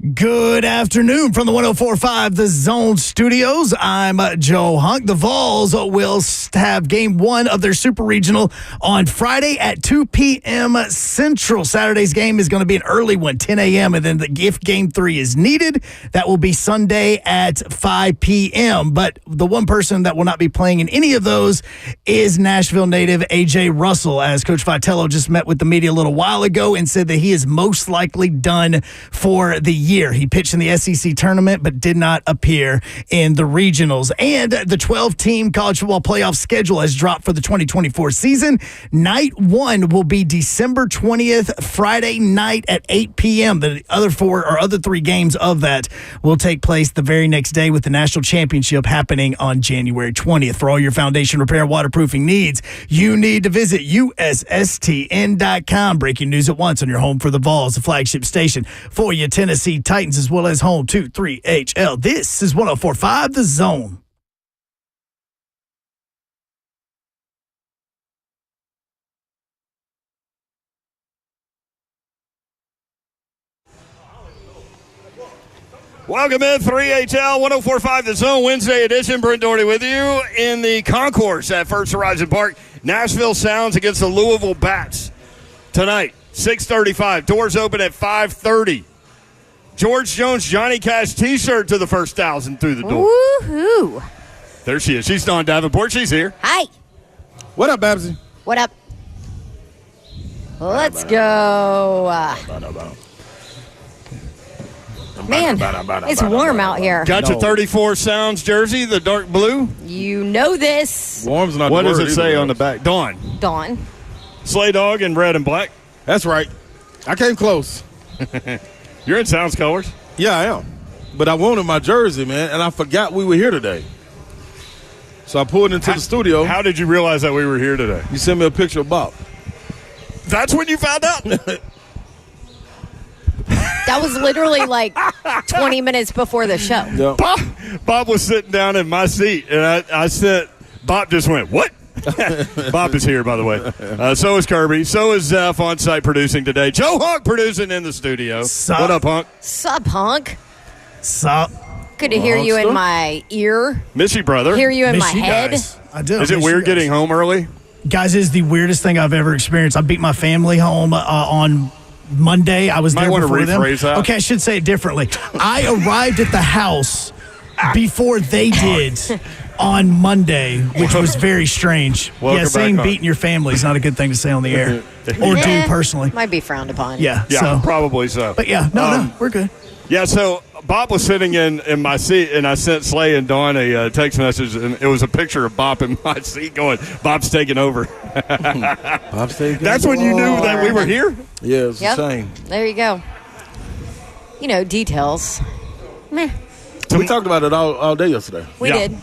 Good afternoon from the 104.5 The Zone Studios. I'm Joe Hunk. The Vols will have game one of their Super Regional on Friday at 2 p.m. Central. Saturday's game is going to be an early one, 10 a.m., and then if game three is needed, that will be Sunday at 5 p.m. But the one person that will not be playing in any of those is Nashville native A.J. Russell, as Coach Vitello just met with the media a little while ago and said that he is most likely done for the year. He pitched in the SEC tournament but did not appear in the regionals. And the 12-team college football playoff schedule has dropped for the 2024 season. Night one will be December 20th, Friday night at 8 p.m. The other three games of that will take place the very next day, with the national championship happening on January 20th. For all your foundation repair waterproofing needs, you need to visit USSTN.com. Breaking news at once on your home for the Vols, the flagship station for your Tennessee Titans, as well as home to 3HL. This is 104.5 The Zone. Welcome in 3HL 104.5 The Zone Wednesday edition. Brent Doherty with you in the concourse at First Horizon Park. Nashville Sounds against the Louisville Bats tonight, 6:35. Doors open at 5:30. George Jones Johnny Cash T-shirt to the first 1,000 through the door. Woohoo! There she is. She's Dawn Davenport. She's here. Hi. What up, Babsy? What up? Let's go. Man, it's warm out here. Got your 34 Sounds jersey, the dark blue. You know this. Warm's not What the does word it say either, on the back? Dawn. Dawn. Sleigh dog in red and black. That's right. I came close. You're in Sounds colors. Yeah, I am. But I wanted my jersey, man, and I forgot we were here today. So I pulled into the studio. How did you realize that we were here today? You sent me a picture of Bob. That's when you found out? That was literally like 20 minutes before the show. Yeah. Bob was sitting down in my seat, and I said, Bob just went, what? Bob is here, by the way. So is Kirby. So is Zeph on site producing today. Joe Hunk producing in the studio. Sup? What up, Hunk? Sup, Hunk? Sup? Good to hear you in my ear. Miss you, brother. Hear you in Miss my you head. guys. I do. Is it Miss weird you guys. getting home early? Guys, it is the weirdest thing I've ever experienced. I beat my family home on Monday. I was Might there wanna before them. rephrase that. Okay, I should say it differently. I arrived at the house before they did on Monday, which was very strange. Welcome saying back, Hunk. beating your family is not a good thing to say on the air or do personally. Might be frowned upon. Yeah, Yeah, so. probably so. But yeah, no, we're good. Yeah, so Bob was sitting in my seat, and I sent Slay and Dawn a text message, and it was a picture of Bob in my seat going, Bob's taking over. Bob's taking That's when you knew that we were here? Yeah, it's Yep. the same. There you go. You know, details. Meh. We talked about it all day yesterday. We Yeah. did.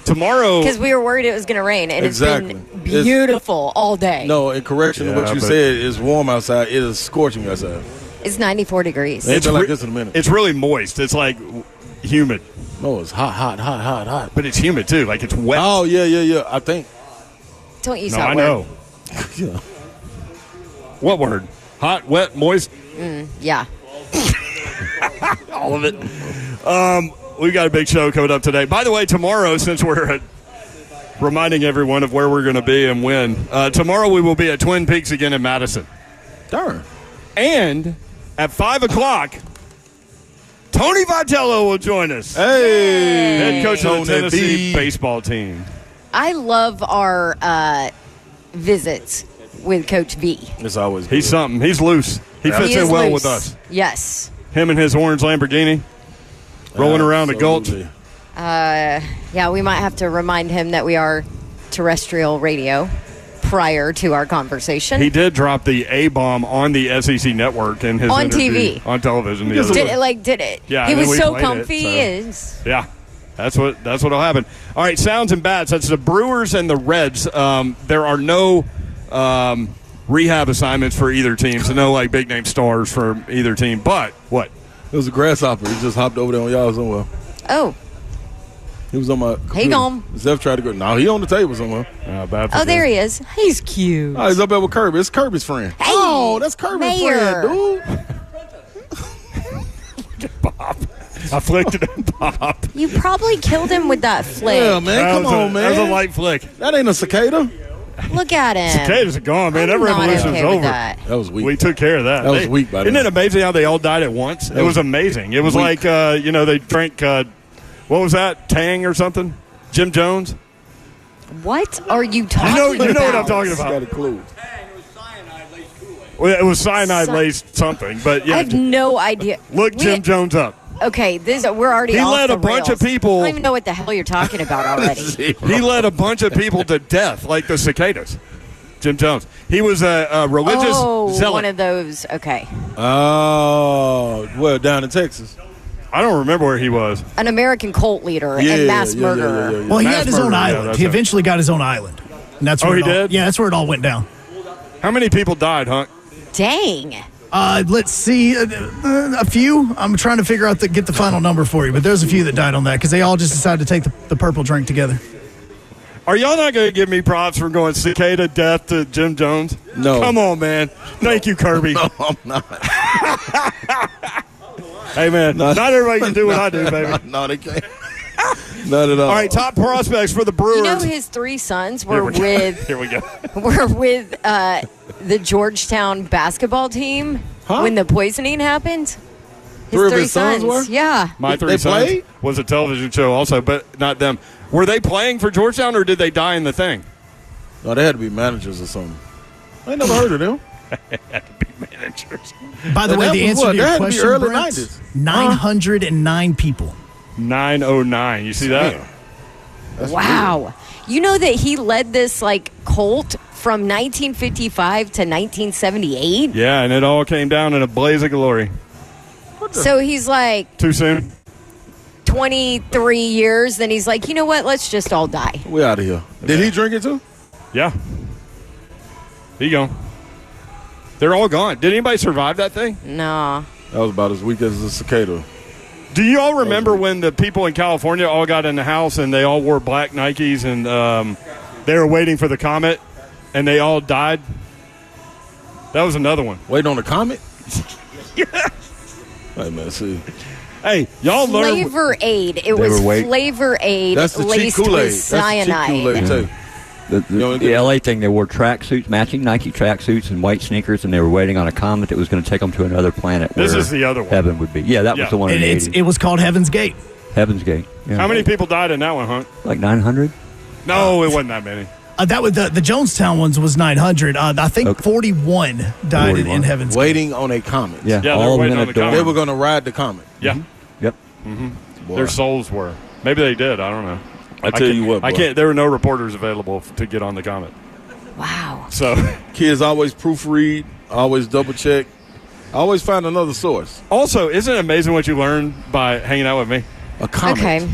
Tomorrow. Because we were worried it was going to rain, and Exactly. it's been beautiful all day. No, in correction to Yeah, what you but- said, it's warm outside. It is scorching outside. It's 94 degrees. It's been re- like this in a minute. It's really moist. It's like humid, No, it's hot. but it's humid too. Like it's wet. Oh, yeah. I think. Don't use no, that I word. know. Yeah. What word? Hot, wet, moist, Yeah. all of it. We've got a big show coming up today. By the way, tomorrow, since we're reminding everyone of where we're going to be and when, tomorrow we will be at Twin Peaks again in Madison. Darn. And at 5 o'clock, Tony Vitello will join us. Hey. Head coach of Tony the Tennessee B. baseball team. I love our visits with Coach V. It's always He's something. He's loose. He fits He in is well loose. with us. Yes. Him and his orange Lamborghini rolling around the gulch. Absolutely. Yeah, we might have to remind him that we are terrestrial radio prior to our conversation. He did drop the A-bomb on the SEC network in his On interview. TV. On television. the Because other did day. it like did it? Yeah, he and then was we so played it, comfy. so- Is Yeah, that's what'll happen. All right, Sounds and Bats. That's the Brewers and the Reds. There are no rehab assignments for either team, so no like big name stars for either team. But what? It was a grasshopper. He just hopped over there on y'all somewhere. oh He was on my computer. gone. Zeph tried to go. No, he on the table somewhere. Bad for oh there them. he is. He's cute. Oh, he's up there with Kirby. It's Kirby's friend. Hey, Oh, that's Kirby's Mayor. friend, dude. I flicked it and popped. You probably killed him with that flick. Yeah, man. Come on, man. That was a light flick. That ain't a cicada. Look at him. Cicadas are gone, man. I'm That not revolution's okay with over. that. That was weak. We took care of that. That was weak, by the Isn't way. it amazing how they all died at once? It was amazing. It was weak. like, they drank, what was that? Tang or something? Jim Jones? What are you talking about? You know what I'm talking Got about. a clue. Well, it was cyanide-laced something, but I yeah. have no idea. Look Jim Jones up. Okay, we're already He off led the a bunch of rails. people- I don't even know what the hell you're talking about already. He led a bunch of people to death, like the cicadas. Jim Jones. He was a religious zealot. One of those. Okay. Oh, well, down in Texas. I don't remember where he was. An American cult leader and mass murderer. Well, he Mass had his own murder, yeah, island. that's He it. eventually got his own island. And that's where he it all, did? Yeah, that's where it all went down. How many people died, Hunk? Dang. Let's see. A few. I'm trying to figure out get the final number for you, but there's a few that died on that because they all just decided to take the purple drink together. Are y'all not going to give me props for going cicada death to Jim Jones? No. Come on, man. Thank you, Kirby. No, I'm not. Hey, man. No. Not everybody can do what I do, baby. No, they can't. Not at all. All right, top prospects for the Brewers. You know his three sons were Here we go. with the Georgetown basketball team when the poisoning happened. Three of his sons were? Yeah. My Three They Sons played? was a television show also, but not them. Were they playing for Georgetown or did they die in the thing? No, they had to be managers or something. I ain't never heard of them. Had to be managers. By the way, that the was answer what? to your That had to be question, early Brent, 90s. 909 people. 909. You see that? Damn. Wow. You know that he led this cult from 1955 to 1978? Yeah, and it all came down in a blaze of glory. So he's Too soon? 23 years, then he's like, you know what? Let's just all die. We out of here. Did he drink it too? Yeah. There you go. They're all gone. Did anybody survive that thing? No. That was about as weak as a cicada. Do you all remember when the people in California all got in the house and they all wore black Nikes and they were waiting for the comet and they all died? That was another one. Waiting on the comet? Yeah. Hey, man, see. Hey, y'all learn. Flavor Aid. It was were waiting. Flavor Aid That's the cheap laced Kool-Aid. with cyanide. That's the cheap Kool-Aid, too. The LA thing, they wore tracksuits, matching Nike tracksuits and white sneakers, and they were waiting on a comet that was going to take them to another planet. This where is the other one. Heaven would be. Yeah, that Yeah. was the one in And the 80s. it was called Heaven's Gate. Heaven's Gate. Yeah. How many people died in that one, Hunt? Like 900? No, it wasn't that many. That was the Jonestown ones was 900. I think Okay. 41 died in 41. Heaven's Gate. Waiting on a comet. Yeah, Yeah, they were all of them waiting in on a the dorm. comet. They were going to ride the comet. Yeah. Yep. Boy. Their souls were. Maybe they did. I don't know. I tell you what, boy. I can't. There were no reporters available to get on the comet. Wow. So, Kids always proofread, always double check, always find another source. also, isn't it amazing what you learn by hanging out with me? A comet. Okay.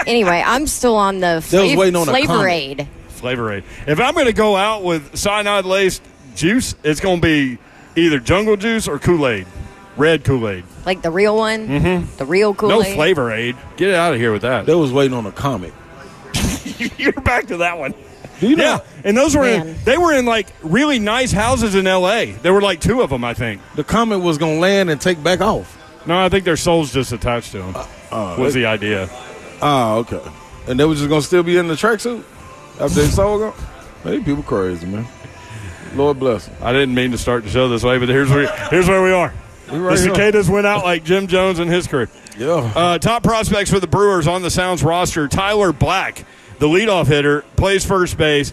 Anyway, I'm still on the They was waiting on a Flavor comet. Aid. Flavor Aid. If I'm going to go out with cyanide-laced juice, it's going to be either jungle juice or Kool-Aid. Red Kool-Aid. Like the real one? Mm-hmm. The real Kool-Aid? No Flavor Aid. Get out of here with that. They was waiting on a comet. You're back to that one. Do you know? Yeah, and those were Man. they were in really nice houses in L.A. There were 2 of them, I think. The comet was going to land and take back off. No, I think their souls just attached to them. Was the idea. Oh, okay. And they were just going to still be in the tracksuit after they soul gone? Hey, people crazy, man. Lord bless them. I didn't mean to start the show this way, but here's where we are. We right The here. cicadas went out like Jim Jones and his crew. Yeah. Top prospects for the Brewers on the Sounds roster: Tyler Black, the leadoff hitter, plays first base.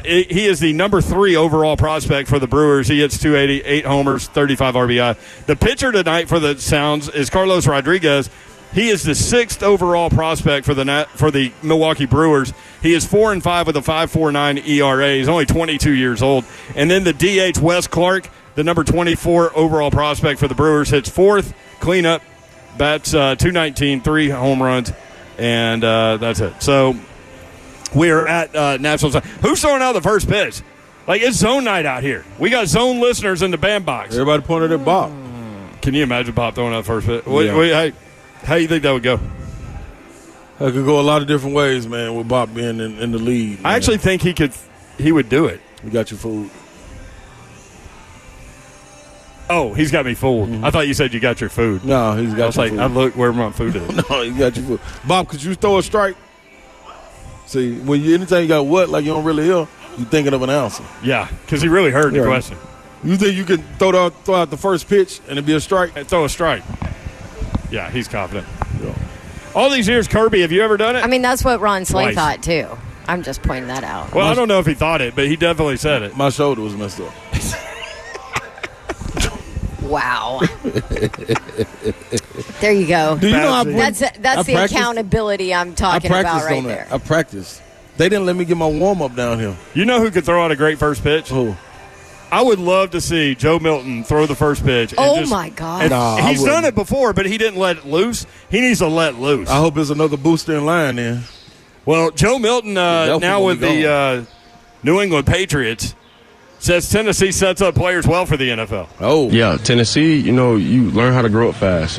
He is the number 3 overall prospect for the Brewers. He hits 280, 8 homers, 35 RBI. The pitcher tonight for the Sounds is Carlos Rodriguez. He is the 6th overall prospect for the Milwaukee Brewers. He is 4-5 with a 5.49 ERA. He's only 22 years old. And then the DH Wes Clark, the number 24 overall prospect for the Brewers, hits 4th, cleanup, bats 219, 3 home runs, and that's it. So we're at National Zone. Who's throwing out the first pitch? It's zone night out here. We got zone listeners in the bandbox. Everybody pointed at Bob. Can you imagine Bob throwing out the first pitch? Yeah. Hey, how do you think that would go? It could go a lot of different ways, man, with Bob being in the lead. Man. I actually think he would do it. We got your food. Oh, he's got me fooled. I thought you said you got your food. No, he's got I was your like, food. I look where my food is. No, he got your food. Bob, could you throw a strike? See, anytime you got what, like you don't really hear, you thinking of an answer. Yeah, because he really heard the Yeah. question. You think you can throw out the first pitch and it be a strike? And throw a strike. Yeah, he's confident. All these years, Kirby, have you ever done it? I mean, that's what Ron Slay Twice. thought, too. I'm just pointing that out. Well, I don't know if he thought it, but he definitely said it. My shoulder was messed up. Wow. There you go. Do you know I That's the practiced- accountability I'm talking about right there. I practiced. They didn't let me get my warm up down here. You know who could throw out a great first pitch? Who? I would love to see Joe Milton throw the first pitch. And Oh, my God. and Nah, I he's done wouldn't. it before, but he didn't let it loose. He needs to let loose. I hope there's another booster in line then. Well, Joe Milton, Delphi now will with be the New England Patriots, says Tennessee sets up players well for the NFL. Oh. Yeah, Tennessee, you learn how to grow up fast.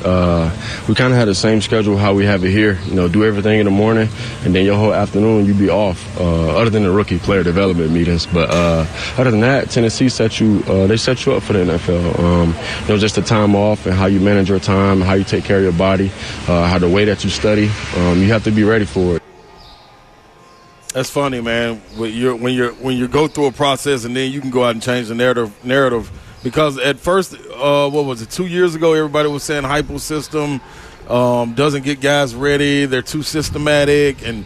We kind of had the same schedule how we have it here. Do everything in the morning, and then your whole afternoon you be off, other than the rookie player development meetings. But other than that, Tennessee set you up for the NFL. Just the time off and how you manage your time, how you take care of your body, how the way that you study. You have to be ready for it. That's funny, man. When you go through a process and then you can go out and change the narrative. Because at first, 2 years ago, everybody was saying hypo system doesn't get guys ready. They're too systematic. And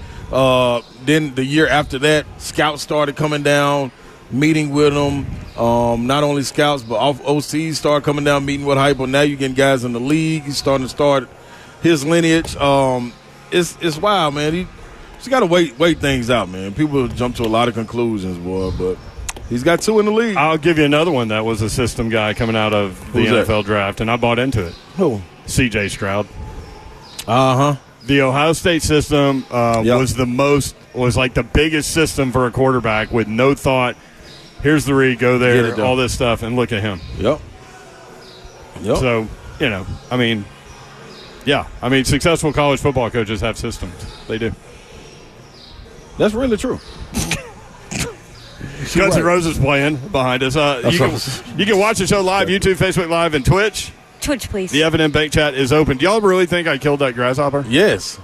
then the year after that, scouts started coming down, meeting with them. Not only scouts, but OCs started coming down, meeting with hypo. Now you're getting guys in the league. He's starting to start his lineage. It's wild, man. He's got to wait things out, man. People jump to a lot of conclusions, boy, but he's got 2 in the league. I'll give you another one that was a system guy coming out of the Who's that? NFL draft, and I bought into it. Who? C.J. Stroud. Uh-huh. The Ohio State system was like the biggest system for a quarterback with no thought. Here's the read, go Get it there, done. all this stuff, and look at him. Yep. So, successful college football coaches have systems. They do. That's really true. Guns N' Roses playing behind us. You can watch the show live, YouTube, Facebook Live, and Twitch. Twitch, please. The Evan Bank chat is open. Do y'all really think I killed that grasshopper? Yes.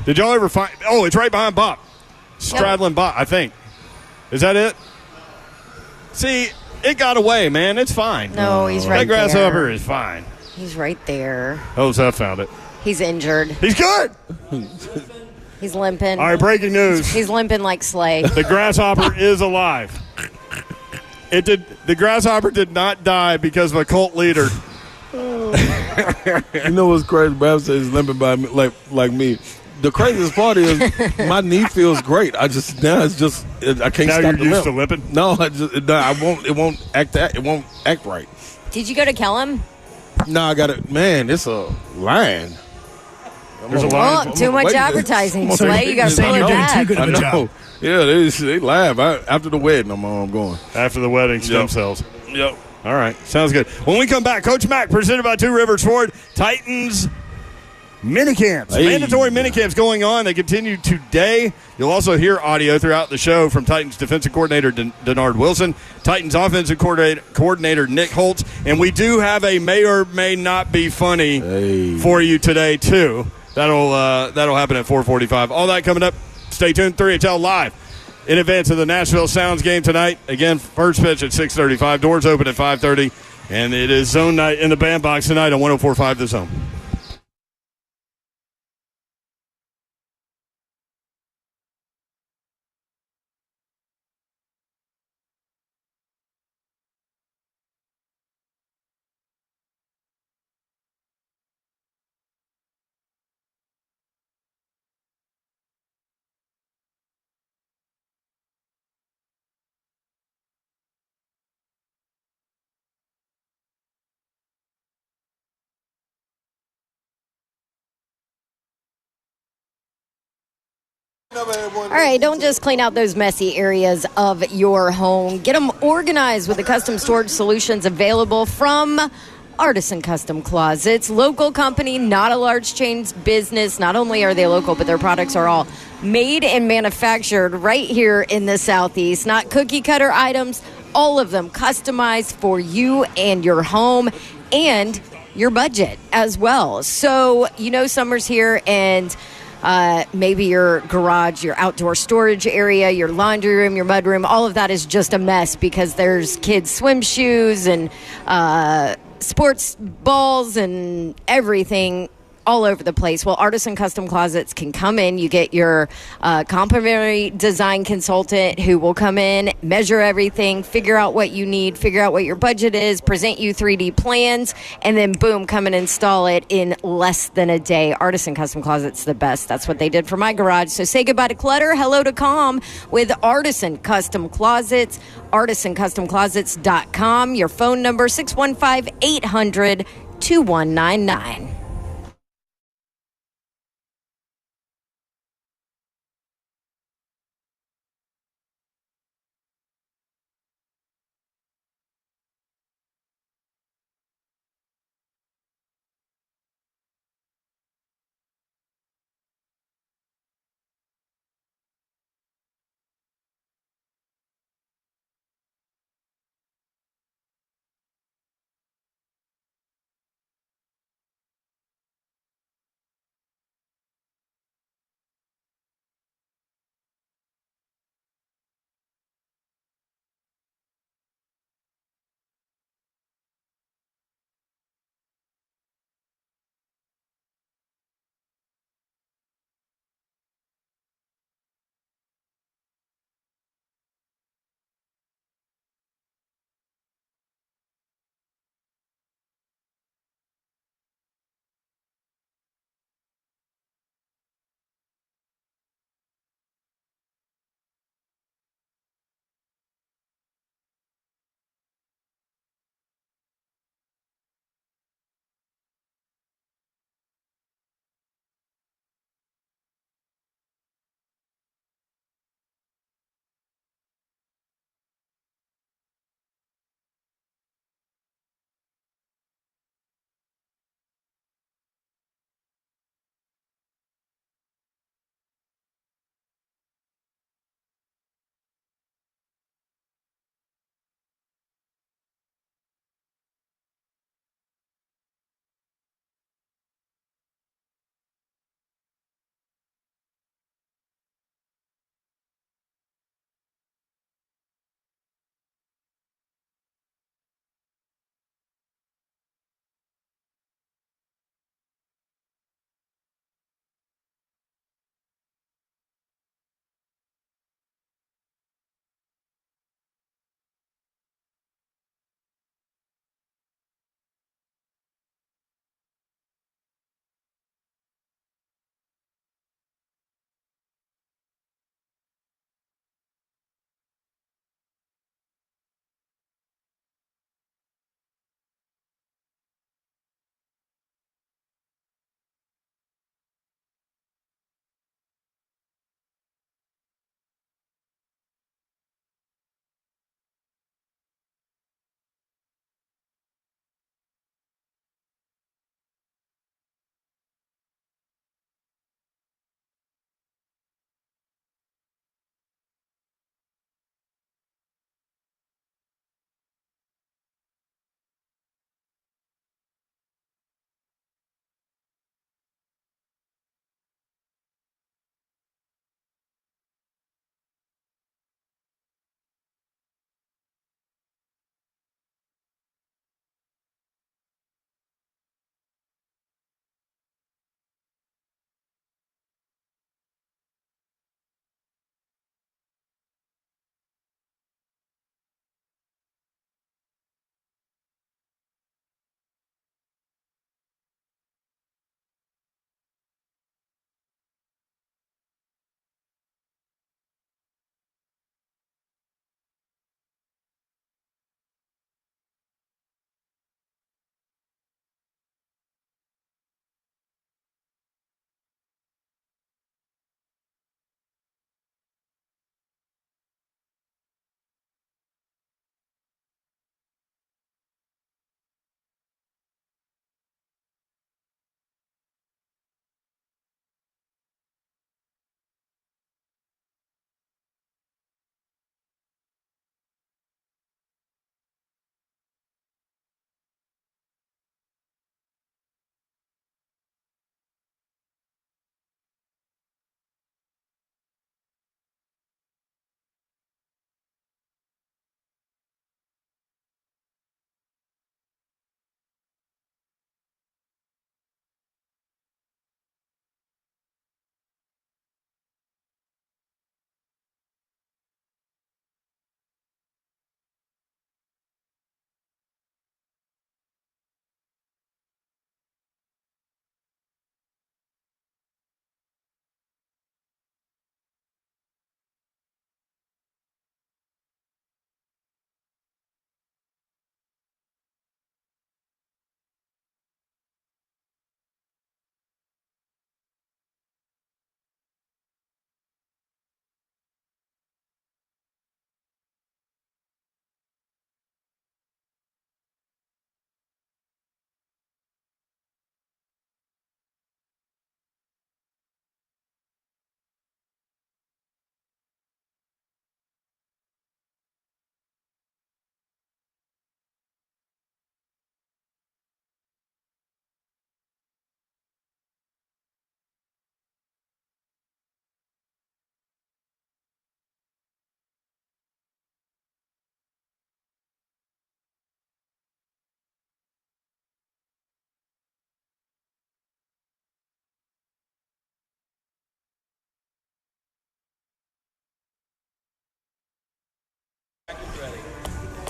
Did y'all ever find? Oh, it's right behind Bop. Straddling Bop, I think. Is that it? See, it got away, man. It's fine. No, he's right That grasshopper there. is fine. He's right there. Oh, Zeph found it. He's injured. He's good. He's limping. All right, breaking news. He's limping like Slay. The grasshopper is alive. The grasshopper did not die because of a cult leader. You know what's crazy? Brad says he's limping by me, like me. The craziest part is my knee feels great. I can't Now stop you're the used limp. to limping? No, it won't act right. Did you go to Kellum? No, I got it. Man, it's a line. There's a line. Oh, too much advertising, So Slay. You got to saying pull it you're doing back. too good I of a know. job. Yeah, they laugh. After the wedding, I'm going. After the wedding, stem Yep. cells. Yep. All right, sounds good. When we come back, Coach Mack, presented by Two Rivers Ford, Titans Minicamps. Hey. Mandatory minicamps going on. They continue today. You'll also hear audio throughout the show from Titans defensive coordinator Denard Wilson, Titans offensive coordinator Nick Holtz, and we do have a may or may not be funny for you today too. That'll happen at 4:45. All that coming up. Stay tuned. 3HL live in advance of the Nashville Sounds game tonight. Again, first pitch at 6:35. Doors open at 5:30, and it is zone night in the bandbox tonight on 104.5 The Zone. All right, don't just clean out those messy areas of your home. Get them organized with the custom storage solutions available from Artisan Custom Closets. Local company, not a large chain business. Not only are they local, but their products are all made and manufactured right here in the Southeast. Not cookie cutter items, all of them customized for you and your home and your budget as well. So, summer's here, and maybe your garage, your outdoor storage area, your laundry room, your mudroom, all of that is just a mess because there's kids' swim shoes and sports balls and everything all over the place. Well, Artisan Custom Closets can come in. You get your complimentary design consultant who will come in, measure everything, figure out what you need, figure out what your budget is, present you 3D plans, and then boom, come and install it in less than a day. Artisan Custom Closets, the best. That's what they did for my garage. So say goodbye to clutter, hello to calm with Artisan Custom Closets, artisancustomclosets.com. Your phone number, 615-800-2199.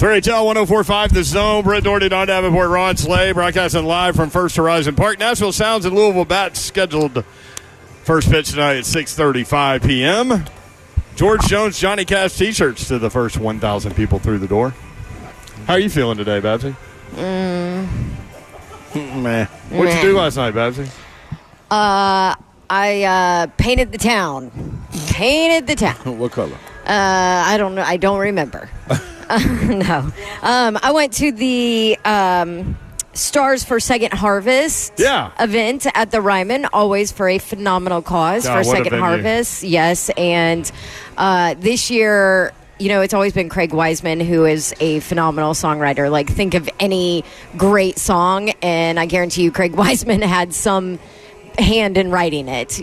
3HL 104.5 The Zone. Brent Doherty, Don Davenport, Ron Slay, broadcasting live from First Horizon Park. Nashville Sounds and Louisville Bats scheduled first pitch tonight at 6:35 p.m. George Jones, Johnny Cash T-shirts to the first 1,000 people through the door. How are you feeling today, Babsy? Meh. What'd you do last night, Babsy? I painted the town. What color? I don't know. I don't remember. No. I went to the Stars for Second Harvest event at the Ryman, always for a phenomenal cause for Second Harvest. Yes. And this year, it's always been Craig Wiseman, who is a phenomenal songwriter. Like, think of any great song, and I guarantee you Craig Wiseman had some hand in writing it,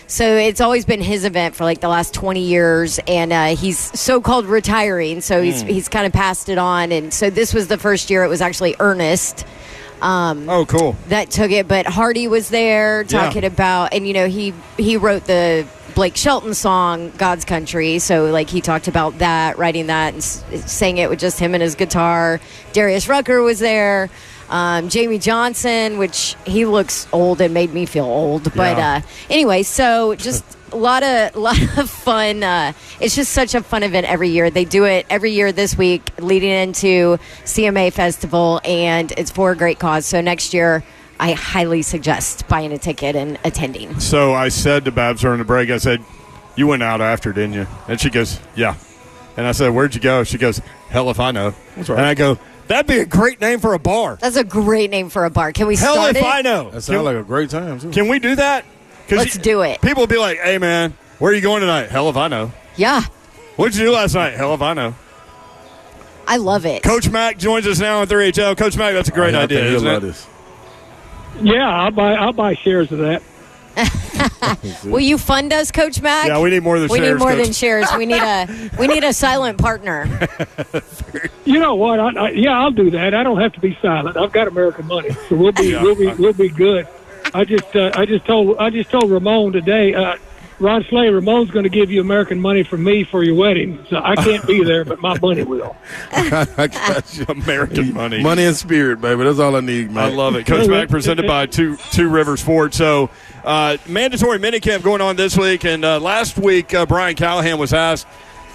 so it's always been his event for like the last 20 years, and he's so-called retiring, so he's kind of passed it on. And so this was the first year it was actually Ernest cool, that took it, but Hardy was there talking about, and he wrote the Blake Shelton song God's Country, so like he talked about that, writing that and sang it with just him and his guitar. Darius Rucker was there. Jamie Johnson, which he looks old and made me feel old. But anyway, so just a lot of fun. It's just such a fun event every year. They do it every year this week leading into CMA Festival, and it's for a great cause. So next year, I highly suggest buying a ticket and attending. So I said to Babs during the break, I said, you went out after, didn't you? And she goes, yeah. And I said, where'd you go? She goes, hell if I know. That's right. And I go, that'd be a great name for a bar. That's a great name for a bar. Can we start it? Hell if I know. That sounds like a great time, too. Can we do that? Let's do it. People will be like, hey, man, where are you going tonight? Hell if I know. Yeah. What'd you do last night? Hell if I know. I love it. Coach Mack joins us now on 3HL. Coach Mack, that's a great idea, isn't it? This. Yeah, I'll buy shares of that. Will you fund us, Coach Mack? Yeah, we need more than shares. We need more Coach. than shares. We need a silent partner. You know what? I'll do that. I don't have to be silent. I've got American money, so we'll be good. I just told Ramon today. Ron Slay, Ramon's going to give you American money from me for your wedding. So I can't be there, but my money will. I got you. American money. Money and spirit, baby. That's all I need, man. I love it. Coach Mack presented by Two Rivers Ford. So mandatory minicamp going on this week. And last week, Brian Callahan was asked,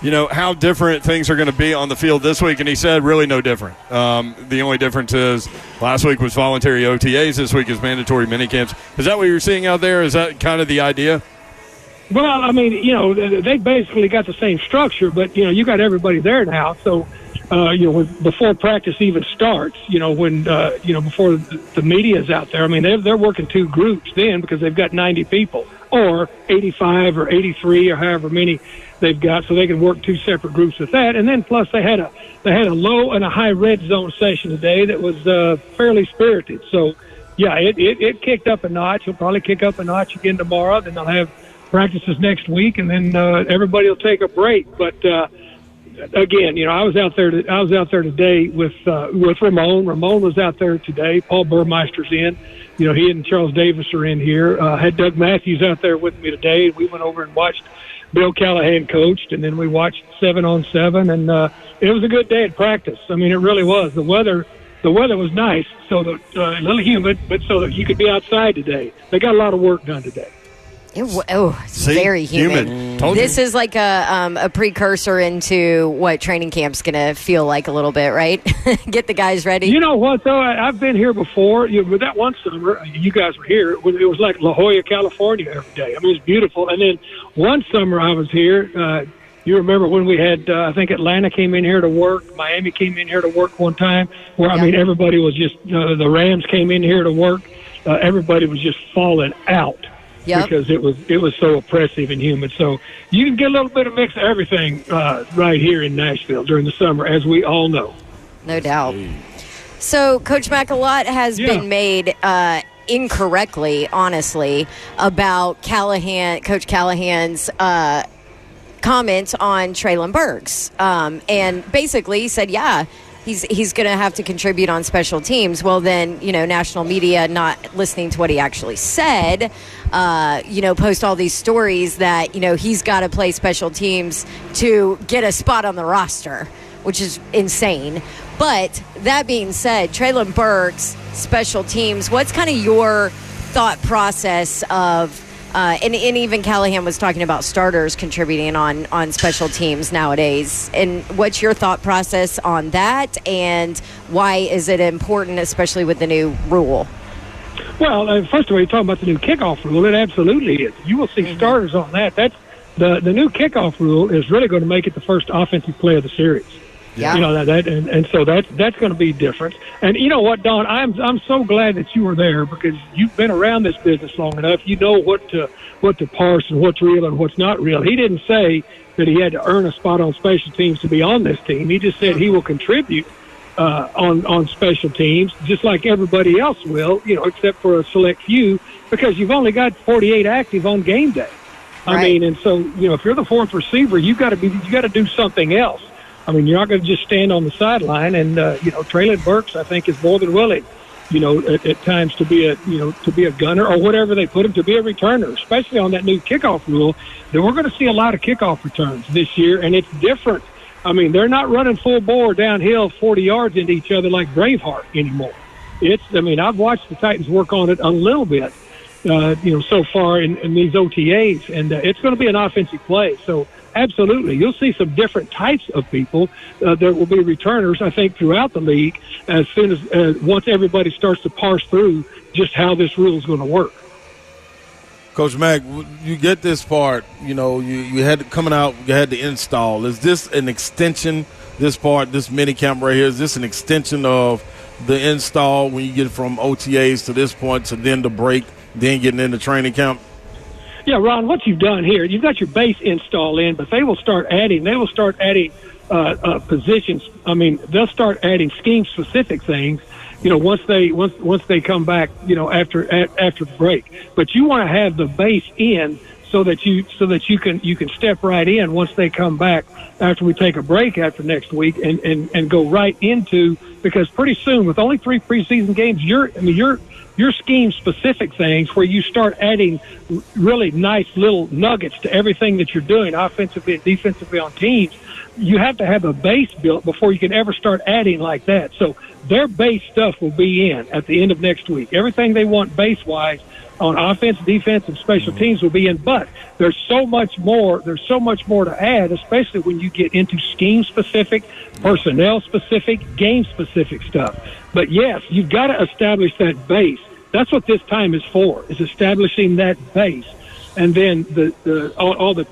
how different things are going to be on the field this week. And he said, really no different. The only difference is last week was voluntary OTAs. This week is mandatory minicamps. Is that what you're seeing out there? Is that kind of the idea? Well, I mean, they basically got the same structure, but, you got everybody there now. So, before practice even starts, when, before the media's out there, I mean, they're working two groups then because they've got 90 people or 85 or 83 or however many they've got, so they can work two separate groups with that. And then plus they had a low and a high red zone session today that was fairly spirited. So, yeah, it kicked up a notch. It'll probably kick up a notch again tomorrow. Then they'll have practices next week, and then everybody will take a break. But again, I was out there today with Ramon. Ramon was out there today. Paul Burmeister's in. He and Charles Davis are in here. Had Doug Matthews out there with me today. We went over and watched Bill Callahan coached, and then we watched 7-on-7, and it was a good day at practice. I mean, it really was. The weather was nice, so a little humid, but so that you could be outside today. They got a lot of work done today. It's very humid. This is like a precursor into what training camp's going to feel like a little bit, right? Get the guys ready. You know what, though? I've been here before. With that one summer, you guys were here. It was like La Jolla, California every day. I mean, it was beautiful. And then one summer I was here, you remember when we had, I think Atlanta came in here to work. Miami came in here to work one time where, I mean, everybody was just, the Rams came in here to work. Everybody was just falling out. Yep. Because it was so oppressive and humid. So you can get a little bit of mix of everything right here in Nashville during the summer, as we all know. No doubt. So, Coach Mack, a lot has been made incorrectly, honestly, about Coach Callahan's comments on Traylon Burks. And basically he said, he's going to have to contribute on special teams. Well, then, national media not listening to what he actually said, post all these stories that, he's got to play special teams to get a spot on the roster. which is insane. But that being said, Traylon Burks, special teams, what's kind of your thought process of and even Callahan was talking about starters contributing on special teams nowadays. And what's your thought process on that, and why is it important, especially with the new rule? Well, first of all, you're talking about the new kickoff rule. It absolutely is. You will see starters on that. That's the new kickoff rule is really going to make it the first offensive play of the series. Yeah. You know and so that's going to be different. And you know what, Don, I'm so glad that you were there, because you've been around this business long enough. You know what to parse and what's real and what's not real. He didn't say that he had to earn a spot on special teams to be on this team. He just said he will contribute on special teams, just like everybody else will, except for a select few, because you've only got 48 active on game day. I mean, and so if you're the fourth receiver, you got to do something else. I mean, you're not going to just stand on the sideline. And Traylon Burks, I think, is more than willing, at times to be a gunner or whatever they put him, to be a returner, especially on that new kickoff rule. Then we're going to see a lot of kickoff returns this year, and it's different. I mean, they're not running full bore downhill 40 yards into each other like Braveheart anymore. I've watched the Titans work on it a little bit, so far in these OTAs, and it's going to be an offensive play. So absolutely, you'll see some different types of people that will be returners, I think, throughout the league as soon as once everybody starts to parse through just how this rule is going to work. Coach Mack, you get this part, you had coming out, you had the install. Is this an extension, this part, this minicamp right here, is this an extension of the install when you get from OTAs to this point to then the break, then getting into training camp? Yeah, Ron, what you've done here, you've got your base install in, but they will start adding positions. I mean, they'll start adding scheme-specific things, once they come back, after the break. But you want to have the base in so that you can step right in once they come back after we take a break after next week and go right into, because pretty soon with only 3 preseason games, your scheme-specific things where you start adding really nice little nuggets to everything that you're doing offensively and defensively on teams, you have to have a base built before you can ever start adding like that. So their base stuff will be in at the end of next week. Everything they want base-wise on offense, defense, and special teams will be in. But there's so much more. There's so much more to add, especially when you get into scheme-specific, personnel-specific, game-specific stuff. But, yes, you've got to establish that base. That's what this time is for, is establishing that base. And then all the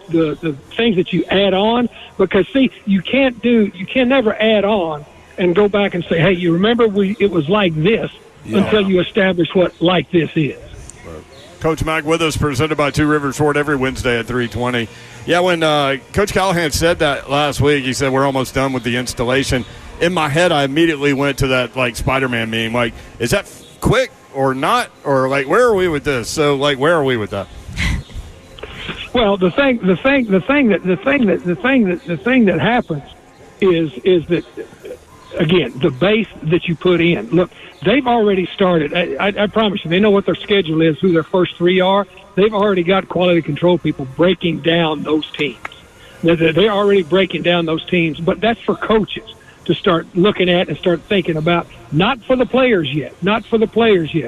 things that you add on, because, see, you can never add on and go back and say, hey, you remember it was like this until you establish what like this is. Coach Mack with us, presented by Two Rivers Ford every Wednesday at 3:20. Yeah, when Coach Callahan said that last week, he said we're almost done with the installation. In my head, I immediately went to that Spider-Man meme. Like, is that quick or not? Or where are we with this? So where are we with that? Well, the thing that happens is that, again, the base that you put in. Look, they've already started. I promise you, they know what their schedule is, who their first 3 are. They've already got quality control people breaking down those teams. They're already breaking down those teams, but that's for coaches to start looking at and start thinking about. Not for the players yet,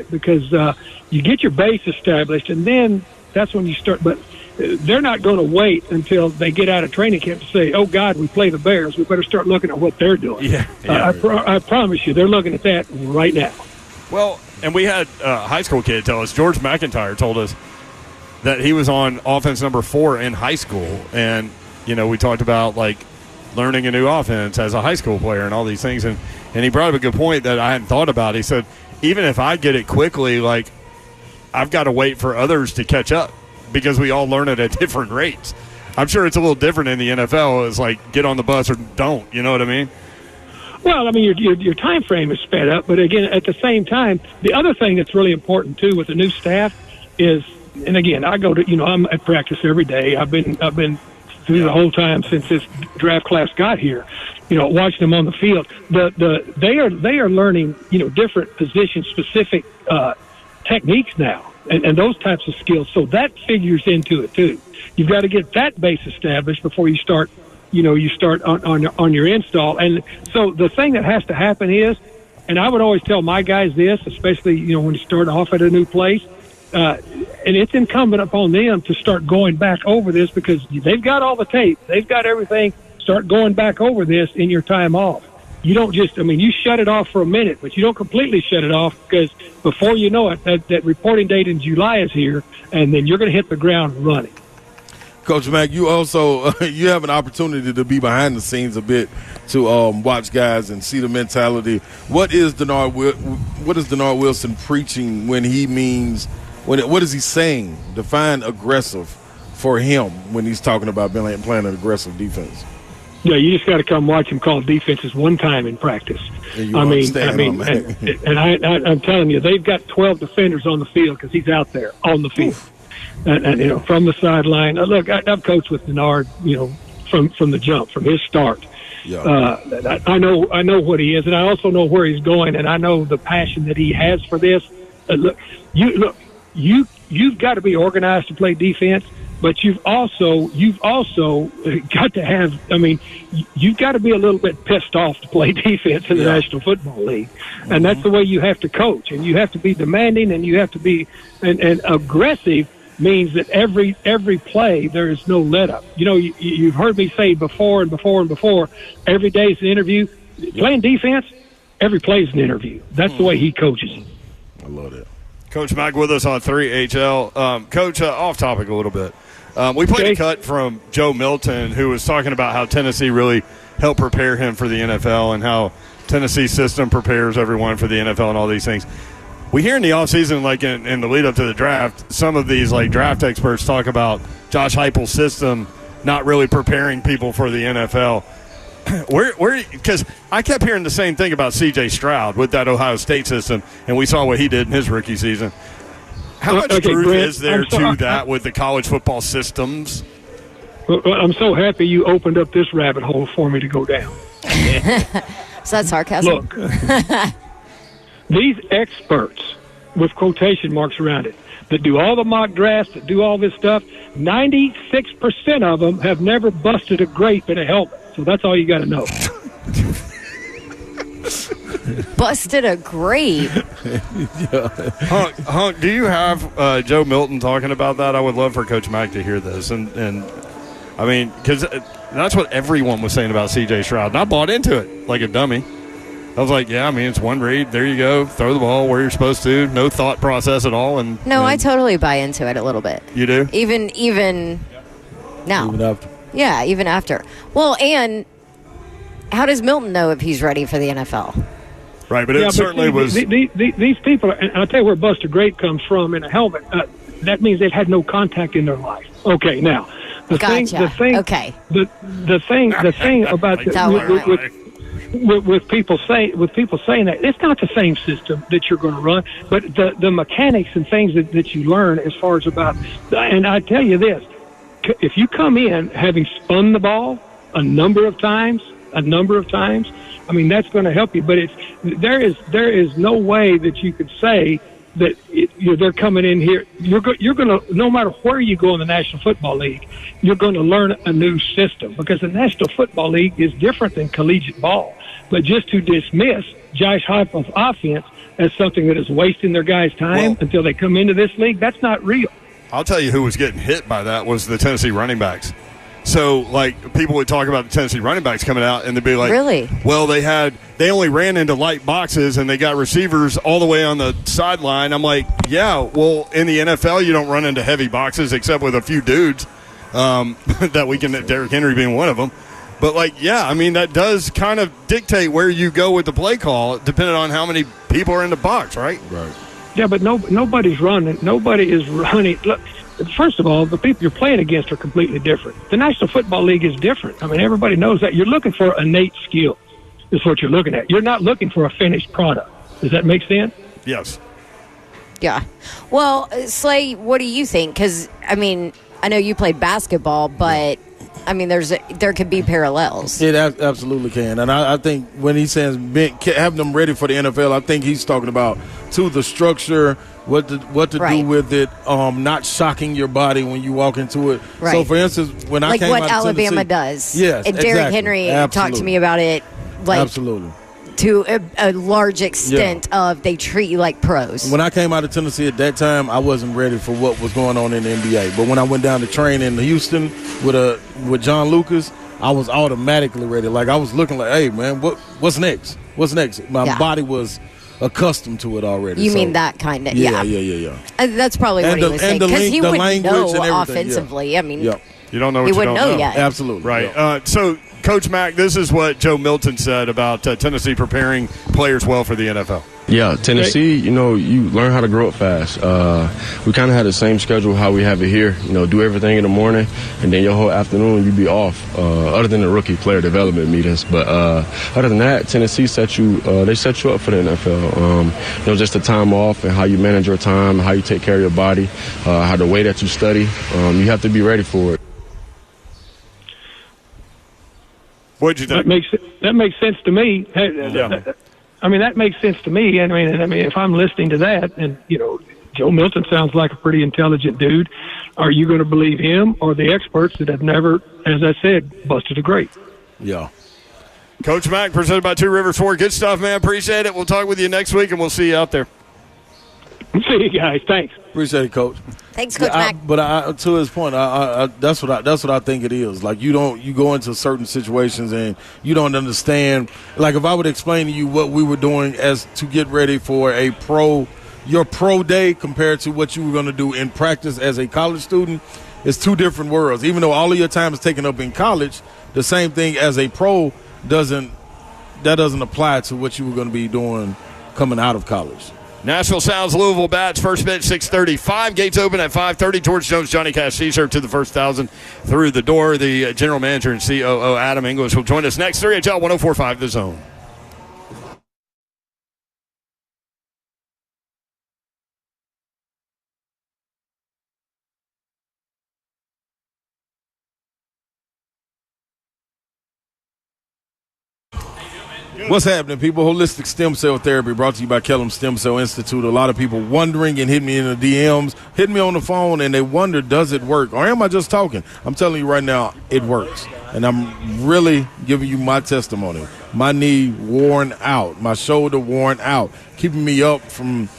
because you get your base established, and then that's when you start. But they're not going to wait until they get out of training camp to say, oh, God, we play the Bears. We better start looking at what they're doing. I promise you, they're looking at that right now. Well, and we had a high school kid tell us, George McIntyre told us that he was on offense number 4 in high school. And, we talked about, learning a new offense as a high school player and all these things. And he brought up a good point that I hadn't thought about. He said, even if I get it quickly, I've got to wait for others to catch up, because we all learn it at different rates. I'm sure it's a little different in the NFL. It's get on the bus or don't. You know what I mean? Well, I mean, your time frame is sped up. But, again, at the same time, the other thing that's really important, too, with the new staff is, and, again, I go to, I'm at practice every day. I've been through the whole time since this draft class got here, watching them on the field. They are learning, different position-specific techniques now. And those types of skills. So that figures into it, too. You've got to get that base established before you start you start on your install. And so the thing that has to happen is, and I would always tell my guys this, especially, when you start off at a new place, and it's incumbent upon them to start going back over this because they've got all the tape. They've got everything. Start going back over this in your time off. You don't just, you shut it off for a minute, but you don't completely shut it off because before you know it, that reporting date in July is here, and then you're going to hit the ground running. Coach Mack, you also you have an opportunity to be behind the scenes a bit to watch guys and see the mentality. What is Denard Wilson preaching when he means what is he saying? Define aggressive for him when he's talking about playing an aggressive defense. Yeah, you just got to come watch him call defenses one time in practice. I'm telling you, they've got 12 defenders on the field because he's out there on the field. And from the sideline. Look, I've coached with Denard, from the jump, from his start. Yeah. I know what he is, and I also know where he's going, and I know the passion that he has for this. You've got to be organized to play defense, but you've also got to have. You've got to be a little bit pissed off to play defense in the National Football League, and that's the way you have to coach, and you have to be demanding, and you have to be and aggressive. Means that every play there is no let up. You've heard me say before and before and before. Every day is an interview. Playing defense, every play is an interview. That's the way he coaches. I love that. Coach Mack with us on 3HL. Coach, off topic a little bit. We played a cut from Joe Milton, who was talking about how Tennessee really helped prepare him for the NFL and how Tennessee's system prepares everyone for the NFL and all these things. We hear in the offseason, like in the lead-up to the draft, some of these draft experts talk about Josh Heupel's system not really preparing people for the NFL. Because I kept hearing the same thing about C.J. Stroud with that Ohio State system, and we saw what he did in his rookie season. How much truth Brent, is there to that with the college football systems? Well, I'm so happy you opened up this rabbit hole for me to go down. So that's sarcasm. Look. These experts, with quotation marks around it, that do all the mock drafts, that do all this stuff, 96% of them have never busted a grape in a helmet. So that's all you got to know. Busted a grape. Hunk, do you have Joe Milton talking about that? I would love for Coach Mack to hear this. And because that's what everyone was saying about C.J. Stroud. And I bought into it like a dummy. I was like, it's one read. There you go. Throw the ball where you're supposed to. No thought process at all. I totally buy into it a little bit. You do? Even now. Even after. Yeah, even after. Well, and how does Milton know if he's ready for the NFL? Right, but it certainly was. These people, and I'll tell you where bust a grape comes from in a helmet. That means they've had no contact in their life. Okay, now the thing about with people saying that it's not the same system that you're going to run, but the mechanics and things that you learn as far as about. And I tell you this: if you come in having spun the ball a number of times, that's going to help you. But there is no way that you could say that they're coming in here. You're going to, no matter where you go in the National Football League, you're going to learn a new system because the National Football League is different than collegiate ball. But just to dismiss Josh Heupel's offense as something that is wasting their guys' time until they come into this league, that's not real. I'll tell you who was getting hit by that was the Tennessee running backs. So, people would talk about the Tennessee running backs coming out, and they'd be like, really? Well, they only ran into light boxes, and they got receivers all the way on the sideline. I'm like, yeah, well, in the NFL, you don't run into heavy boxes except with a few dudes that weekend, Derrick Henry being one of them. But, that does kind of dictate where you go with the play call, depending on how many people are in the box, right? Right. Yeah, but nobody's running. Nobody is running. Look, first of all, the people you're playing against are completely different. The National Football League is different. Everybody knows that. You're looking for innate skill is what you're looking at. You're not looking for a finished product. Does that make sense? Yes. Yeah. Well, Slay, what do you think? Because, I know you played basketball, but I mean, there could be parallels. It absolutely can. And I think when he says having them ready for the NFL, I think he's talking about, the structure, what to do with it, not shocking your body when you walk into it. Right. So, for instance, when I came out of what Alabama Tennessee, does. yes, and Derrick exactly. Henry talked to me about it. Absolutely. To a large extent of they treat you like pros. When I came out of Tennessee at that time, I wasn't ready for what was going on in the NBA. But when I went down to train in Houston with John Lucas, I was automatically ready. Like, I was looking like, hey, man, what's next? What's next? My body was accustomed to it already. You mean that kind of, yeah. That's probably what he was saying. Because he wouldn't know offensively. Yeah. I mean, you don't know what he you wouldn't don't know yet. Absolutely. Right. Yeah. So, Coach Mack, this is what Joe Milton said about Tennessee preparing players well for the NFL. Yeah, Tennessee, you learn how to grow up fast. We kind of had the same schedule how we have it here. Do everything in the morning, and then your whole afternoon you be off, other than the rookie player development meetings. But other than that, Tennessee set you up for the NFL. Just the time off and how you manage your time, how you take care of your body, how the way that you study. You have to be ready for it. What'd you think? That makes sense to me. I mean, that makes sense to me. I mean, if I'm listening to that, and Joe Milton sounds like a pretty intelligent dude, are you going to believe him or the experts that have never, as I said, busted a grape? Yeah. Coach Mack, presented by Two Rivers Ford. Good stuff, man. Appreciate it. We'll talk with you next week, and we'll see you out there. See you guys. Thanks. Appreciate it, Coach. Thanks, Coach Mack. But to his point, that's what I think it is. Like, you go into certain situations and you don't understand. Like, if I would explain to you what we were doing as to get ready for your pro day compared to what you were going to do in practice as a college student, it's two different worlds. Even though all of your time is taken up in college, the same thing as a pro doesn't apply to what you were going to be doing coming out of college. Nashville Sounds Louisville Bats, first pitch 6:35. Gates open at 5:30. George Jones, Johnny Cash T-shirt to the first 1,000 through the door. The general manager and COO, Adam English, will join us next. 3HL 104.5 The Zone. What's happening, people? Holistic Stem Cell Therapy brought to you by Kellum Stem Cell Institute. A lot of people wondering and hit me in the DMs, hit me on the phone, and they wonder, does it work? Or am I just talking? I'm telling you right now, it works. And I'm really giving you my testimony. My knee worn out, my shoulder worn out, keeping me up from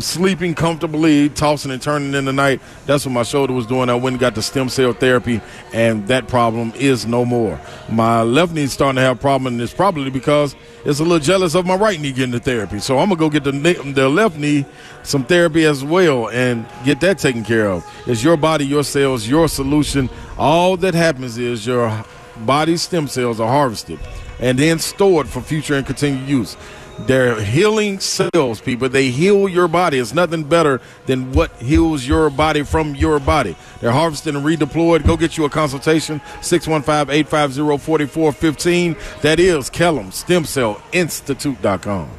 sleeping comfortably, tossing and turning in the night. That's what my shoulder was doing. I went and got the stem cell therapy, and that problem is no more. My left knee's starting to have a problem, and it's probably because it's a little jealous of my right knee getting the therapy. So I'm going to go get the left knee some therapy as well and get that taken care of. It's your body, your cells, your solution. All that happens is your body's stem cells are harvested and then stored for future and continued use. They're healing cells, people. They heal your body. It's nothing better than what heals your body from your body. They're harvested and redeployed. Go get you a consultation, 615-850-4415. That is KellumStemCellInstitute.com.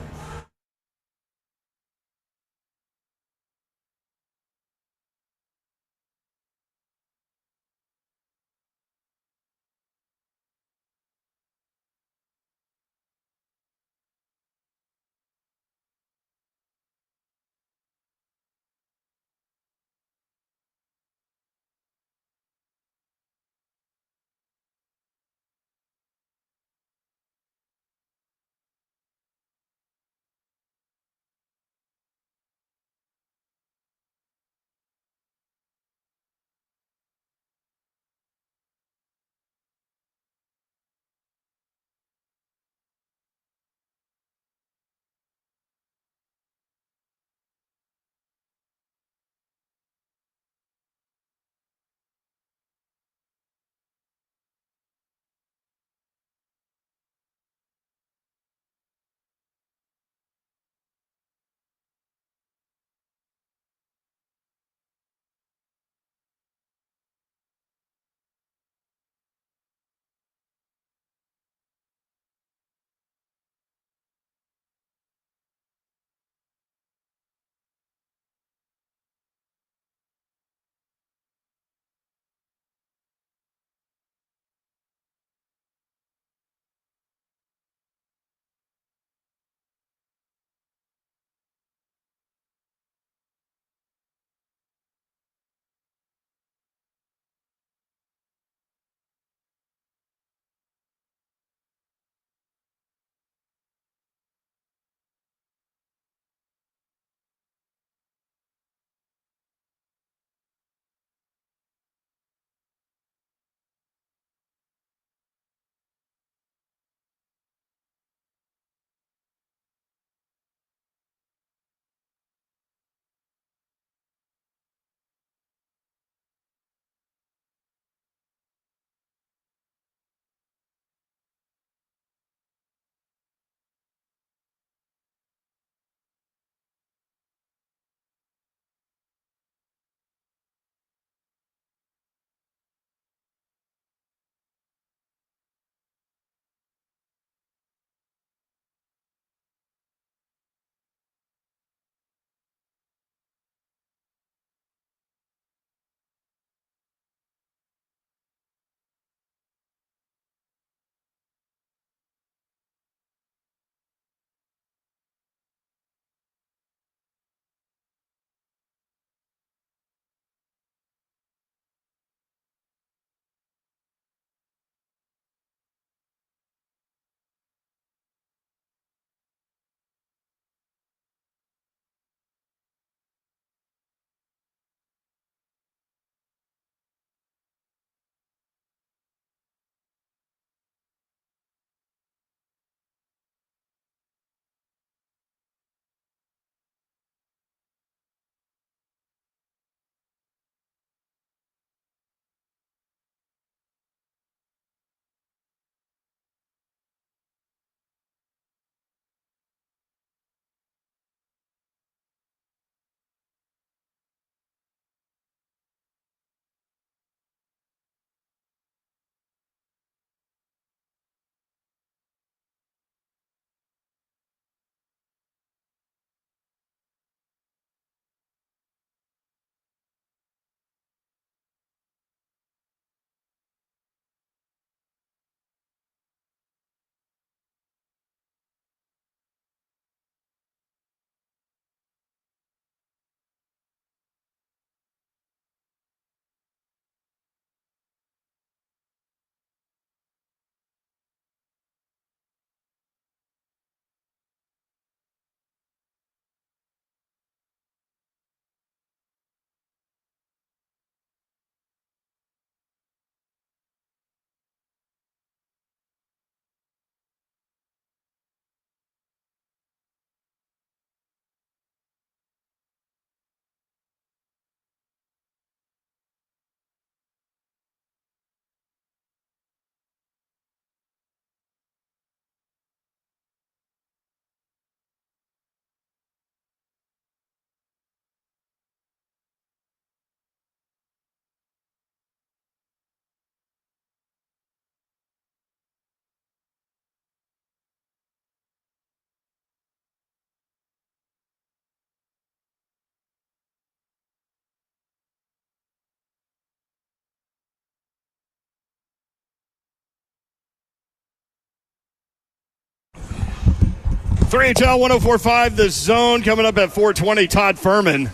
3HL 104.5, The Zone, coming up at 4:20. Todd Fuhrman.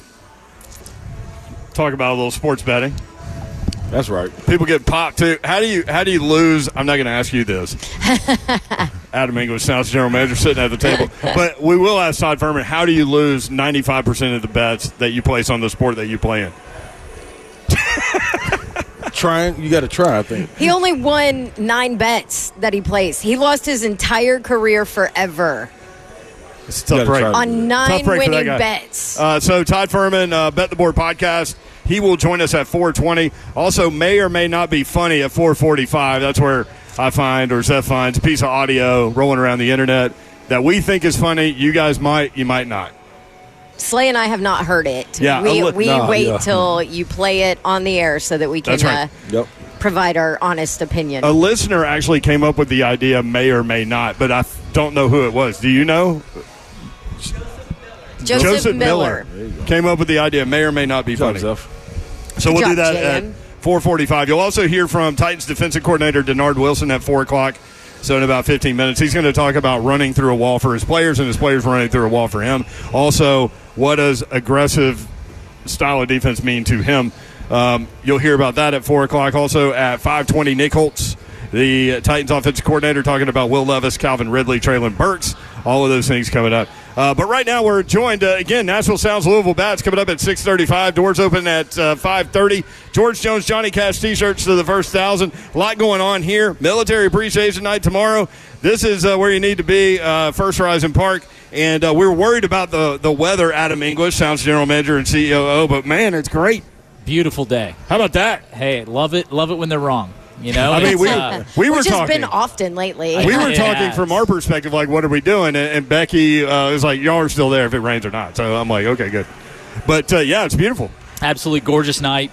Talk about a little sports betting. That's right. People get popped too. How do you lose? I'm not going to ask you this. Adam English, South General Manager, sitting at the table. But we will ask Todd Fuhrman, how do you lose 95% of the bets that you place on the sport that you play in? Trying, you got to try, I think. He only won 9 bets that he placed. He lost his entire career forever. It's a tough break. On 9 winning bets. So Todd Fuhrman, Bet the Board podcast. He will join us at 4:20. Also, may or may not be funny at 4:45. That's where I find, or Zeph finds, a piece of audio rolling around the internet that we think is funny. You guys might, you might not. Slay and I have not heard it. Yeah, we wait till you play it on the air so that we can provide our honest opinion. A listener actually came up with the idea, may or may not, but I don't know who it was. Do you know? Joseph Miller came up with the idea, may or may not be funny. So we'll do that at 4:45. You'll also hear from Titans defensive coordinator Denard Wilson at 4 o'clock. So in about 15 minutes, he's going to talk about running through a wall for his players and his players running through a wall for him. Also, what does aggressive style of defense mean to him? You'll hear about that at 4 o'clock. Also at 5:20, Nick Holtz, the Titans offensive coordinator, talking about Will Levis, Calvin Ridley, Traylon Burks, all of those things coming up. But right now we're joined, again, Nashville Sounds Louisville Bats coming up at 6:35. Doors open at 5:30. George Jones, Johnny Cash T-shirts to the first 1,000. A lot going on here. Military Appreciation Night tomorrow. This is where you need to be, First Horizon Park. And we're worried about the weather, Adam English, Sounds General Manager and COO. But, man, it's great. Beautiful day. How about that? Hey, love it when they're wrong. You know, I mean, we were which talking. has been often lately. We were talking from our perspective, like, what are we doing? And Becky was like, y'all are still there if it rains or not. So I'm like, okay, good. But, yeah, it's beautiful. Absolutely gorgeous night.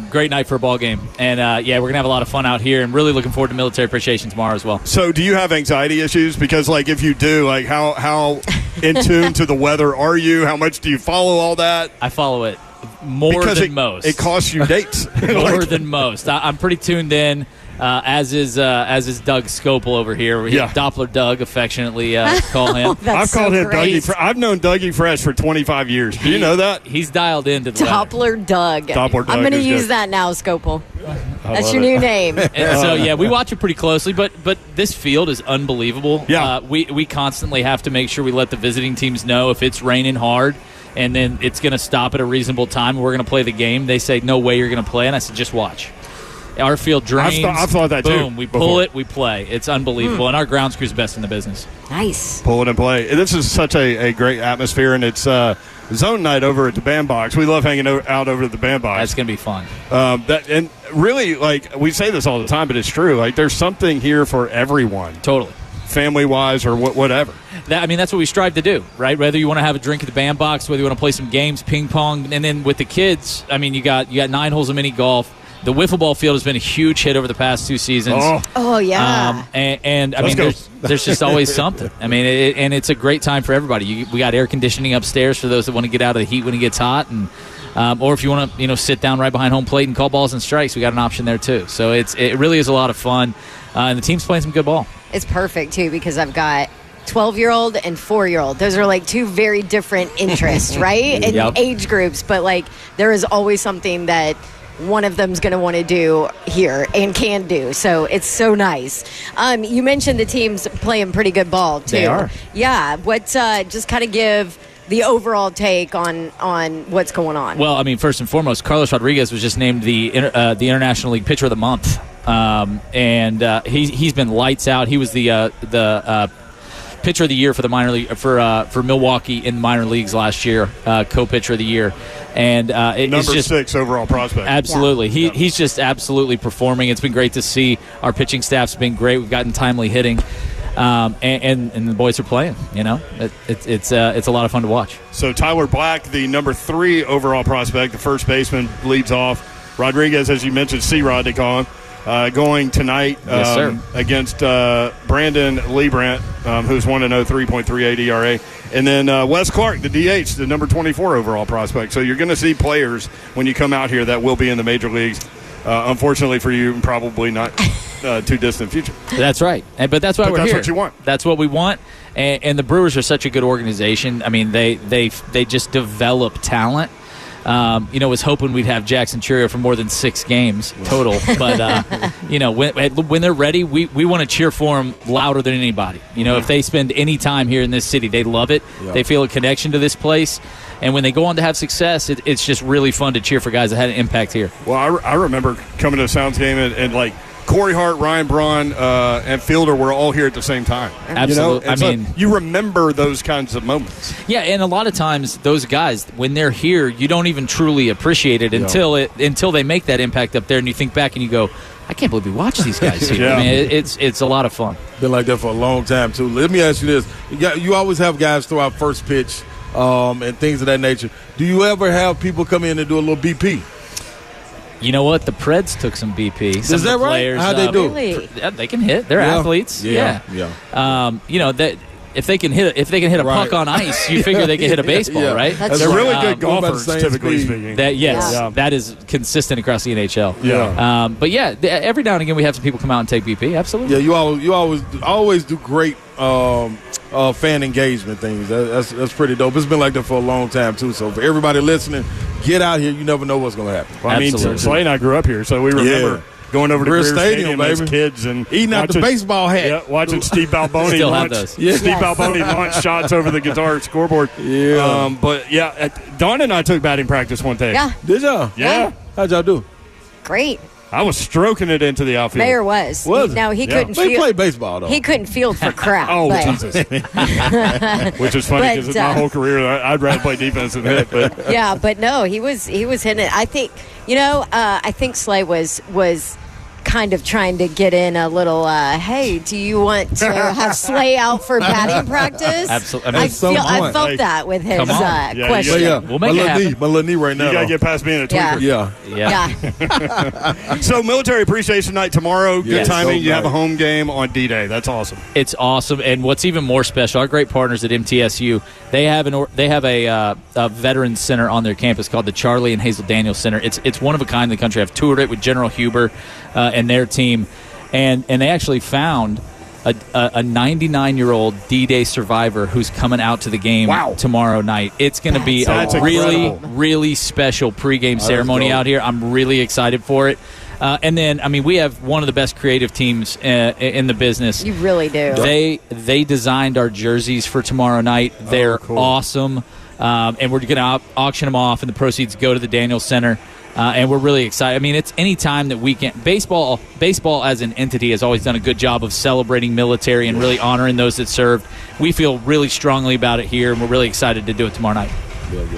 Great night for a ball game. And, we're going to have a lot of fun out here and really looking forward to Military Appreciation tomorrow as well. So do you have anxiety issues? Because, like, if you do, like, how in tune to the weather are you? How much do you follow all that? I follow it. More than most. It costs you dates. More than most. I'm pretty tuned in, as is Doug Scopel over here. Doppler Doug, affectionately call him. I've called him Dougie. I've known Dougie Fresh for 25 years. Do you know that? He's dialed into the Doppler Doug. Doppler Doug. I'm going to use that now, Scopel. That's your new name. And so, we watch it pretty closely, but this field is unbelievable. Yeah. We constantly have to make sure we let the visiting teams know if it's raining hard and then it's going to stop at a reasonable time and we're going to play the game. They say, no way you're going to play. And I said, just watch. Our field drains. I've thought that too. Boom, we pull it, we play. It's unbelievable. And our grounds crew's best in the business. Nice. Pull it and play. This is such a great atmosphere, and it's zone night over at the bandbox. We love hanging out over at the bandbox. That's going to be fun. And really, like, we say this all the time, but it's true. Like, there's something here for everyone. Totally. Family-wise or whatever. That's what we strive to do, right? Whether you want to have a drink at the bandbox, whether you want to play some games, ping pong, and then with the kids, you got 9 holes of mini golf. The wiffle ball field has been a huge hit over the past 2 seasons. Oh yeah. There's just always something. And it's a great time for everybody. We got air conditioning upstairs for those that want to get out of the heat when it gets hot, and or if you want to sit down right behind home plate and call balls and strikes, we got an option there too. So it really is a lot of fun, and the team's playing some good ball. It's perfect too because I've got 12-year-old and 4-year-old. Those are like 2 very different interests, right? And age groups, but like there is always something that one of them's going to want to do here and can do. So it's so nice. You mentioned the team's playing pretty good ball too. They are. Yeah. What? Just kind of give the overall take on what's going on. Well, first and foremost, Carlos Rodriguez was just named the International League Pitcher of the Month, and he's been lights out. He was the Pitcher of the Year for the minor league for Milwaukee in the minor leagues last year, co-pitcher of the year, and number 6 overall prospect. Absolutely, he's just absolutely performing. It's been great to see. Our pitching staff's been great. We've gotten timely hitting, and the boys are playing. It's a lot of fun to watch. So Tyler Black, the number 3 overall prospect, the first baseman, leads off. Rodriguez, as you mentioned, C-Rod they call him. Going tonight against Brandon Liebrandt, who's 1-0, 3.38 ERA. And then Wes Clark, the DH, the number 24 overall prospect. So you're going to see players when you come out here that will be in the major leagues. Unfortunately for you, probably not too distant future. That's right. But that's why we're that's here. what you want. That's what we want. And the Brewers are such a good organization. I mean, they just develop talent. Was hoping we'd have Jackson Churio for more than 6 games total. But, when they're ready, we want to cheer for them louder than anybody. If they spend any time here in this city, they love it. Yeah. They feel a connection to this place. And when they go on to have success, it's just really fun to cheer for guys that had an impact here. Well, I remember coming to a Sounds game and like, Corey Hart, Ryan Braun, and Fielder were all here at the same time. Absolutely. You remember those kinds of moments. Yeah, and a lot of times those guys, when they're here, you don't even truly appreciate it until they make that impact up there, and you think back and you go, I can't believe we watched these guys here. I mean, it's a lot of fun. Been like that for a long time too. Let me ask you this: you always have guys throw out first pitch and things of that nature. Do you ever have people come in and do a little BP? You know what? The Preds took some BP. Is that right? Players, how'd they do? Really? They can hit. They're athletes. Yeah. That if they can hit a puck on ice, you figure they can hit a baseball, right? They're really good golfers, typically speaking. That is consistent across the NHL. Yeah. But every now and again we have some people come out and take BP. Absolutely. Yeah, you always do great fan engagement things. That's pretty dope. It's been like that for a long time too. So for everybody listening, get out here. You never know what's going to happen. Well, I mean, Slay and I grew up here, so we remember going over to Greer Stadium as kids and eating out the baseball hat. Yeah, watching Steve Balboni launch shots over the guitar scoreboard. Yeah. Dawn and I took batting practice one day. Yeah. Did y'all? Yeah. How'd y'all do? Great. I was stroking it into the outfield. Mayor was. Now he couldn't They field. play baseball though. He couldn't field for crap. Jesus! Which is funny because my whole career I'd rather play defense than hit. But yeah, but no, he was hitting it. I think I think Slay was kind of trying to get in a little. Hey, do you want to have Slay out for batting practice? Absolutely. I felt that with his question. We'll make it happen. My little knee right now. You gotta get past being a tweaker. Yeah. So military appreciation night tomorrow. Good timing. You have a home game on D-Day. That's awesome. It's awesome, and what's even more special, our great partners at MTSU, they have a veterans center on their campus called the Charlie and Hazel Daniels Center. It's one of a kind in the country. I've toured it with General Huber and their team, and they actually found a 99-year-old D-Day survivor who's coming out to the game tomorrow night. It's going to be a really, really special pregame ceremony out here. I'm really excited for it. And then, I mean, we have one of the best creative teams in the business. You really do. They designed our jerseys for tomorrow night. They're awesome, and we're going to auction them off, and the proceeds go to the Daniels Center. And we're really excited. I mean, it's any time that we can. Baseball as an entity has always done a good job of celebrating military and really honoring those that served. We feel really strongly about it here, and we're really excited to do it tomorrow night.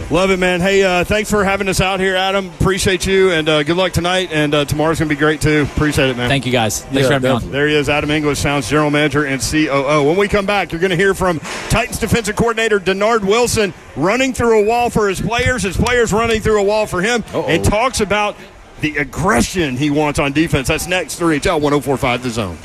Love it, man. Hey, thanks for having us out here, Adam. Appreciate you, and good luck tonight. And tomorrow's going to be great, too. Appreciate it, man. Thank you, guys. Thanks for having me on. There he is, Adam English, Sounds General Manager and COO. When we come back, you're going to hear from Titans defensive coordinator Denard Wilson running through a wall for his players running through a wall for him, and talks about the aggression he wants on defense. That's next, 3HL 104.5 The Zone.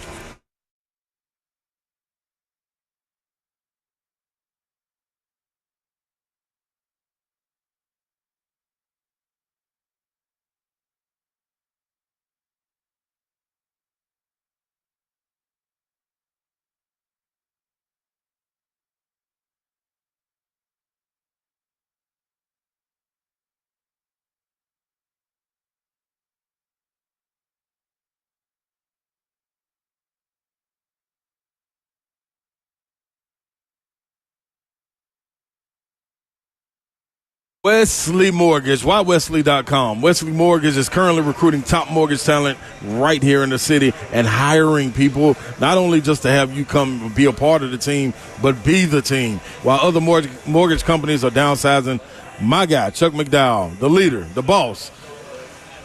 Wesley Mortgage. Why Wesley.com? Wesley Mortgage is currently recruiting top mortgage talent right here in the city and hiring people not only just to have you come be a part of the team, but be the team. While other mortgage companies are downsizing, my guy, Chuck McDowell, the leader, the boss,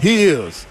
he is,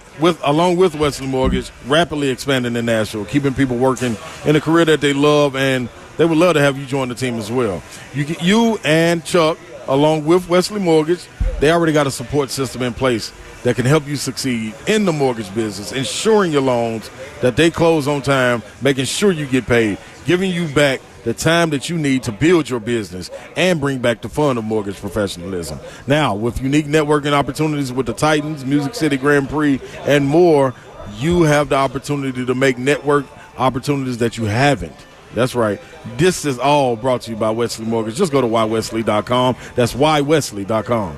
along with Wesley Mortgage, rapidly expanding in Nashville, keeping people working in a career that they love, and they would love to have you join the team as well. You and Chuck, along with Wesley Mortgage, they already got a support system in place that can help you succeed in the mortgage business, ensuring your loans that they close on time, making sure you get paid, giving you back the time that you need to build your business and bring back the fun of mortgage professionalism. Now, with unique networking opportunities with the Titans, Music City Grand Prix, and more, you have the opportunity to make network opportunities that you haven't. That's right. This is all brought to you by Wesley Mortgage. Just go to ywesley.com. That's ywesley.com.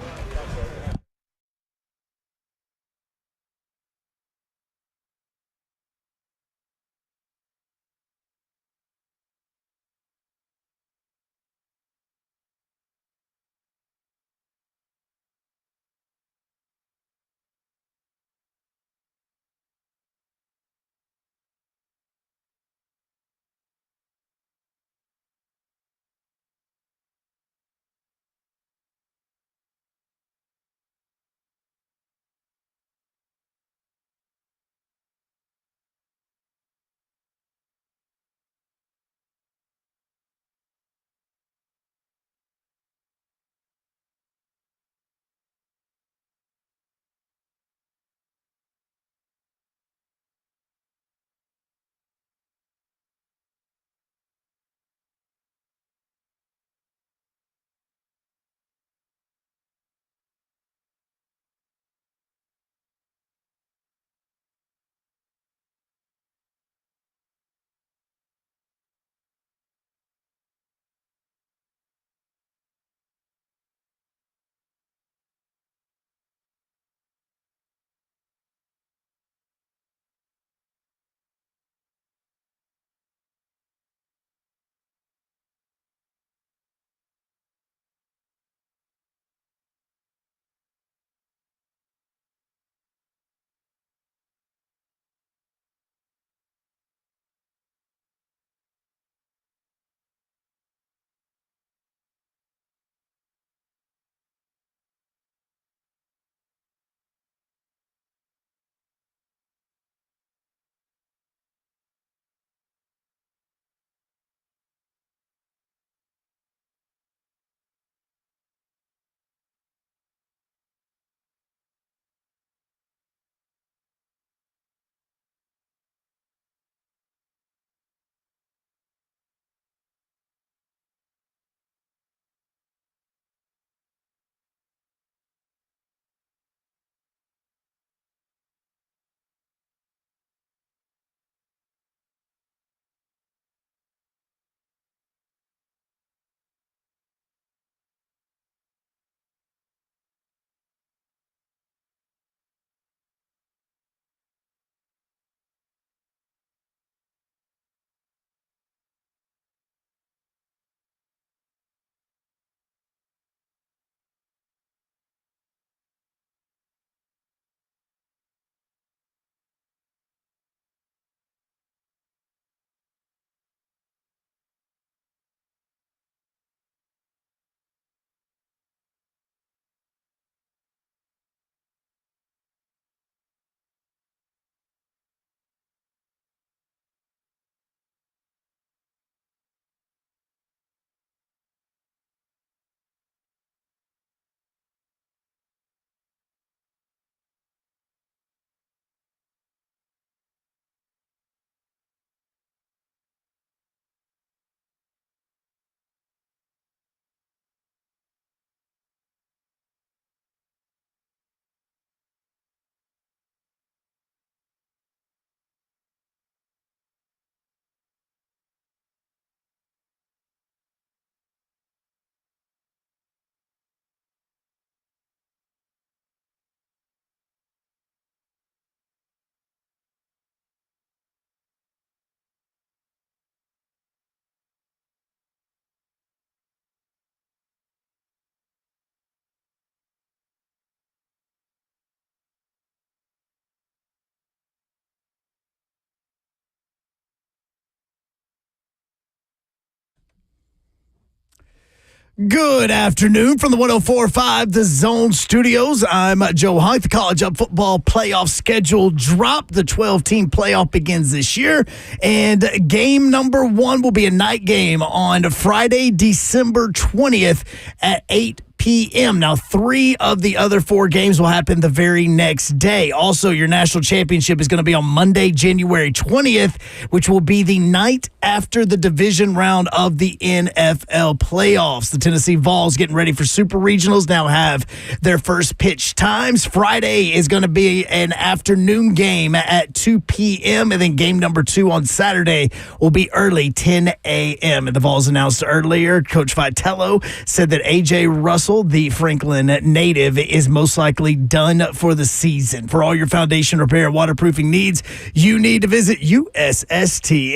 Good afternoon from the 104.5 The Zone Studios. I'm Joe Hunk. The college football playoff schedule dropped. The 12-team playoff begins this year, and game number 1 will be a night game on Friday, December 20th at 8 p.m. Now, 3 of the other 4 games will happen the very next day. Also, your national championship is going to be on Monday, January 20th, which will be the night after the division round of the NFL playoffs. The Tennessee Vols getting ready for Super Regionals now have their first pitch times. Friday is going to be an afternoon game at 2 p.m., and then game number 2 on Saturday will be early, 10 a.m. And the Vols announced earlier, Coach Vitello said that A.J. Russell, the Franklin native, is most likely done for the season. For all your foundation repair and waterproofing needs, you need to visit USSTN.com.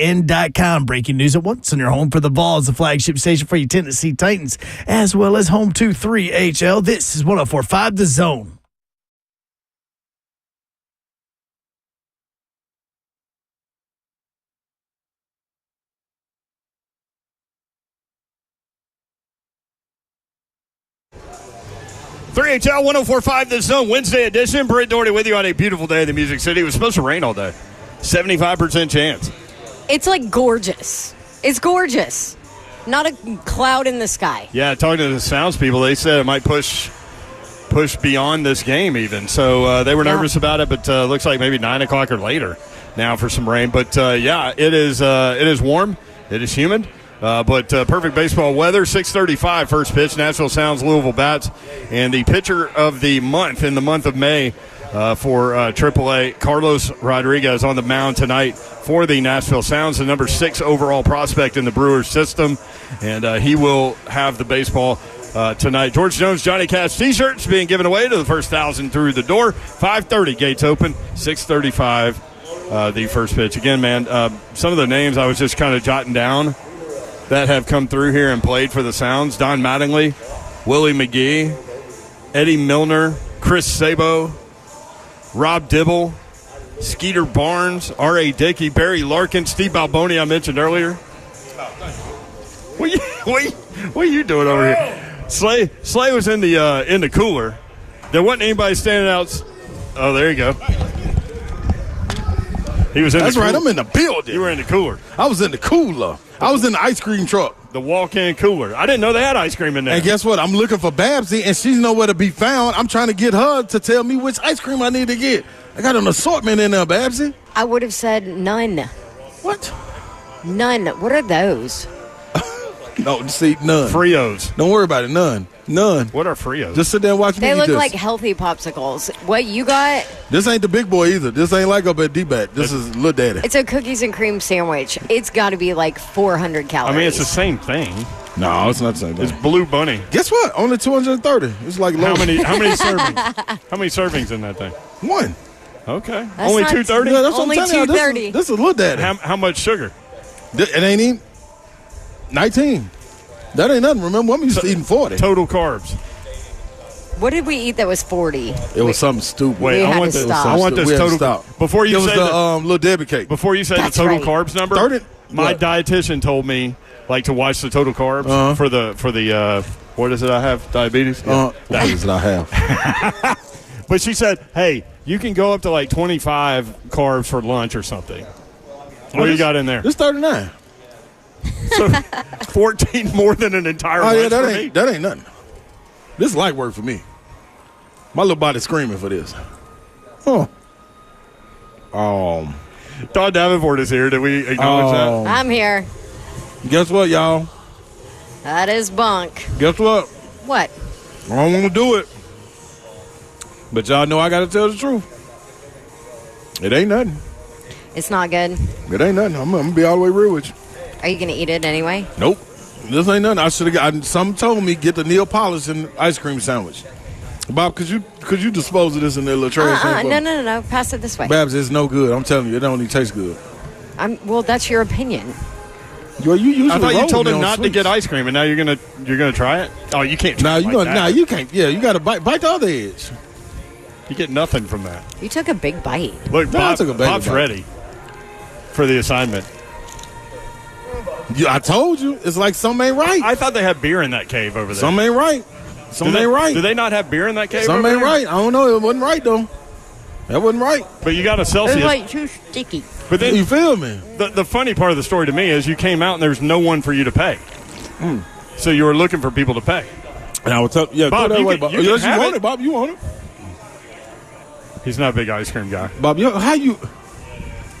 Breaking news at once on your home for the Vols, the flagship station for your Tennessee Titans, as well as home to 3HL. This is 104.5 The Zone. HL 104.5 The Zone, Wednesday edition. Brent Doherty with you on a beautiful day in the Music City. It was supposed to rain all day. 75% chance. It's like gorgeous. It's gorgeous. Not a cloud in the sky. Yeah, talking to the Sounds people, they said it might push beyond this game even. So they were nervous about it, but looks like maybe 9 o'clock or later now for some rain. But, it is warm. It is humid. But perfect baseball weather, 6:35 first pitch, Nashville Sounds, Louisville Bats. And the pitcher of the month in the month of May for AAA, Carlos Rodriguez on the mound tonight for the Nashville Sounds, the number 6 overall prospect in the Brewers system. And he will have the baseball tonight. George Jones, Johnny Cash T-shirts being given away to the first 1,000 through the door. 5:30 gates open, 6:35 the first pitch. Again, man, some of the names I was just kind of jotting down that have come through here and played for the Sounds. Don Mattingly, Willie McGee, Eddie Milner, Chris Sabo, Rob Dibble, Skeeter Barnes, R.A. Dickey, Barry Larkin, Steve Balboni I mentioned earlier. What are you doing over here? Slay was in the cooler. There wasn't anybody standing out. Oh, there you go. He was in That's the cooler. right, I'm in the building. You were in the cooler. I was in the cooler. I was in the ice cream truck. The walk-in cooler. I didn't know they had ice cream in there. And guess what? I'm looking for Babsy, and she's nowhere to be found. I'm trying to get her to tell me which ice cream I need to get. I got an assortment in there, Babsy. I would have said none. What? None. What are those? No, see, none. Frios. Don't worry about it. None. What are Frios? Just sit there and watch me They eat look this. like healthy popsicles. What you got? This ain't the big boy either. This ain't like up at D-Bat. This is Lil Daddy. It's a cookies and cream sandwich. It's got to be like 400 calories. I mean, it's the same thing. No, it's not the same thing. It's Blue Bunny. Guess what? Only 230. It's like low. How many servings? How many servings in that thing? 1. Okay. That's Only not- 230? Yeah, that's Only what I'm telling you. 230. This is Lil Daddy. How much sugar? It ain't even 19. That ain't nothing. Remember, I'm used to eating 40. Total carbs. What did we eat that was 40? It was something stupid. We had to stop. I want this We had to total. stop. Before you It was say the Lil Debbie cake. before you say That's the total right. carbs number, 30? my What? dietitian told me to watch the total carbs for the what is it I have? Diabetes? That is what I have. But she said, "Hey, you can go up to like 25 carbs for lunch or something." What do you got in there? It's 39. So 14 more than an entire Oh, lunch yeah, for me? that ain't nothing. This is light work for me. My little body's screaming for this. Oh. Todd Davenport is here. Did we acknowledge I'm here. Guess what, y'all? That is bunk. Guess what? What? I don't want to do it. But y'all know I got to tell the truth. It ain't nothing. It's not good. It ain't nothing. I'm going to be all the way real with you. Are you going to eat it anyway? Nope. This ain't nothing. I should have got. Some told me get the Neapolitan ice cream sandwich. Bob, could you dispose of this in their little trash? can for me? No. Pass it this way. Babs, it's no good. I'm telling you, it don't even taste good. Well, that's your opinion. Well, you usually I thought you roll told me him on not to sweets. get ice cream, and now you're gonna try it. Oh, you can't. Try it like that. You can't. Yeah, you got to bite the other edge. You get nothing from that. You took a big bite. Look, No, I took a baby Bob's bite. ready for the assignment. I told you, it's like something ain't right. I thought they had beer in that cave over there. Something ain't right. Something ain't right. Do they not have beer in that cave? Something over ain't there? right. I don't know. It wasn't right though. That wasn't right. But you got a Celsius. It's like too sticky. But then You feel me? the funny part of the story to me is you came out and there's no one for you to pay. So you were looking for people to pay. And I would tell, Bob, throw that you away, can- Bob. you can Yes, you have want it. it, Bob. You want it. He's not a big ice cream guy. Bob, how you?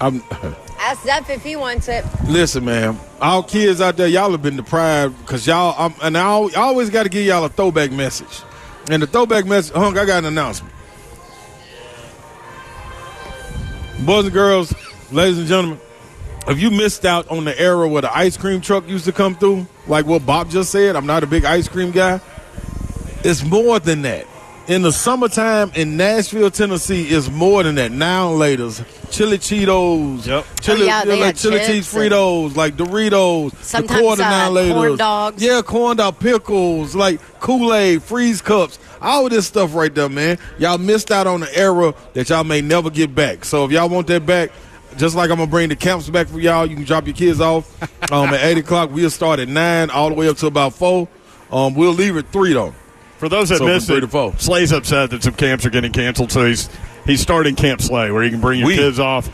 Ask Zeph if he wants it. Listen, man. Our kids out there, y'all have been deprived because y'all. I always got to give y'all a throwback message. And the throwback message, Hunk, I got an announcement. Boys and girls, ladies and gentlemen, if you missed out on the era where the ice cream truck used to come through, like what Bob just said, I'm not a big ice cream guy. It's more than that. In the summertime in Nashville, Tennessee, it's more than that. Now and laters, chili Cheetos, chili, they like had chili cheese chips Fritos, like Doritos, sometimes, the quarter now laters, corn dogs. yeah, corn dog pickles, like Kool-Aid, freeze cups, all of this stuff right there, man. Y'all missed out on the era that y'all may never get back. So if y'all want that back, just like I'm gonna bring the camps back for y'all, you can drop your kids off at 8 o'clock. We'll start at 9 all the way up to about 4. We'll leave at 3 though. For those that So missed from 3 it, to 4. Slay's upset that some camps are getting canceled, so he's starting Camp Slay, where you can bring your kids off.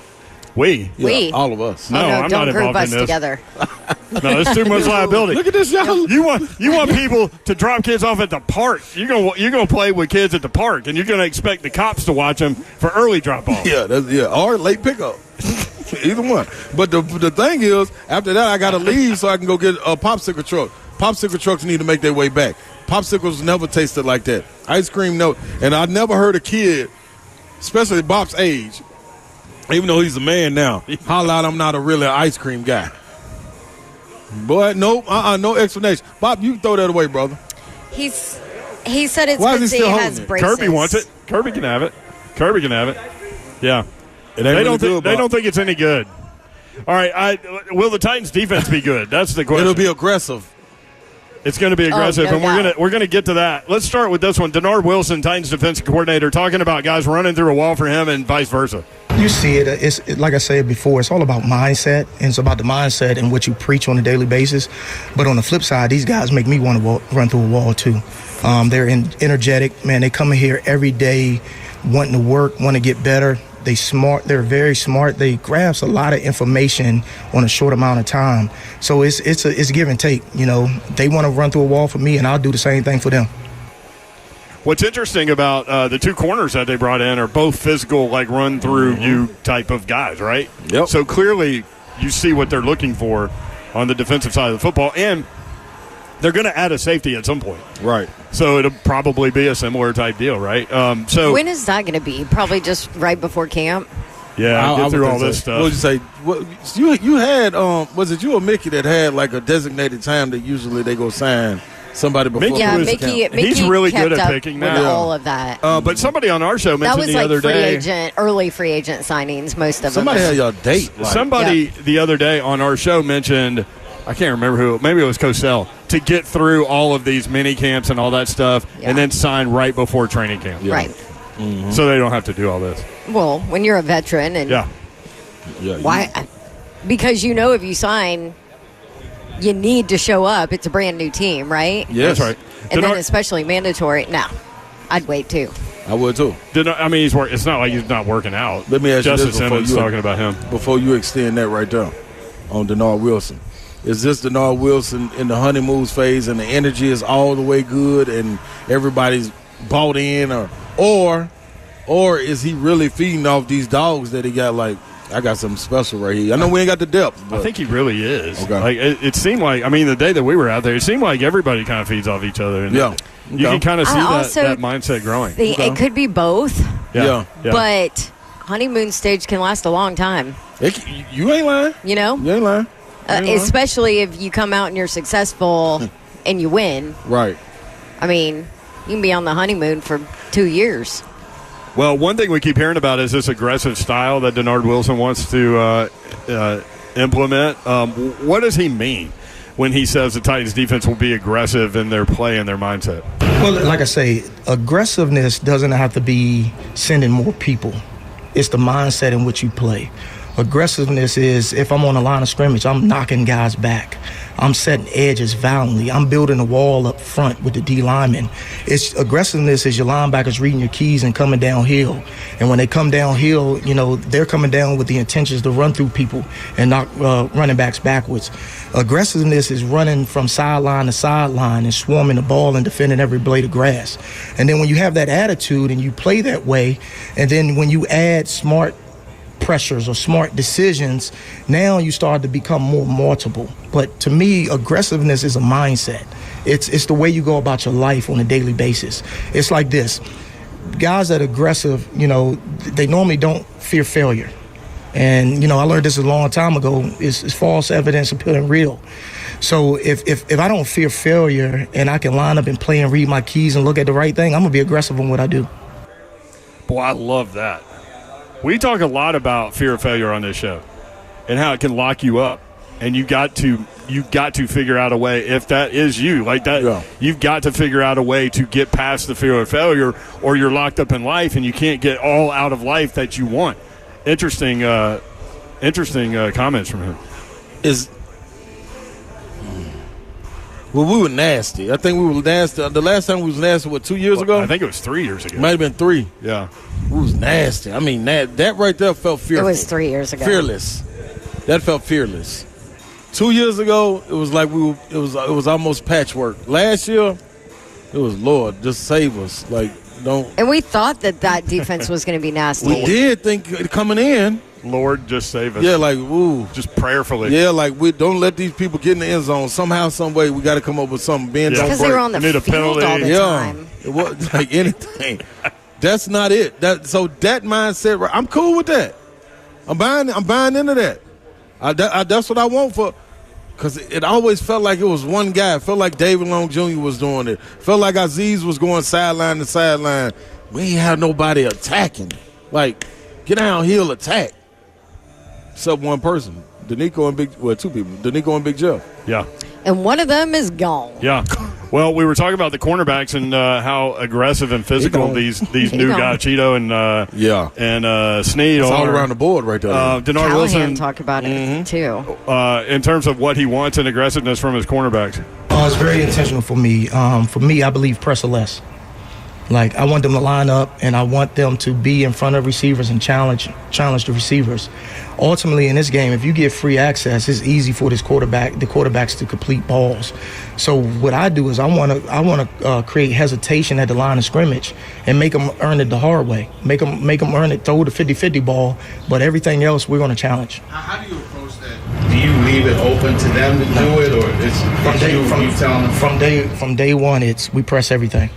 We? We. All of us. No, I'm don't not group involved us in this. together. No, it's too much liability. Look at this, y'all. You want people to drop kids off at the park. You're gonna play with kids at the park, and you're gonna expect the cops to watch them for early drop off. Yeah, or late pickup. Either one. But the thing is, after that, I got to leave so I can go get a popsicle truck. Popsicle trucks need to make their way back. Popsicles never tasted like that. Ice cream, no. And I never heard a kid, especially Bob's age, even though he's a man now, holler out, I'm not a really ice cream guy. Boy, no explanation. Bob, you can throw that away, brother. He said it's Why is he because he still has holding it? braces. Kirby wants it. Kirby can have it. Yeah. It ain't They really don't good, Bob. think it's any good. All right, will the Titans defense be good? That's the question. It'll be aggressive. It's going to be aggressive, no and doubt. we're gonna get to that. Let's start with this one. Denard Wilson, Titans defensive coordinator, talking about guys running through a wall for him and vice versa. You see it. It's like I said before. It's all about mindset, and it's about the mindset and what you preach on a daily basis. But on the flip side, these guys make me want to run through a wall too. They're energetic, man. They come in here every day, wanting to work, want to get better. They smart. They're very smart. They grasp a lot of information on a short amount of time. So it's give and take. You know, they want to run through a wall for me, and I'll do the same thing for them. What's interesting about the two corners that they brought in are both physical, like run-through-you type of guys, right? Yep. So clearly you see what they're looking for on the defensive side of the football, and they're going to add a safety at some point. Right. So it'll probably be a similar type deal, right? So When is that going to be? Probably just right before camp. yeah, I get would through think all so. this stuff. What would you say? You had was it you or Mickey that had like a designated time that usually they go sign somebody before? Mickey Yeah, was- Mickey He's really kept good at up picking with that. all of that. But somebody on our show That mentioned was the like other free day. early free agent signings, most of Somebody them. had your date. Like, Somebody the other day on our show mentioned, I can't remember who, maybe it was Cosell, to get through all of these mini camps and all that stuff and then sign right before training camp. Yeah. Right. So they don't have to do all this. Well, when you're a veteran and Yeah. why? Because you know if you sign, you need to show up. It's a brand new team, right? Yes. That's right. And then Denard- especially mandatory. No, I'd wait too. I would too. I mean, it's not like he's not working out. Let me ask you Justice this before Simmons you talking about him. before you extend that right there on Denard Wilson. Is this Denard Wilson in the honeymoon phase and the energy is all the way good and everybody's bought in, or is he really feeding off these dogs that he got? Like, I got something special right here. I know we ain't got the depth, but I think he really is. Okay. Like it seemed like, I mean, the day that we were out there, it seemed like everybody kind of feeds off each other. And Yeah. you can kind of see I also that mindset growing. It could be both, Yeah. but honeymoon stage can last a long time. You ain't lying. You know, You ain't lying. especially if you come out and you're successful and you win. Right. I mean, you can be on the honeymoon for 2 years. Well, one thing we keep hearing about is this aggressive style that Denard Wilson wants to implement. What does he mean when he says the Titans defense will be aggressive in their play and their mindset? Well, like I say, aggressiveness doesn't have to be sending more people. It's the mindset in which you play. Aggressiveness is if I'm on the line of scrimmage, I'm knocking guys back. I'm setting edges violently. I'm building a wall up front with the D linemen. Aggressiveness is your linebackers reading your keys and coming downhill. And when they come downhill, they're coming down with the intentions to run through people and knock running backs backwards. Aggressiveness is running from sideline to sideline and swarming the ball and defending every blade of grass. And then when you have that attitude and you play that way, and then when you add smart pressures or smart decisions, now you start to become more multiple. But to me, aggressiveness is a mindset. It's the way you go about your life on a daily basis. It's like this. Guys that are aggressive, they normally don't fear failure. And, I learned this a long time ago. It's false evidence appearing real. So if I don't fear failure and I can line up and play and read my keys and look at the right thing, I'm going to be aggressive in what I do. Boy, I love that. We talk a lot about fear of failure on this show and how it can lock you up. And you got to figure out a way, if that is you, like that, You've got to figure out a way to get past the fear of failure, or you're locked up in life and you can't get all out of life that you want. Interesting comments from him. Well, we were nasty. I think we were nasty. The last time we was nasty, 2 years ago? I think it was 3 years ago. Might have been 3. Yeah. We was nasty. I mean, that right there felt fearful. It was 3 years ago. Fearless. That felt fearless. 2 years ago, it was like it was almost patchwork. Last year, it was, Lord, just save us. Like, don't. And we thought that defense was going to be nasty. We did think coming in. Lord, just save us. Yeah, like, ooh. Just prayerfully. Yeah, like, we don't let these people get in the end zone. Somehow, some way, we got to come up with something. Because they were on the field all the time. It was like anything. That's not it. So that mindset, right, I'm cool with that. I'm buying into that. That's what I want because it always felt like it was one guy. It felt like David Long Jr. was doing it. Felt like Aziz was going sideline to sideline. We ain't have nobody attacking. Like, get downhill, attack. Except one person, two people, Danico and Big Jeff. Yeah. And one of them is gone. Yeah. Well, we were talking about the cornerbacks and how aggressive and physical these new guys, Cheeto and Snead, it's are. all around the board right there. Denard Wilson talk about it too. In terms of what he wants and aggressiveness from his cornerbacks. It's very intentional for me. I believe press or less. Like, I want them to line up, and I want them to be in front of receivers and challenge the receivers. Ultimately, in this game, if you get free access, it's easy for the quarterbacks to complete balls. So what I do is I want to create hesitation at the line of scrimmage and make them earn it the hard way. Make them earn it, throw the 50-50 ball, but everything else we're going to challenge. How do you approach that? Do you leave it open to them to do it, or from day one, we press everything.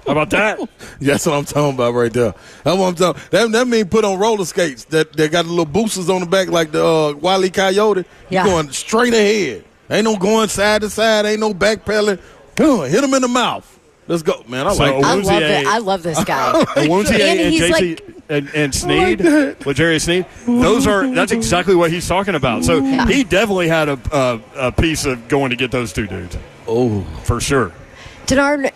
How about that? That's what I'm talking about right there. That's what I'm talking. That means put on roller skates that got the little boosters on the back like the Wile E. Coyote. Yeah. You're going straight ahead. Ain't no going side to side. Ain't no backpedaling. Hit him in the mouth. Let's go, man. I love this guy. Owunzie and Snead, L'Jarius Snead, that's exactly what he's talking about. So he definitely had a piece of going to get those two dudes. Oh, for sure. Denard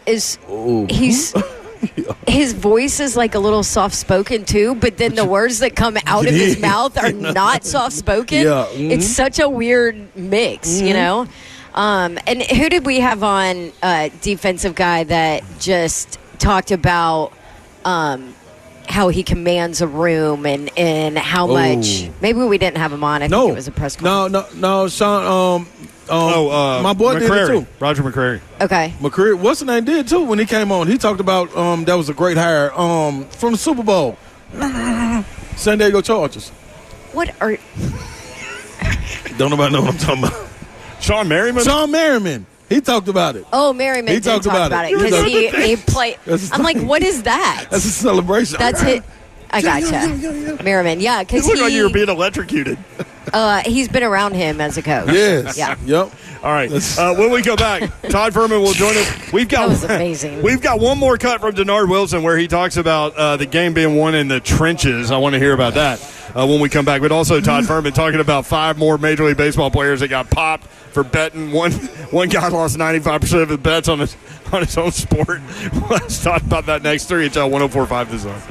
his voice is like a little soft-spoken too, but then the words that come out of his mouth are not soft-spoken. Yeah. It's such a weird mix, And who did we have on defensive guy that just talked about how he commands a room and how much? Maybe we didn't have him on. I think it was a press conference. No, Sean. My boy McCrary. did it too. Roger McCrary. Okay. McCrary, what's the name, did too when he came on. He talked about that was a great hire from the Super Bowl. San Diego Chargers. What are? Don't nobody know what I'm talking about. Sean Merriman. He talked about it. Oh, Merriman did talk about it because he played. I'm like, what is that? That's a celebration. That's it. I gotcha. Merriman, yeah, because you look like you were being electrocuted. He's been around him as a coach. Yes. Yeah. Yep. All right. When we go back, Todd Fuhrman will join us. That was amazing. We've got one more cut from Denard Wilson where he talks about the game being won in the trenches. I want to hear about that when we come back. But also Todd Fuhrman talking about 5 more Major League Baseball players that got popped for betting. One guy lost 95% of his bets on his own sport. Let's talk about that next. 3HL 104.5 The Zone.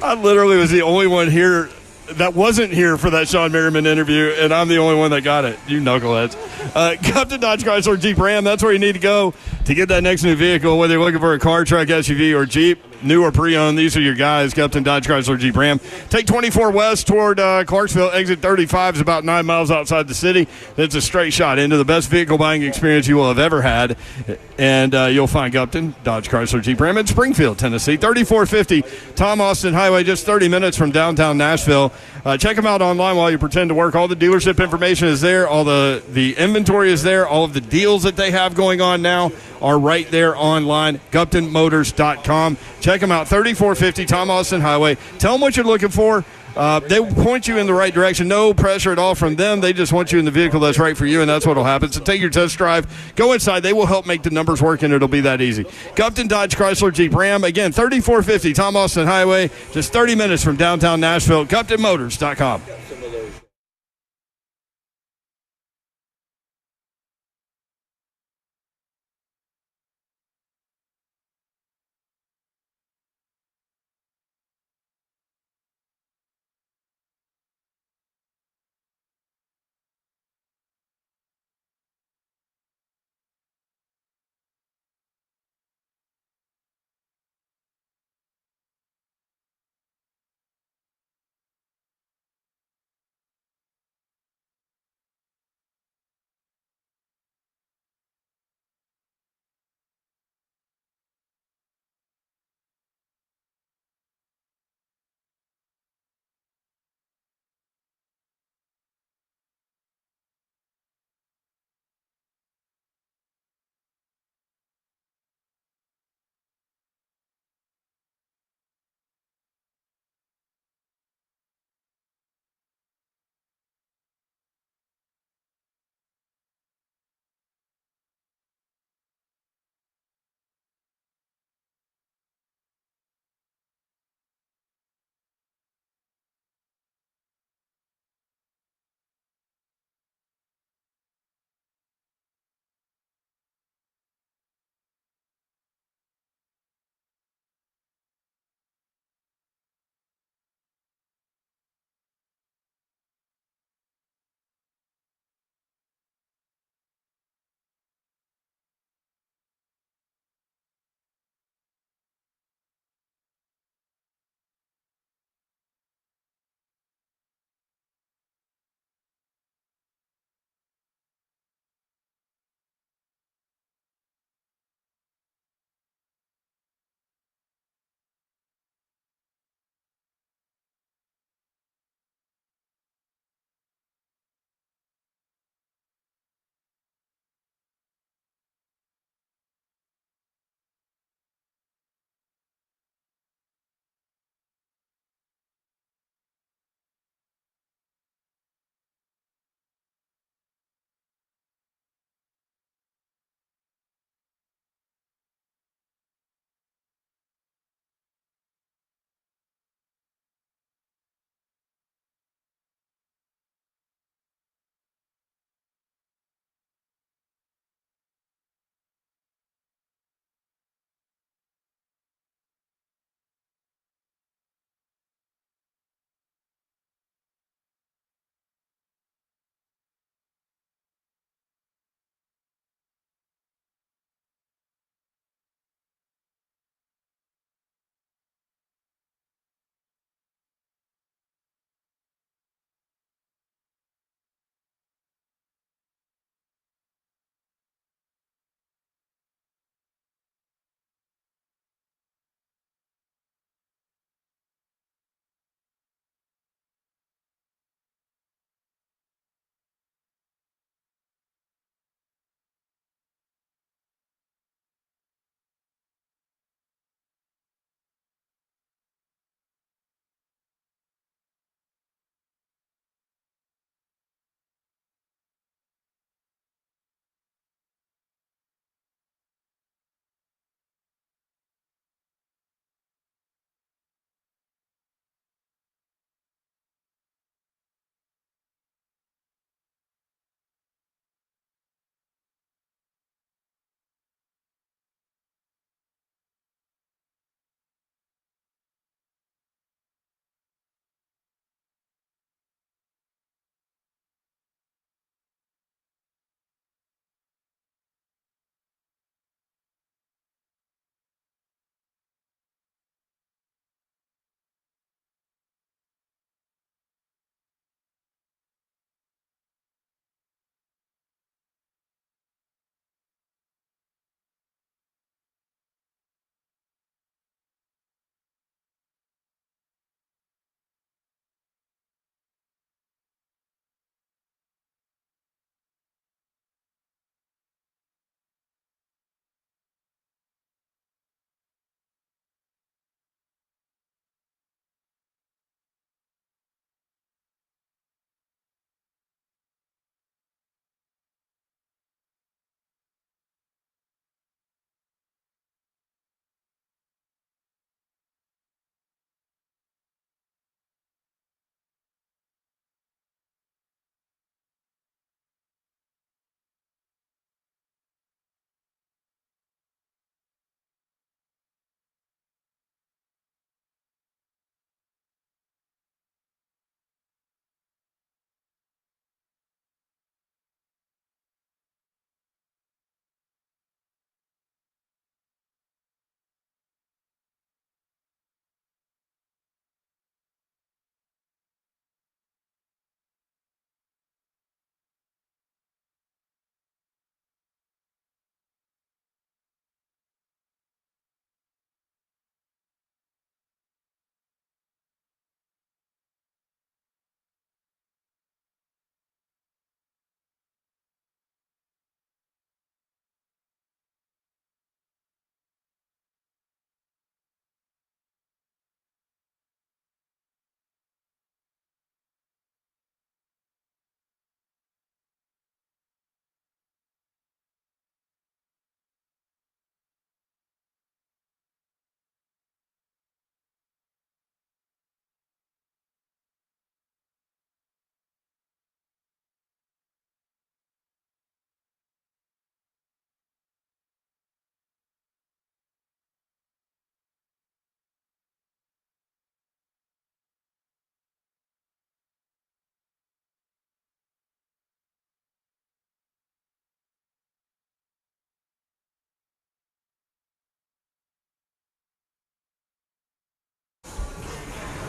I literally was the only one here that wasn't here for that Sean Merriman interview, and I'm the only one that got it. You knuckleheads. Come to Dodge Chrysler Jeep Ram. That's where you need to go to get that next new vehicle, whether you're looking for a car, truck, SUV, or Jeep, new or pre-owned. These are your guys. Captain Dodge Chrysler Jeep Ram. Take 24 west toward Clarksville. Exit 35 is about 9 miles outside the city. It's a straight shot into the best vehicle buying experience you will have ever had. And you'll find Gupton Dodge Chrysler Jeep Ram in Springfield, Tennessee. 3450 Tom Austin Highway, just 30 minutes from downtown Nashville. Check them out online while you pretend to work. All the dealership information is there. All the inventory is there. All of the deals that they have going on now are right there online. GuptonMotors.com. Check them out. 3450 Tom Austin Highway. Tell them what you're looking for. They will point you in the right direction. No pressure at all from them. They just want you in the vehicle that's right for you, and that's what will happen. So take your test drive. Go inside. They will help make the numbers work, and it'll be that easy. Gupton Dodge Chrysler Jeep Ram. Again, 3450 Tom Austin Highway. Just 30 minutes from downtown Nashville. GuptonMotors.com.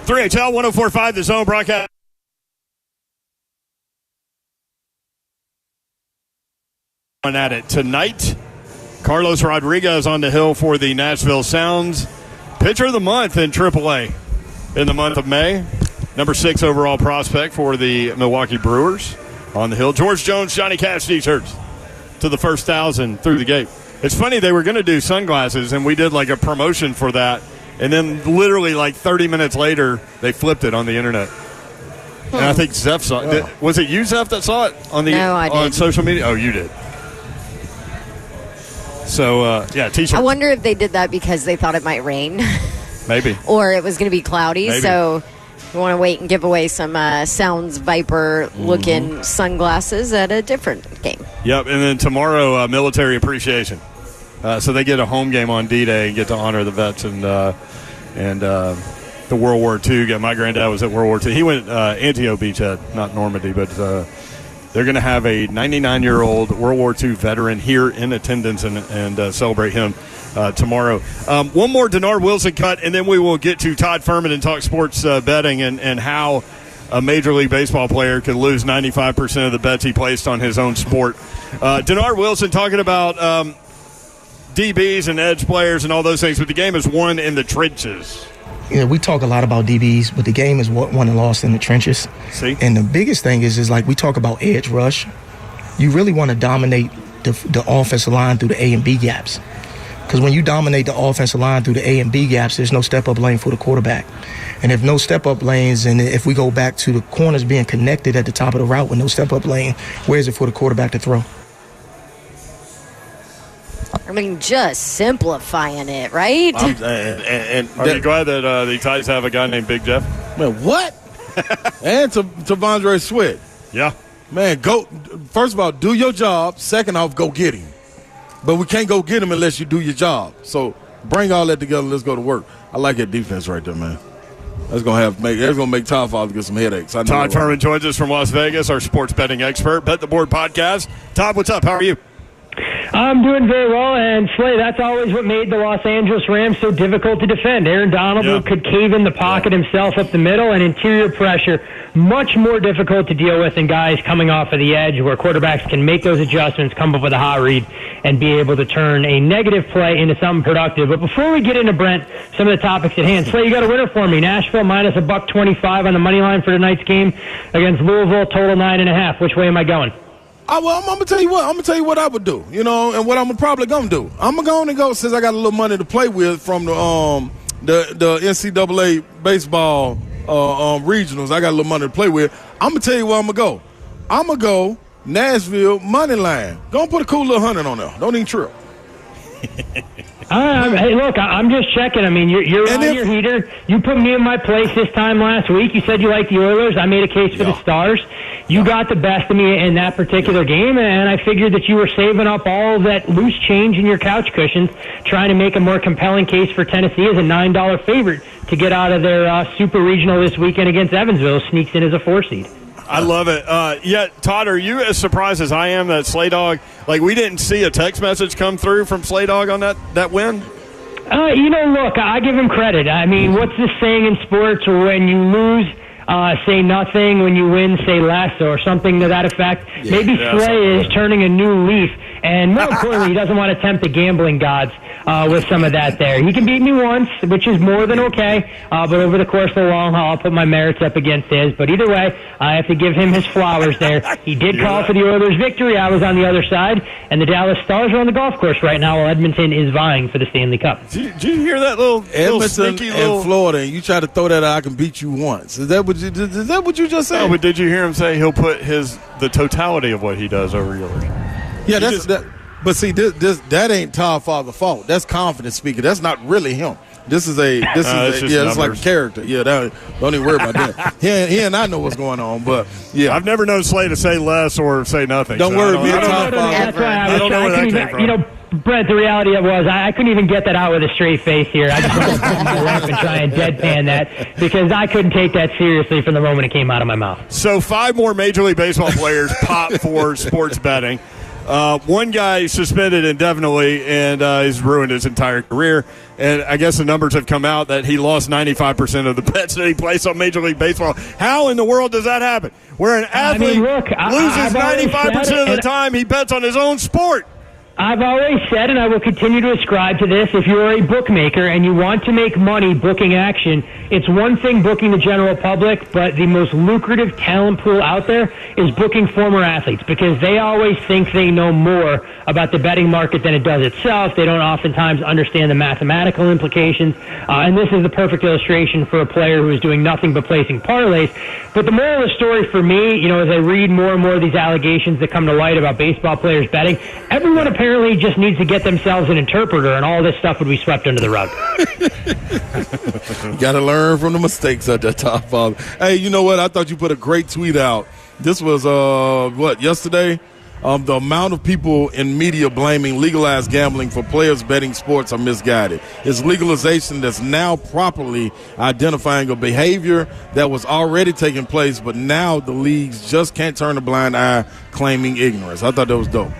3HL 104.5, The Zone broadcast. At it tonight, Carlos Rodriguez on the hill for the Nashville Sounds. Pitcher of the month in AAA in the month of May. Number 6 overall prospect for the Milwaukee Brewers on the hill. George Jones, Johnny Cash t-shirts to the first 1,000 through the gate. It's funny, they were going to do sunglasses, and we did like a promotion for that. And then literally like 30 minutes later, they flipped it on the internet. And I think Zeph saw it. Was it you, Zeph, that saw it on on social media? Oh, you did. So, t-shirts. I wonder if they did that because they thought it might rain. Maybe. Or it was going to be cloudy. Maybe. So you want to wait and give away some Sounds Viper-looking sunglasses at a different game. Yep, and then tomorrow, military appreciation. So they get a home game on D-Day and get to honor the vets and the World War II. My granddad was at World War II. He went Antio Beachhead, not Normandy, but they're going to have a 99-year-old World War II veteran here in attendance and celebrate him tomorrow. One more Denard Wilson cut, and then we will get to Todd Fuhrman and talk sports betting and how a Major League Baseball player can lose 95% of the bets he placed on his own sport. Denard Wilson talking about DBs and edge players and all those things, but the game is won in the trenches. Yeah, we talk a lot about DBs, but the game is won and lost in the trenches. See? And the biggest thing is like we talk about edge rush. You really want to dominate the offensive line through the A and B gaps. Because when you dominate the offensive line through the A and B gaps, there's no step-up lane for the quarterback. And if no step-up lanes, and if we go back to the corners being connected at the top of the route with no step-up lane, where is it for the quarterback to throw? I mean, just simplifying it, right? And are you glad that the Titans have a guy named Big Jeff? Man, what? And to Vondre Sweat. Yeah. Man, go. First of all, do your job. Second off, go get him. But we can't go get him unless you do your job. So bring all that together. Let's go to work. I like that defense right there, man. That's gonna make Todd Father get some headaches. Todd Fuhrman joins us from Las Vegas, our sports betting expert, Bet the Board podcast. Todd, what's up? How are you? I'm doing very well, and Slay, that's always what made the Los Angeles Rams so difficult to defend. Aaron Donald could cave in the pocket himself up the middle, and interior pressure much more difficult to deal with than guys coming off of the edge where quarterbacks can make those adjustments, come up with a hot read, and be able to turn a negative play into something productive. But before we get into, Brent, some of the topics at hand, Slay, you got a winner for me. Nashville minus $1.25 on the money line for tonight's game against Louisville, total 9.5. Which way am I going? I'm gonna tell you what. I'm gonna tell you what I would do. You know, and what I'm probably gonna do. I'm gonna go since I got a little money to play with from the NCAA baseball regionals. I got a little money to play with. I'm gonna tell you where I'm gonna go. I'm gonna go Nashville money line. Go and put a cool little 100 on there. Don't even trip. Hey, look, I'm just checking. I mean, you're on your heater. You put me in my place this time last week. You said you liked the Oilers. I made a case for the Stars. You got the best of me in that particular game, and I figured that you were saving up all that loose change in your couch cushions, trying to make a more compelling case for Tennessee as a $9 favorite to get out of their super regional this weekend against Evansville. Sneaks in as a 4 seed. I love it. Todd, are you as surprised as I am that Slay Dog, we didn't see a text message come through from Slay Dog on that win? Look, I give him credit. I mean, what's the saying in sports? When you lose, say nothing. When you win, say less, or something to that effect. Yeah, maybe Slay is turning a new leaf, and more importantly, he doesn't want to tempt the gambling gods with some of that there. He can beat me once, which is more than okay, but over the course of the long haul, I'll put my merits up against his. But either way, I have to give him his flowers there. He did call for the Oilers' victory. I was on the other side, and the Dallas Stars are on the golf course right now while Edmonton is vying for the Stanley Cup. Did you hear that little sneaky and Florida, and you try to throw that out, I can beat you once. Is that what you just said? No, but did you hear him say he'll put the totality of what he does over yours? Yeah, that. But see, that ain't Todd Father's fault. That's confidence speaking. That's not really him. This is it's like a character. Yeah, don't even worry about that. He and I know what's going on, but yeah, I've never known Slay to say less or say nothing. Don't worry, me and Todd Father. I don't know where that came from. Brent, the reality was I couldn't even get that out with a straight face here. I just wanted to laugh and try and deadpan that because I couldn't take that seriously from the moment it came out of my mouth. So 5 more Major League Baseball players pop for sports betting. One guy suspended indefinitely and he's ruined his entire career. And I guess the numbers have come out that he lost 95% of the bets that he placed on Major League Baseball. How in the world does that happen? Where an athlete loses 95% of the time he bets on his own sport. I've always said, and I will continue to ascribe to this, if you're a bookmaker and you want to make money booking action, it's one thing booking the general public, but the most lucrative talent pool out there is booking former athletes, because they always think they know more about the betting market than it does itself. They don't oftentimes understand the mathematical implications, and this is the perfect illustration for a player who is doing nothing but placing parlays. But the moral of the story for me, as I read more and more of these allegations that come to light about baseball players betting, everyone apparently just needs to get themselves an interpreter, and all this stuff would be swept under the rug. Got to learn from the mistakes at that top, Father. Hey, you know what? I thought you put a great tweet out. This was, yesterday? The amount of people in media blaming legalized gambling for players betting sports are misguided. It's legalization that's now properly identifying a behavior that was already taking place, but now the leagues just can't turn a blind eye claiming ignorance. I thought that was dope.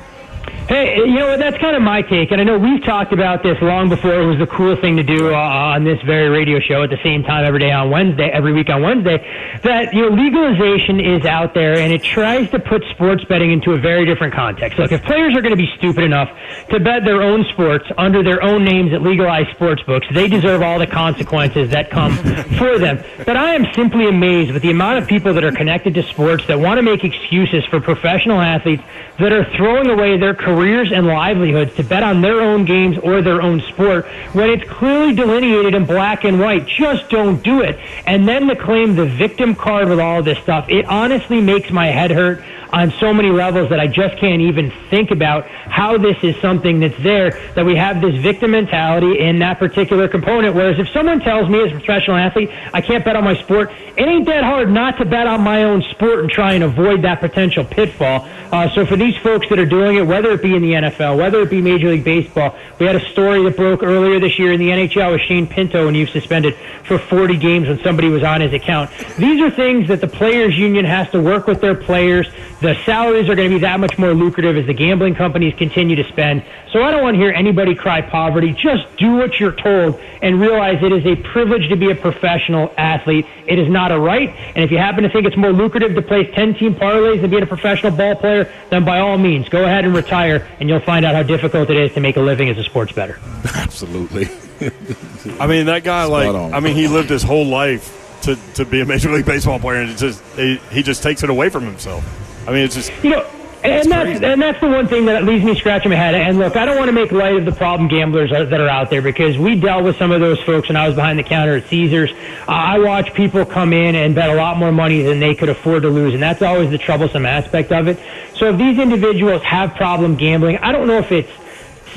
Hey, that's kind of my take, and I know we've talked about this long before it was the cool thing to do on this very radio show at the same time every week on Wednesday, that legalization is out there, and it tries to put sports betting into a very different context. Look, if players are going to be stupid enough to bet their own sports under their own names at legalized sports books, they deserve all the consequences that come for them. But I am simply amazed with the amount of people that are connected to sports that want to make excuses for professional athletes that are throwing away their careers and livelihoods to bet on their own games or their own sport when it's clearly delineated in black and white. Just don't do it. And then to claim the victim card with all this stuff, it honestly makes my head hurt on so many levels that I just can't even think about how this is something that's there, that we have this victim mentality in that particular component. Whereas if someone tells me as a professional athlete, I can't bet on my sport, it ain't that hard not to bet on my own sport and try and avoid that potential pitfall. So for these folks that are doing it, whether it be in the NFL, whether it be Major League Baseball, we had a story that broke earlier this year in the NHL with Shane Pinto, and you've suspended for 40 games when somebody was on his account. These are things that the Players Union has to work with their players. The salaries are going to be that much more lucrative as the gambling companies continue to spend. So I don't want to hear anybody cry poverty. Just do what you're told and realize it is a privilege to be a professional athlete. It is not a right. And if you happen to think it's more lucrative to place 10-team parlays than being a professional ball player, then by all means, go ahead and retire, and you'll find out how difficult it is to make a living as a sports bettor. Absolutely. I mean, that guy, he lived his whole life to be a Major League Baseball player, and he just takes it away from himself. I mean, it's just and that's the one thing that leaves me scratching my head. And look, I don't want to make light of the problem gamblers that are out there, because we dealt with some of those folks when I was behind the counter at Caesars. I watched people come in and bet a lot more money than they could afford to lose, and that's always the troublesome aspect of it. So if these individuals have problem gambling, I don't know if it's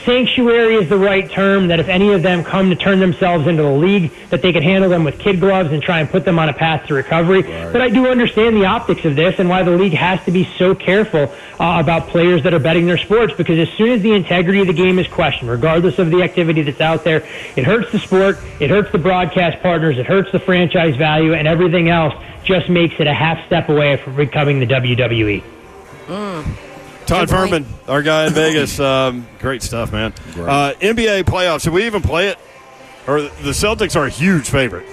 sanctuary is the right term, that if any of them come to turn themselves into the league, that they can handle them with kid gloves and try and put them on a path to recovery. Right. But I do understand the optics of this and why the league has to be so careful about players that are betting their sports, because as soon as the integrity of the game is questioned, regardless of the activity that's out there, it hurts the sport, it hurts the broadcast partners, it hurts the franchise value, and everything else just makes it a half step away from becoming the WWE. Todd Fuhrman, our guy in Vegas. Great stuff, man. NBA playoffs. Should we even play it? Or the Celtics are a huge favorite.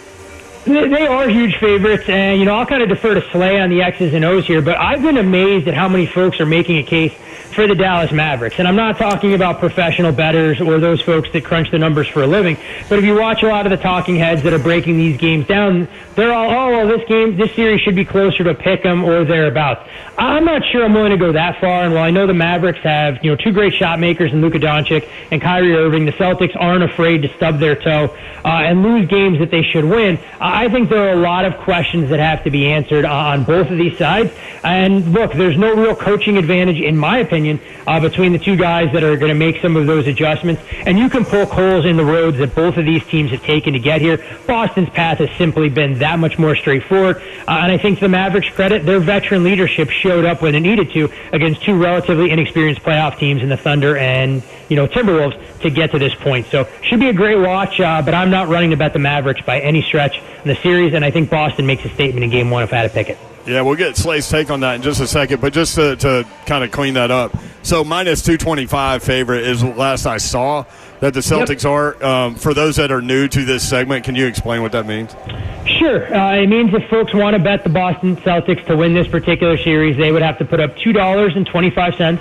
They are huge favorites, and, I'll kind of defer to Slay on the X's and O's here, but I've been amazed at how many folks are making a case for the Dallas Mavericks. And I'm not talking about professional bettors or those folks that crunch the numbers for a living, but if you watch a lot of the talking heads that are breaking these games down, they're all, this series should be closer to pick 'em or thereabouts. I'm not sure I'm willing to go that far, and while I know the Mavericks have, two great shot makers in Luka Doncic and Kyrie Irving, the Celtics aren't afraid to stub their toe and lose games that they should win. I think there are a lot of questions that have to be answered on both of these sides. And look, there's no real coaching advantage, in my opinion, between the two guys that are going to make some of those adjustments. And you can poke holes in the roads that both of these teams have taken to get here. Boston's path has simply been that much more straightforward. And I think to the Mavericks' credit, their veteran leadership showed up when it needed to against two relatively inexperienced playoff teams in the Thunder and Timberwolves to get to this point. So should be a great watch, but I'm not running to bet the Mavericks by any stretch in the series, and I think Boston makes a statement in Game 1 if I had to pick it. Yeah, we'll get Slay's take on that in just a second, but just to kind of clean that up, So minus 225 favorite is the last I saw that the Celtics are. For those that are new to this segment, can you explain what that means? Sure. It means if folks want to bet the Boston Celtics to win this particular series, they would have to put up $2.25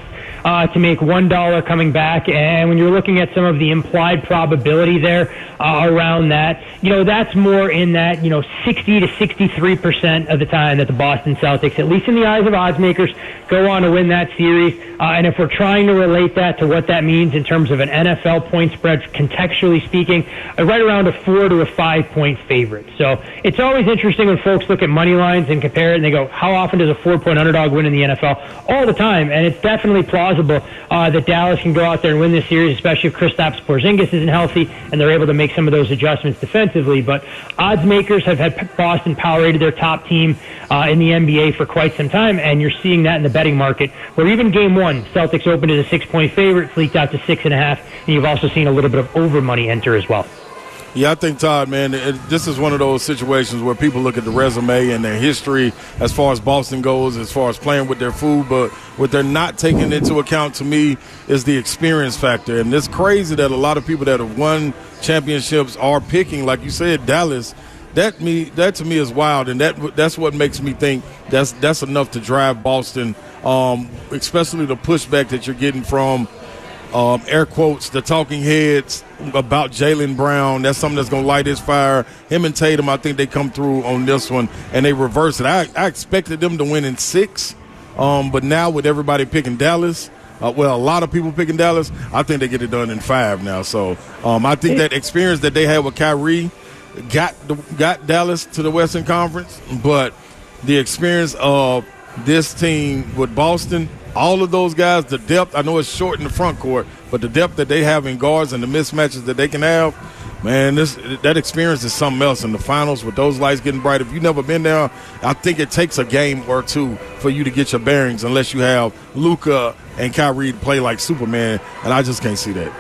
to make $1 coming back. And when you're looking at some of the implied probability there around that, that's more in that, 60 to 63% of the time that the Boston Celtics, at least in the eyes of odds makers, go on to win that series. And if we're trying to relate that to what that means in terms of an NFL point spread, contextually speaking, right around a 4 to a 5 point favorite. So it's always interesting when folks look at money lines and compare it and they go, how often does a 4-point underdog win in the NFL? All the time. And it's definitely plausible that Dallas can go out there and win this series, especially if Kristaps Porzingis isn't healthy and they're able to make some of those adjustments defensively. But odds makers have had Boston power rated their top team in the NBA for quite some time, and you're seeing that in the betting market, where even game one, Celtics opened as a 6-point favorite, leaked out to 6.5, and you've also seen a little bit of over money enter as well. Yeah, I think, Todd, man, this is one of those situations where people look at the resume and their history as far as Boston goes, as far as playing with their food, but what they're not taking into account, to me, is the experience factor. And it's crazy that a lot of people that have won championships are picking, like you said, Dallas. That to me is wild, and that's what makes me think that's enough to drive Boston, especially the pushback that you're getting from air quotes, the talking heads about Jaylen Brown. That's something that's going to light his fire. Him and Tatum, I think they come through on this one, and they reverse it. I expected them to win in 6, but now with everybody picking Dallas, a lot of people picking Dallas, I think they get it done in 5 now. So I think that experience that they had with Kyrie got Dallas to the Western Conference, but the experience of this team with Boston, all of those guys, the depth, I know it's short in the front court, but the depth that they have in guards and the mismatches that they can have, man, that experience is something else in the finals with those lights getting bright. If you've never been there, I think it takes a game or two for you to get your bearings unless you have Luka and Kyrie play like Superman, and I just can't see that.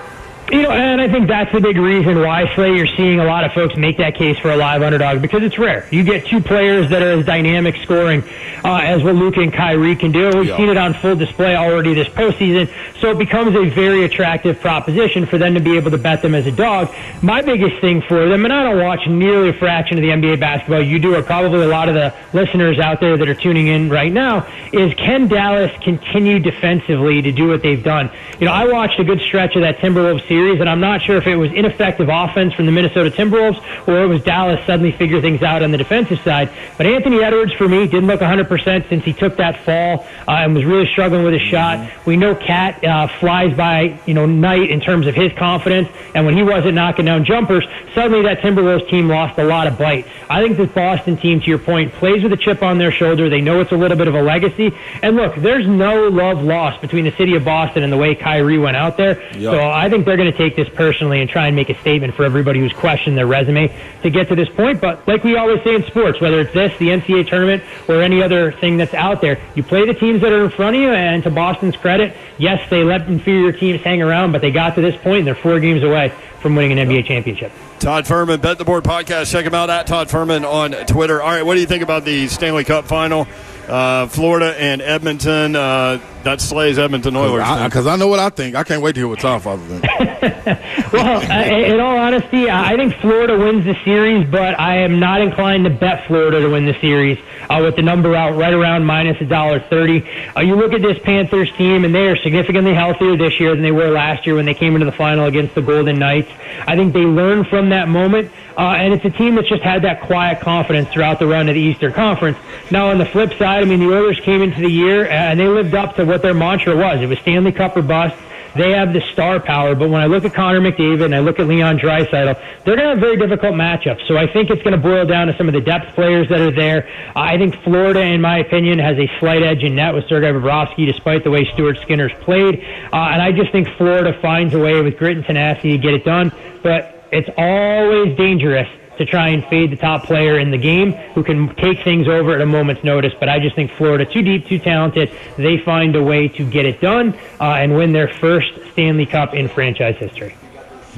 And I think that's the big reason why, Slay, you're seeing a lot of folks make that case for a live underdog, because it's rare. You get two players that are as dynamic scoring as what Luka and Kyrie can do. We've seen it on full display already this postseason, so it becomes a very attractive proposition for them to be able to bet them as a dog. My biggest thing for them, and I don't watch nearly a fraction of the NBA basketball you do, or probably a lot of the listeners out there that are tuning in right now, is can Dallas continue defensively to do what they've done? I watched a good stretch of that Timberwolves series, and I'm not sure if it was ineffective offense from the Minnesota Timberwolves or it was Dallas suddenly figure things out on the defensive side. But Anthony Edwards, for me, didn't look 100% since he took that fall and was really struggling with his shot. We know Cat flies by night in terms of his confidence, and when he wasn't knocking down jumpers, suddenly that Timberwolves team lost a lot of bite. I think this Boston team, to your point, plays with a chip on their shoulder. They know it's a little bit of a legacy. And look, there's no love lost between the city of Boston and the way Kyrie went out there. Yep. So I think they're going to take this personally and try and make a statement for everybody who's questioned their resume to get to this point. But like we always say in sports, whether it's this, the NCAA tournament, or any other thing that's out there, you play the teams that are in front of you, and to Boston's credit, yes, they let inferior teams hang around, but they got to this point, and they're 4 games away from winning an NBA championship. Todd Fuhrman, Bet the Board Podcast. Check him out at Todd Fuhrman on Twitter. All right, what do you think about the Stanley Cup final? Florida and Edmonton. That slays Edmonton Oilers. Because I know what I think. I can't wait to hear what Todd Father thinks. Well, in all honesty, I think Florida wins the series, but I am not inclined to bet Florida to win the series with the number out right around minus $1.30. You look at this Panthers team, and they are significantly healthier this year than they were last year when they came into the final against the Golden Knights. I think they learned from that moment, and it's a team that's just had that quiet confidence throughout the run of the Eastern Conference. Now, on the flip side, the Oilers came into the year, and they lived up to what their mantra was. It was Stanley Cup or bust. They have the star power, but when I look at Connor McDavid and I look at Leon Draisaitl, they're going to have very difficult matchups. So I think it's going to boil down to some of the depth players that are there. I think Florida, in my opinion, has a slight edge in net with Sergei Bobrovsky, despite the way Stuart Skinner's played. And I just think Florida finds a way with grit and tenacity to get it done. But it's always dangerous to try and fade the top player in the game who can take things over at a moment's notice. But I just think Florida, too deep, too talented. They find a way to get it done and win their first Stanley Cup in franchise history.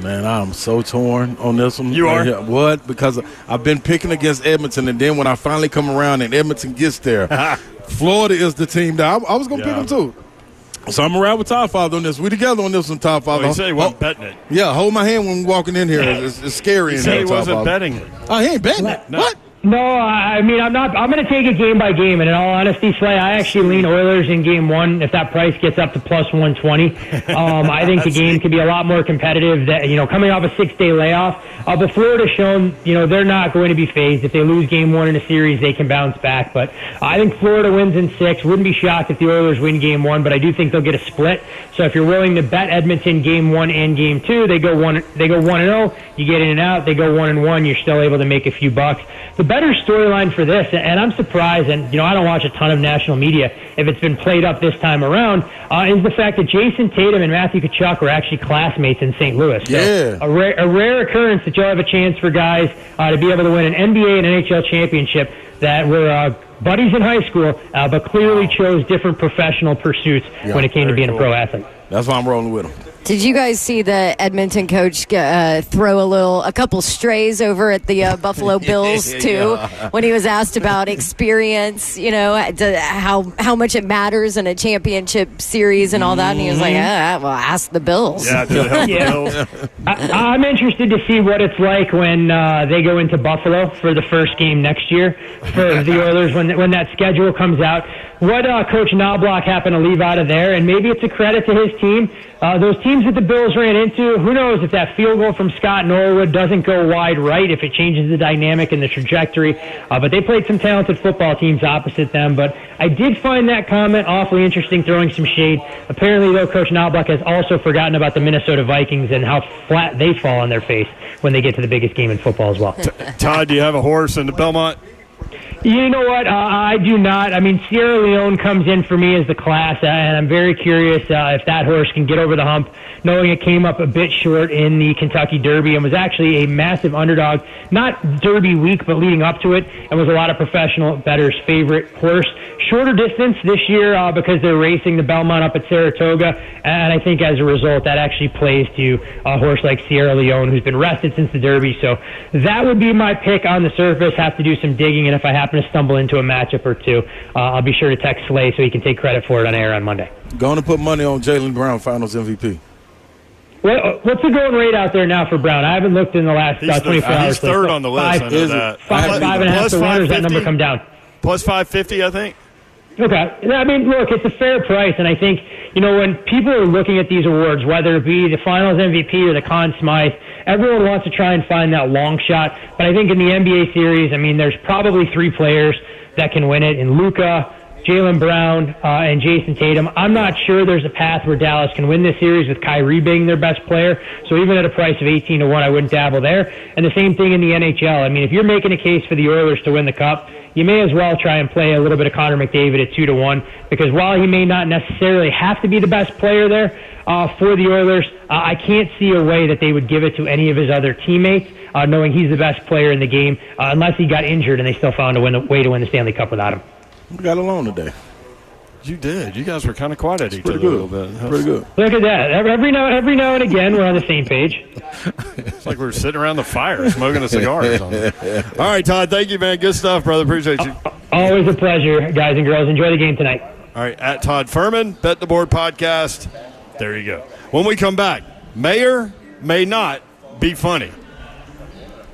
Man, I'm so torn on this one. You are? What? Because I've been picking against Edmonton, and then when I finally come around and Edmonton gets there, Florida is the team that I was going to pick them too. So I'm around with Todd Father on this. We together on this one, Todd Father. Well, he said he wasn't betting it. Yeah, hold my hand when we're walking in here. It's scary. He in said here, he Todd wasn't Father. betting it. Oh, he ain't betting it. No. What? No, I mean, I'm not. I'm going to take it game by game. And in all honesty, Slay, I actually lean Oilers in game one. If that price gets up to plus 120, I think the game could be a lot more competitive. That coming off a 6-day layoff, but Florida's shown they're not going to be phased. If they lose game one in a series, they can bounce back. But I think Florida wins in 6. Wouldn't be shocked if the Oilers win game one, but I do think they'll get a split. So if you're willing to bet Edmonton game 1 and game 2, they go 1-0. You get in and out. They go 1-1. You're still able to make a few bucks. The better storyline for this, and I'm surprised, and I don't watch a ton of national media if it's been played up this time around, is the fact that Jason Tatum and Matthew Tkachuk were actually classmates in St. Louis. So Yeah. a rare occurrence that you'll have a chance for guys to be able to win an NBA and NHL championship that were buddies in high school, but clearly chose different professional pursuits when it came to being a pro athlete. That's why I'm rolling with him. Did you guys see the Edmonton coach throw a couple strays over at the Buffalo Bills too, when he was asked about experience, how much it matters in a championship series and all that, and he was like, well, ask the Bills. Yeah, did it help the Bills? I'm interested to see what it's like when they go into Buffalo for the first game next year for the Oilers when that schedule comes out. What Coach Knobloch happened to leave out of there, and maybe it's a credit to his team. Those teams that the Bills ran into, who knows if that field goal from Scott Norwood doesn't go wide right, if it changes the dynamic and the trajectory. But they played some talented football teams opposite them. But I did find that comment awfully interesting, throwing some shade. Apparently, though, Coach Knobloch has also forgotten about the Minnesota Vikings and how flat they fall on their face when they get to the biggest game in football as well. Todd, do you have a horse in the Belmont? You know what? I do not. I mean, Sierra Leone comes in for me as the class, and I'm very curious if that horse can get over the hump, knowing it came up a bit short in the Kentucky Derby and was actually a massive underdog, not Derby week, but leading up to it, and was a lot of professional bettors' favorite horse. Shorter distance this year because they're racing the Belmont up at Saratoga, and I think as a result that actually plays to a horse like Sierra Leone, who's been rested since the Derby. So that would be my pick on the surface. Have to do some digging, and if I happen to stumble into a matchup or two, I'll be sure to text Slay so he can take credit for it on air on Monday. Going to put money on Jaylen Brown, Finals MVP. What's the going rate out there now for Brown? I haven't looked in the last 24 hours. He's third on the list. I know that. 5.5 to 1, or does that number come down? Plus 550, I think. Okay. I mean, look, it's a fair price, and I think, when people are looking at these awards, whether it be the Finals MVP or the Conn Smythe, everyone wants to try and find that long shot. But I think in the NBA series, I mean, there's probably 3 players that can win it in Luka, Jaylen Brown, and Jason Tatum. I'm not sure there's a path where Dallas can win this series with Kyrie being their best player. So even at a price of 18 to 1, I wouldn't dabble there. And the same thing in the NHL. I mean, if you're making a case for the Oilers to win the Cup, you may as well try and play a little bit of Connor McDavid at 2 to 1, because while he may not necessarily have to be the best player there for the Oilers, I can't see a way that they would give it to any of his other teammates, knowing he's the best player in the game, unless he got injured and they still found a way to win the Stanley Cup without him. We got along today. You did. You guys were kind of quiet at each other a little bit. Pretty good. Look at that. Every now and again, we're on the same page. It's like we were sitting around the fire smoking a cigar or something. All right, Todd, thank you, man. Good stuff, brother. Appreciate you. Always a pleasure, guys and girls. Enjoy the game tonight. All right, at Todd Fuhrman, Bet the Board Podcast. There you go. When we come back, may or may not be funny.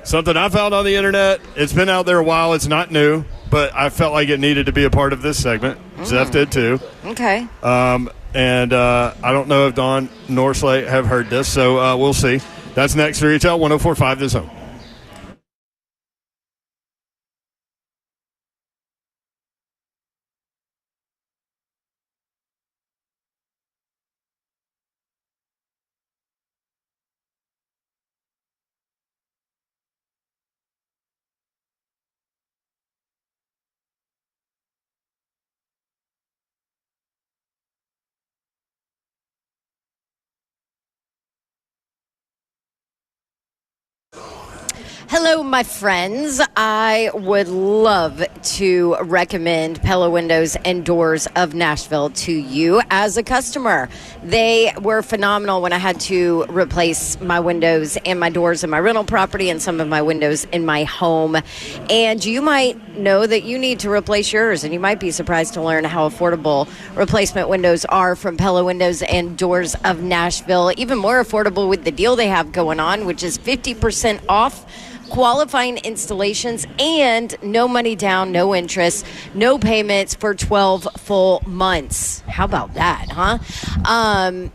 Something I found on the internet. It's been out there a while. It's not new, but I felt like it needed to be a part of this segment. Zeph did too. Okay. And I don't know if Dawn nor Slay have heard this, so we'll see. That's next for HL 104.5 The Zone. Hello, my friends. I would love to recommend Pella Windows and Doors of Nashville to you as a customer. They were phenomenal when I had to replace my windows and my doors in my rental property and some of my windows in my home. And you might know that you need to replace yours, and you might be surprised to learn how affordable replacement windows are from Pella Windows and Doors of Nashville. Even more affordable with the deal they have going on, which is 50% off qualifying installations and no money down, no interest, no payments for 12 full months. How about that, huh?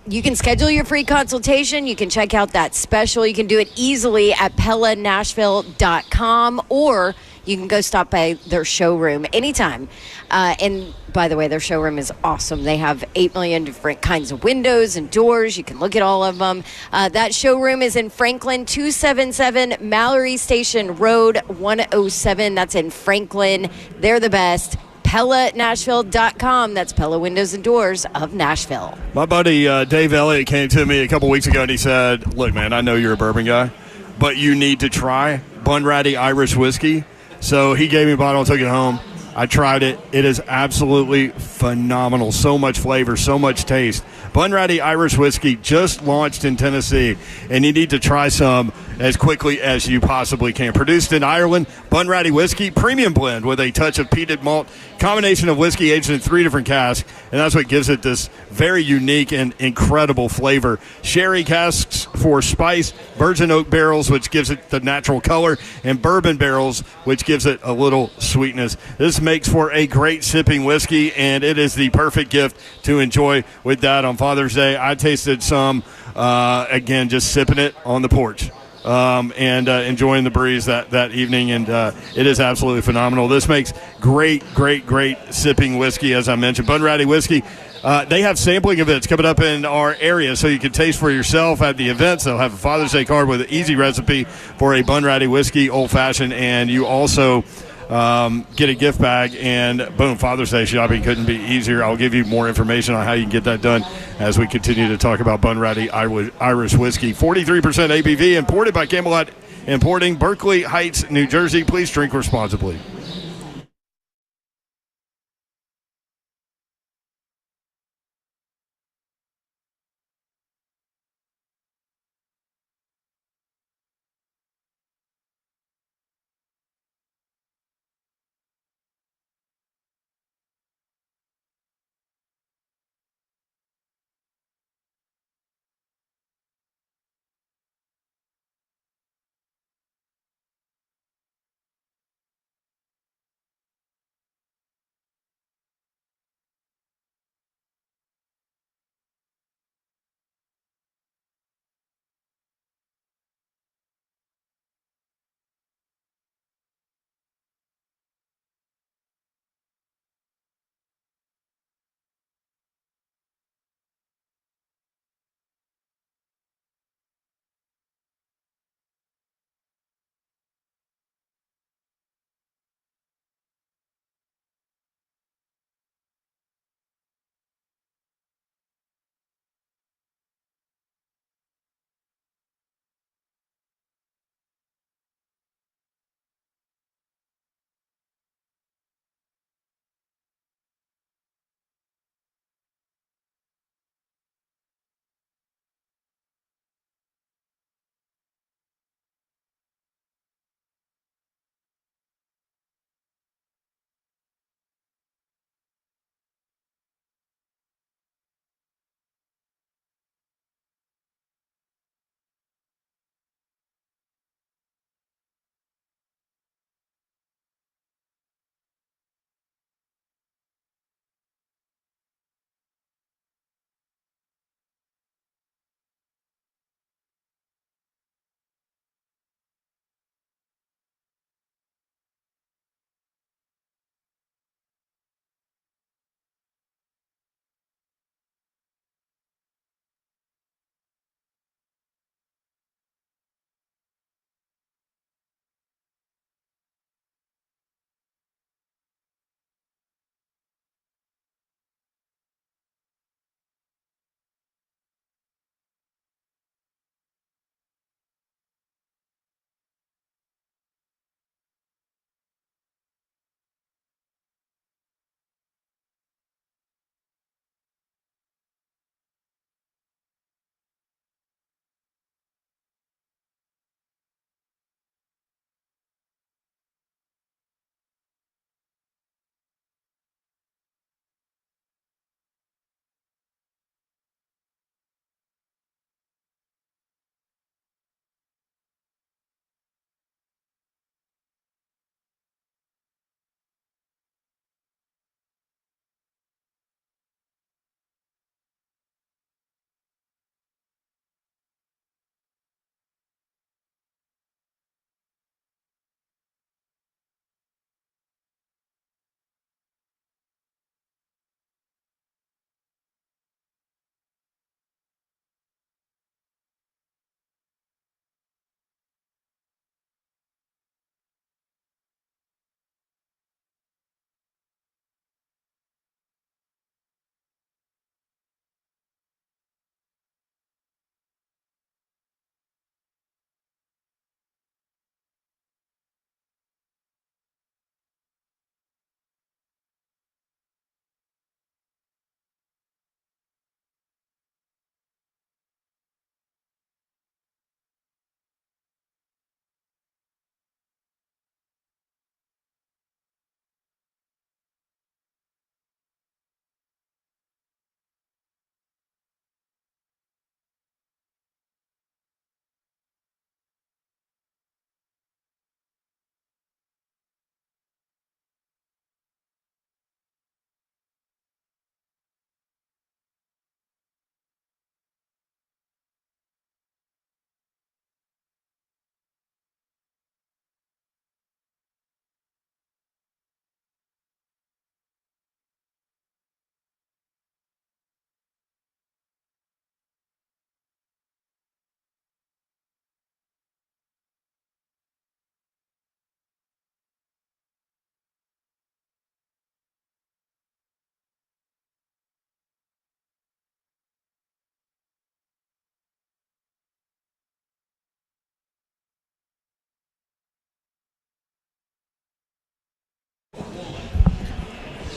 You can schedule your free consultation. You can check out that special. You can do it easily at pellanashville.com, or you can go stop by their showroom anytime. And by the way, their showroom is awesome. They have 8 million different kinds of windows and doors. You can look at all of them. That showroom is in Franklin, 277 Mallory Station Road, 107. That's in Franklin. They're the best. PellaNashville.com. That's Pella Windows and Doors of Nashville. My buddy Dave Elliott came to me a couple weeks ago and he said, look, man, I know you're a bourbon guy, but you need to try Bunratty Irish Whiskey. So he gave me a bottle and took it home. I tried it. It is absolutely phenomenal. So much flavor, so much taste. Bunratty Irish Whiskey just launched in Tennessee, and you need to try some as quickly as you possibly can. Produced in Ireland, Bunratty Whiskey, premium blend with a touch of peated malt, combination of whiskey aged in 3 different casks, and that's what gives it this very unique and incredible flavor. Sherry casks for spice, virgin oak barrels, which gives it the natural color, and bourbon barrels, which gives it a little sweetness. This makes for a great sipping whiskey, and it is the perfect gift to enjoy with that on Father's Day. I tasted some, again, just sipping it on the porch. And enjoying the breeze that evening, and it is absolutely phenomenal. This makes great sipping whiskey, as I mentioned. Bunratty Whiskey, they have sampling events coming up in our area, so you can taste for yourself at the events. They'll have a Father's Day card with an easy recipe for a Bunratty Whiskey old-fashioned, and you also get a gift bag, and boom, Father's Day shopping couldn't be easier. I'll give you more information on how you can get that done as we continue to talk about Bunratty Irish Whiskey. 43% ABV, imported by Camelot Importing, Berkeley Heights, New Jersey. Please drink responsibly.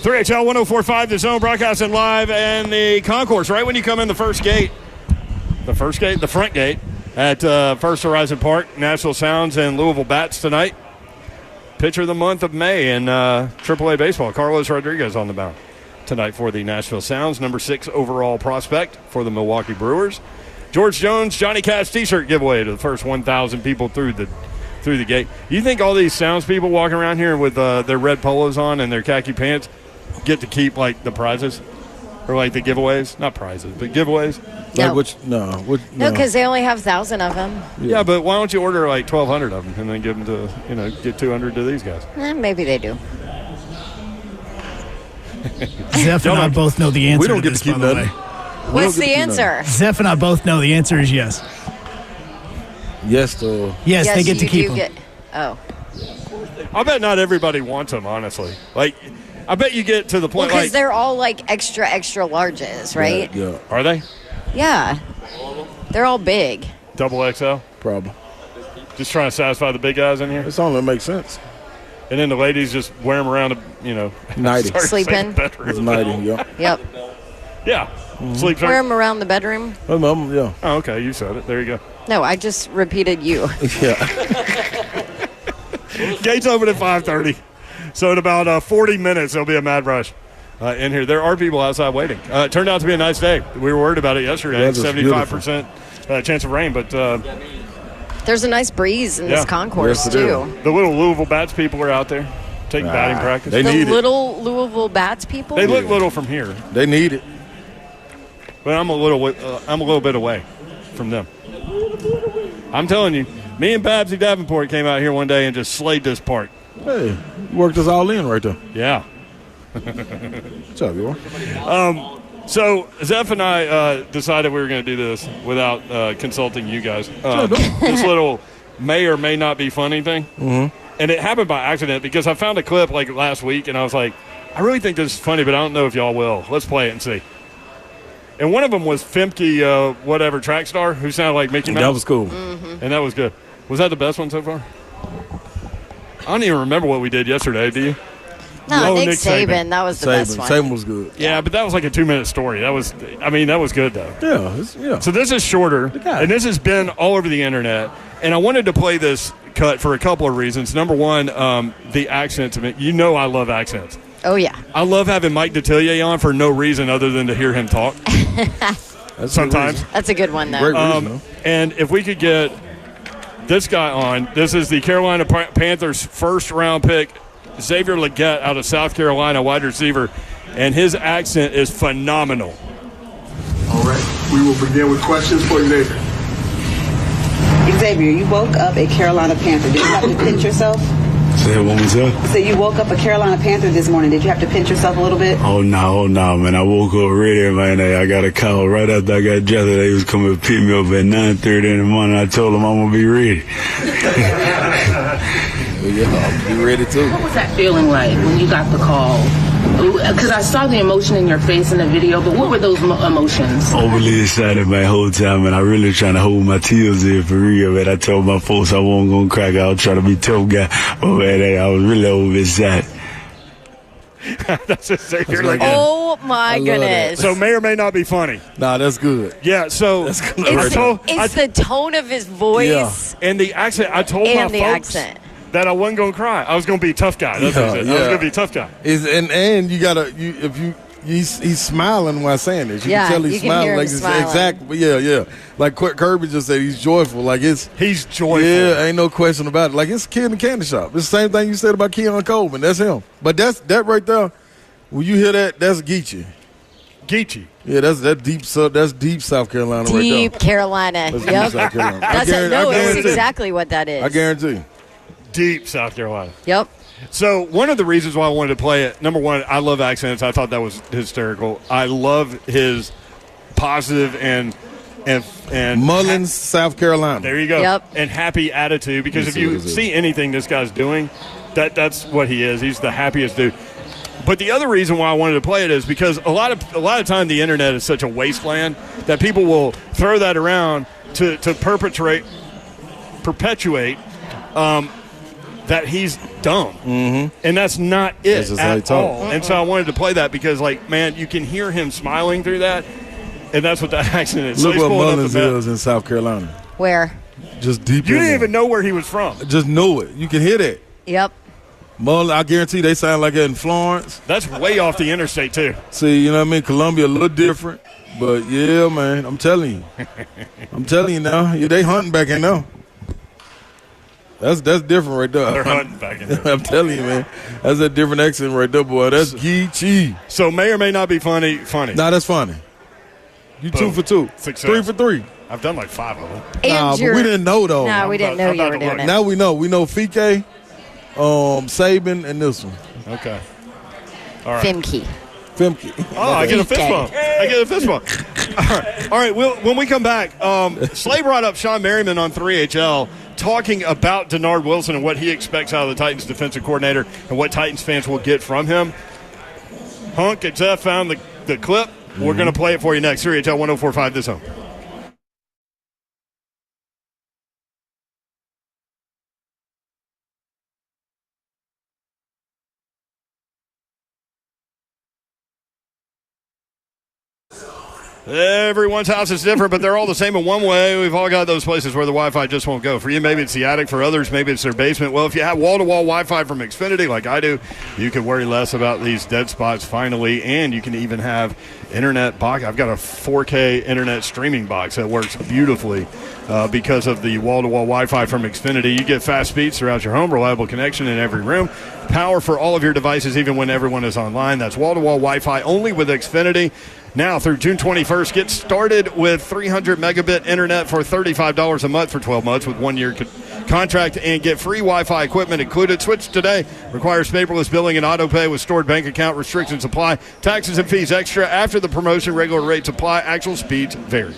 3XL 104.5, The Zone, broadcasting live and the concourse. Right when you come in the front gate at First Horizon Park. Nashville Sounds and Louisville Bats tonight. Pitcher of the month of May in AAA baseball. Carlos Rodriguez on the mound tonight for the Nashville Sounds. Number 6 overall prospect for the Milwaukee Brewers. George Jones, Johnny Cash T-shirt giveaway to the first 1,000 people through the gate. You think all these Sounds people walking around here with their red polos on and their khaki pants get to keep like the prizes or like the giveaways? Not prizes, but giveaways. No. No, because they only have 1,000 of them. Yeah, but why don't you order like 1,200 of them and then give them to get 200 to these guys? Maybe they do. Zeph and I both know the answer. We don't to get this, to keep by the nothing. way. What's the answer? Zeph and I both know the answer is yes. Yes, though. Yes, they get to you keep do them. Oh. I bet not everybody wants them, honestly. Like, I bet you get to the point Because like they're all like extra larges, right? Yeah. Are they? Yeah. They're all big. Double XL? Problem. Just trying to satisfy the big guys in here? It's only makes sense. And then the ladies just wear them around, Nighty. Sleeping. It's nighty, yeah. Yep. Yeah. Sleep Wear them around the bedroom. Yeah. Oh, okay. You said it. There you go. No, I just repeated you. Yeah. Gates open at 5:30. So in about 40 minutes, there'll be a mad rush in here. There are people outside waiting. It turned out to be a nice day. We were worried about it yesterday. Yeah, 75% chance of rain, but There's a nice breeze in this concourse, Yes, too. the little Louisville Bats people are out there taking batting practice. They The need it. little Louisville Bats people? They look little from here, They need it. but I'm a little bit away from them. I'm telling you, me and Babsy Davenport came out here one day and just slayed this park. Hey, worked us all in right there. Yeah. What's up, you? So Zeph and I decided we were going to do this without consulting you guys. This little may or may not be funny thing. Mm-hmm. And it happened by accident because I found a clip like last week, and I was like, I really think this is funny, but I don't know if y'all will. Let's play it and see. And one of them was Femke, whatever, track star, who sounded like Mickey Mouse. That was cool. Mm-hmm. And that was good. Was that the best one so far? I don't even remember what we did yesterday, do you? No, Oh, Nick Nick Saban. That was the best one. Saban was good. Yeah, but that was like a 2-minute story. That was good, though. Yeah. So this is shorter, and this has been all over the internet. And I wanted to play this cut for a couple of reasons. Number one, the accents. I mean, I love accents. Oh, yeah. I love having Mike Detillier on for no reason other than to hear him talk. Sometimes. That's a good one, though. Great reason, And if we could get this guy on, this is the Carolina Panthers' first-round pick, Xavier Legette out of South Carolina, wide receiver, and his accent is phenomenal. All right, we will begin with questions for Xavier. Xavier, you woke up a Carolina Panther. Did you have to pinch yourself? Say it one more time. So you woke up a Carolina Panther this morning. Did you have to pinch yourself a little bit? Oh no, man. I woke up ready, man. I got a call right after I got dressed. They was coming to pick me up at 9:30 in the morning. I told them I'm going to be ready. Yeah, I'll be ready too. What was that feeling like when you got the call? Because I saw the emotion in your face in the video, but what were those emotions? Overly excited my whole time, and I really trying to hold my tears in for real, man. I told my folks I wasn't going to crack. I was trying to be tough guy, but man, I was really overexcited. That's just Xavier Legette. Oh, my goodness. So may or may not be funny. Nah, that's good. Yeah, so It's the tone of his voice and the accent. I told and my the folks accent. that I wasn't going to cry. I was going to be a tough guy. That's what I said. I was going to be a tough guy. And you gotta he's smiling while saying this. You Yeah, can tell he's you can hear smiling him like it's smiling. exactly. Yeah. Like Kirby just said, he's joyful. Like he's joyful. Yeah, ain't no question about it. Like it's a kid in the candy shop. It's the same thing you said about Keon Coleman. That's him. But that right there. When you hear that, that's Geechee. Geechee. Yeah, that's deep South Carolina right there. Deep Carolina. That's Yep. deep South Carolina. That's guarantee. exactly what that is. I guarantee. Deep South Carolina. Yep. So one of the reasons why I wanted to play it, number one, I love accents. I thought that was hysterical. I love his positive and Mullins, South Carolina. There you go. Yep. And happy attitude, because if you see anything this guy's doing, that's what he is. He's the happiest dude. But the other reason why I wanted to play it is because a lot of time the internet is such a wasteland that people will throw that around to perpetuate that he's dumb. And that's not it at all. And so I wanted to play that because, like, man, you can hear him smiling through that, and that's what that accent is. Look so what Mullins is in South Carolina. Where? Just deep You in didn't there. even know where he was from. Just know it. You can hear that. Yep. Mullins, I guarantee they sound like that in Florence. That's way off the interstate, too. See, you know what I mean? Columbia a little different. But, yeah, man, I'm telling you. I'm telling you now. Yeah, they hunting back in there. That's different right there. They're hunting back in there. I'm telling you, man. That's a different accent right there, boy. That's Geechee. So may or may not be funny. Nah, that's funny. You Boom. 2 for 2. Success. 3 for 3. I've done like 5 of them. Nah, but we didn't know, though. No, we didn't know you were doing it. Now we know. We know Fike, Saban, and this one. Okay. All right. Femke. Oh, I get a fist bump. All right. When we come back, Slay brought up Sean Merriman on 3HL talking about Denard Wilson and what he expects out of the Titans defensive coordinator and what Titans fans will get from him. Hunk and Jeff found the clip. We're going to play it for you next. 3HL 1045 this home. Everyone's house is different, but they're all the same in one way. We've all got those places where the Wi-Fi just won't go. For you, maybe it's the attic. For others, maybe it's their basement. Well, if you have wall-to-wall Wi-Fi from Xfinity like I do, you can worry less about these dead spots finally, and you can even have internet box. I've got a 4K internet streaming box that works beautifully because of the wall-to-wall Wi-Fi from Xfinity. You get fast speeds throughout your home, reliable connection in every room, power for all of your devices even when everyone is online. That's wall-to-wall Wi-Fi only with Xfinity. Now through June 21st, get started with 300 megabit internet for $35 a month for 12 months with 1 year contract and get free Wi-Fi equipment included. Switch today. Requires paperless billing and auto pay with stored bank account. Restrictions apply. Taxes and fees extra after the promotion. Regular rates apply. Actual speeds vary.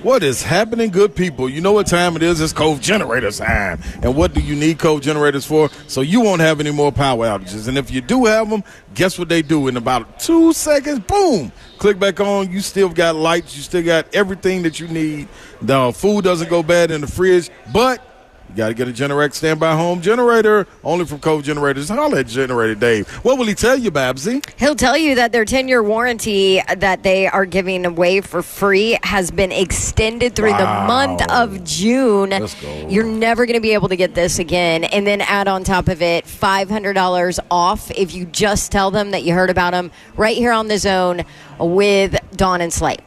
What is happening, good people? You know what time it is. It's Cove Generators time. And what do you need Cove Generators for? So you won't have any more power outages. And if you do have them, guess what they do? In about 2 seconds, boom, click back on. You still got lights. You still got everything that you need. The food doesn't go bad in the fridge, but you got to get a Generac standby home generator, only from Cove Generators. Holla at Generator Dave. What will he tell you, Babsy? He'll tell you that their 10-year warranty that they are giving away for free has been extended through the month of June. Let's go. You're never going to be able to get this again. And then add on top of it $500 off if you just tell them that you heard about them right here on the Zone with Dawn and Slate.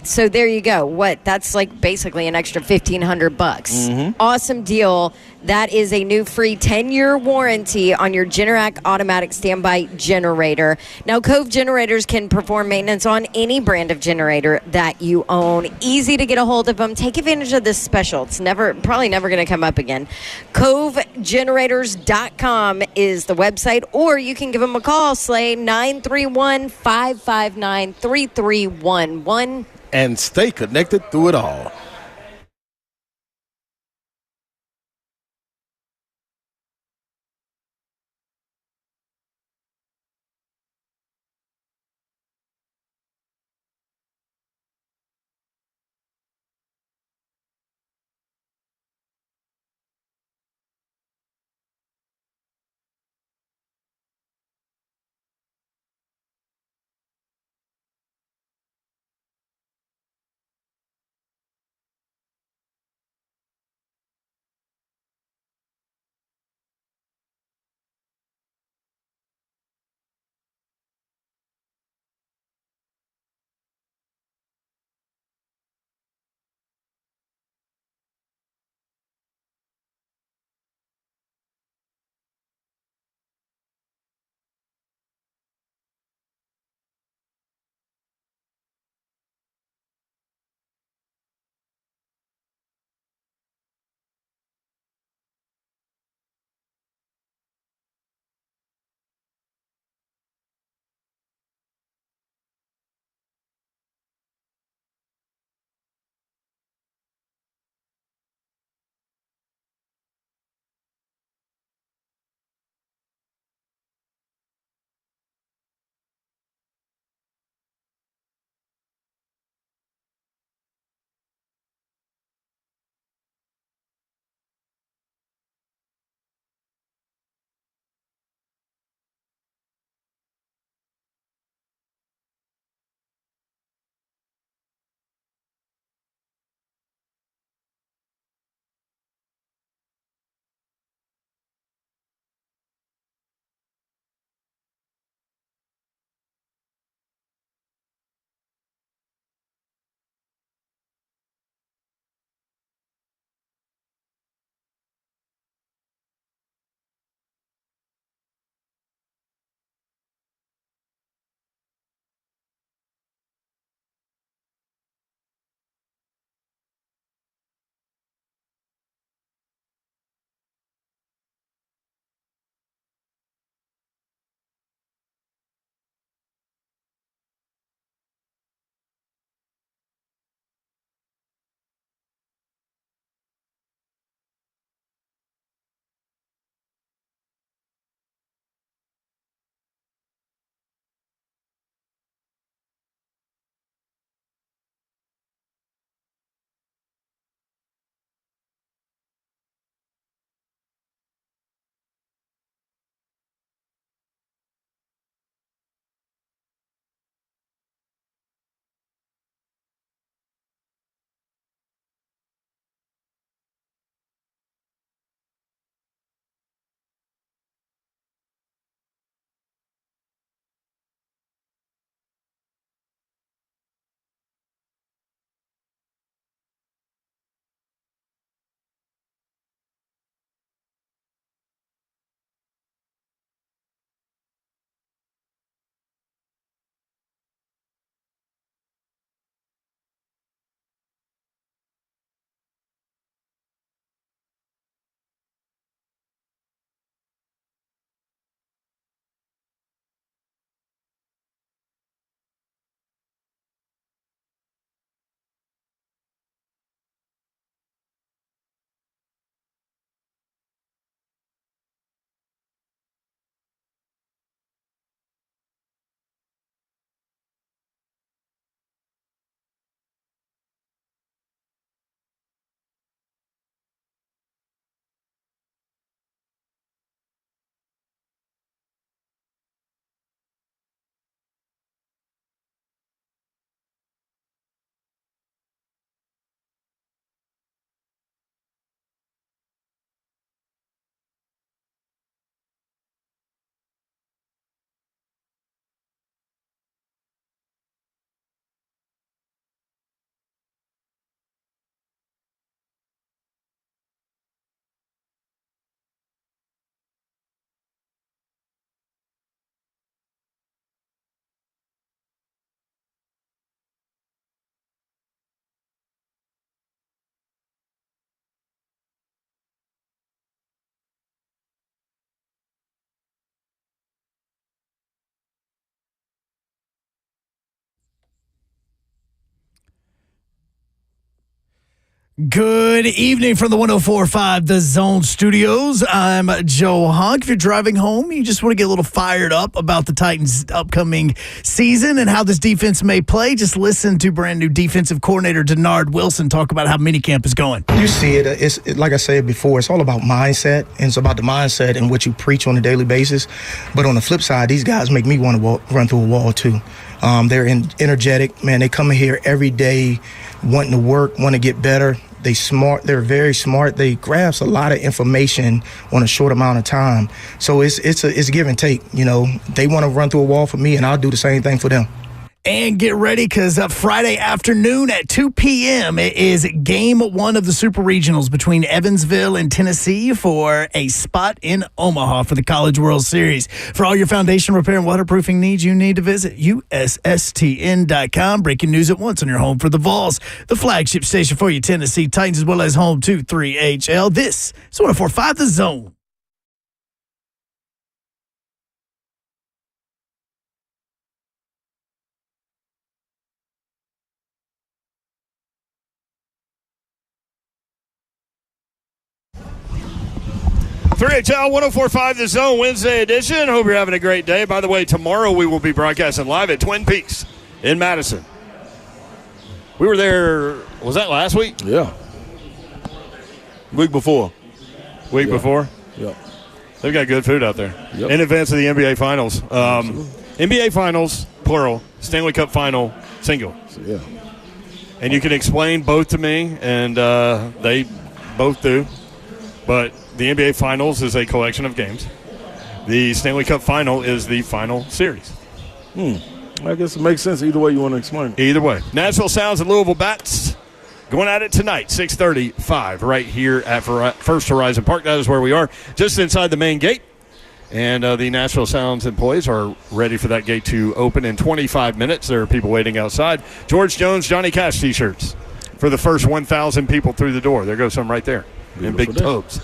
So there you go. That's like basically an extra $1,500. Awesome deal. That is a new free 10-year warranty on your Generac automatic standby generator. Now, Cove Generators can perform maintenance on any brand of generator that you own. Easy to get a hold of them. Take advantage of this special. It's probably never going to come up again. CoveGenerators.com is the website, or you can give them a call, Slay, 931-559-3311. And stay connected through it all. Good evening from the 104.5 The Zone Studios. I'm Joe Hunk. If you're driving home, you just want to get a little fired up about the Titans' upcoming season and how this defense may play, just listen to brand new defensive coordinator Denard Wilson talk about how minicamp is going. You see it, like I said before, it's all about mindset, and it's about the mindset and what you preach on a daily basis. But on the flip side, these guys make me want to run through a wall too. They're energetic, man. They come in here every day wanting to work, want to get better. They're very smart. They grasp a lot of information on a short amount of time. So it's give and take. You know, they want to run through a wall for me, and I'll do the same thing for them. And get ready because Friday afternoon at 2 p.m. it is game one of the Super Regionals between Evansville and Tennessee for a spot in Omaha for the College World Series. For all your foundation repair and waterproofing needs, you need to visit USSTN.com. Breaking news at once on your home for the Vols, the flagship station for your Tennessee Titans, as well as home to 3HL. This is 104.5 The Zone. HL 104.5 The Zone Wednesday edition. Hope you're having a great day. By the way, tomorrow we will be broadcasting live at Twin Peaks in Madison. We were there, was that last week? Yeah. Week before. Week before? Yeah. They've got good food out there. Yep. In advance of the NBA Finals. NBA Finals, plural. Stanley Cup Final, single. Yeah. And you can explain both to me, and they both do. But the NBA Finals is a collection of games. The Stanley Cup Final is the final series. I guess it makes sense either way you want to explain it. Either way. Nashville Sounds and Louisville Bats going at it tonight, 6:35, right here at First Horizon Park. That is where we are, just inside the main gate. And the Nashville Sounds employees are ready for that gate to open in 25 minutes. There are people waiting outside. George Jones, Johnny Cash T-shirts for the first 1,000 people through the door. There goes some right there in big tubs.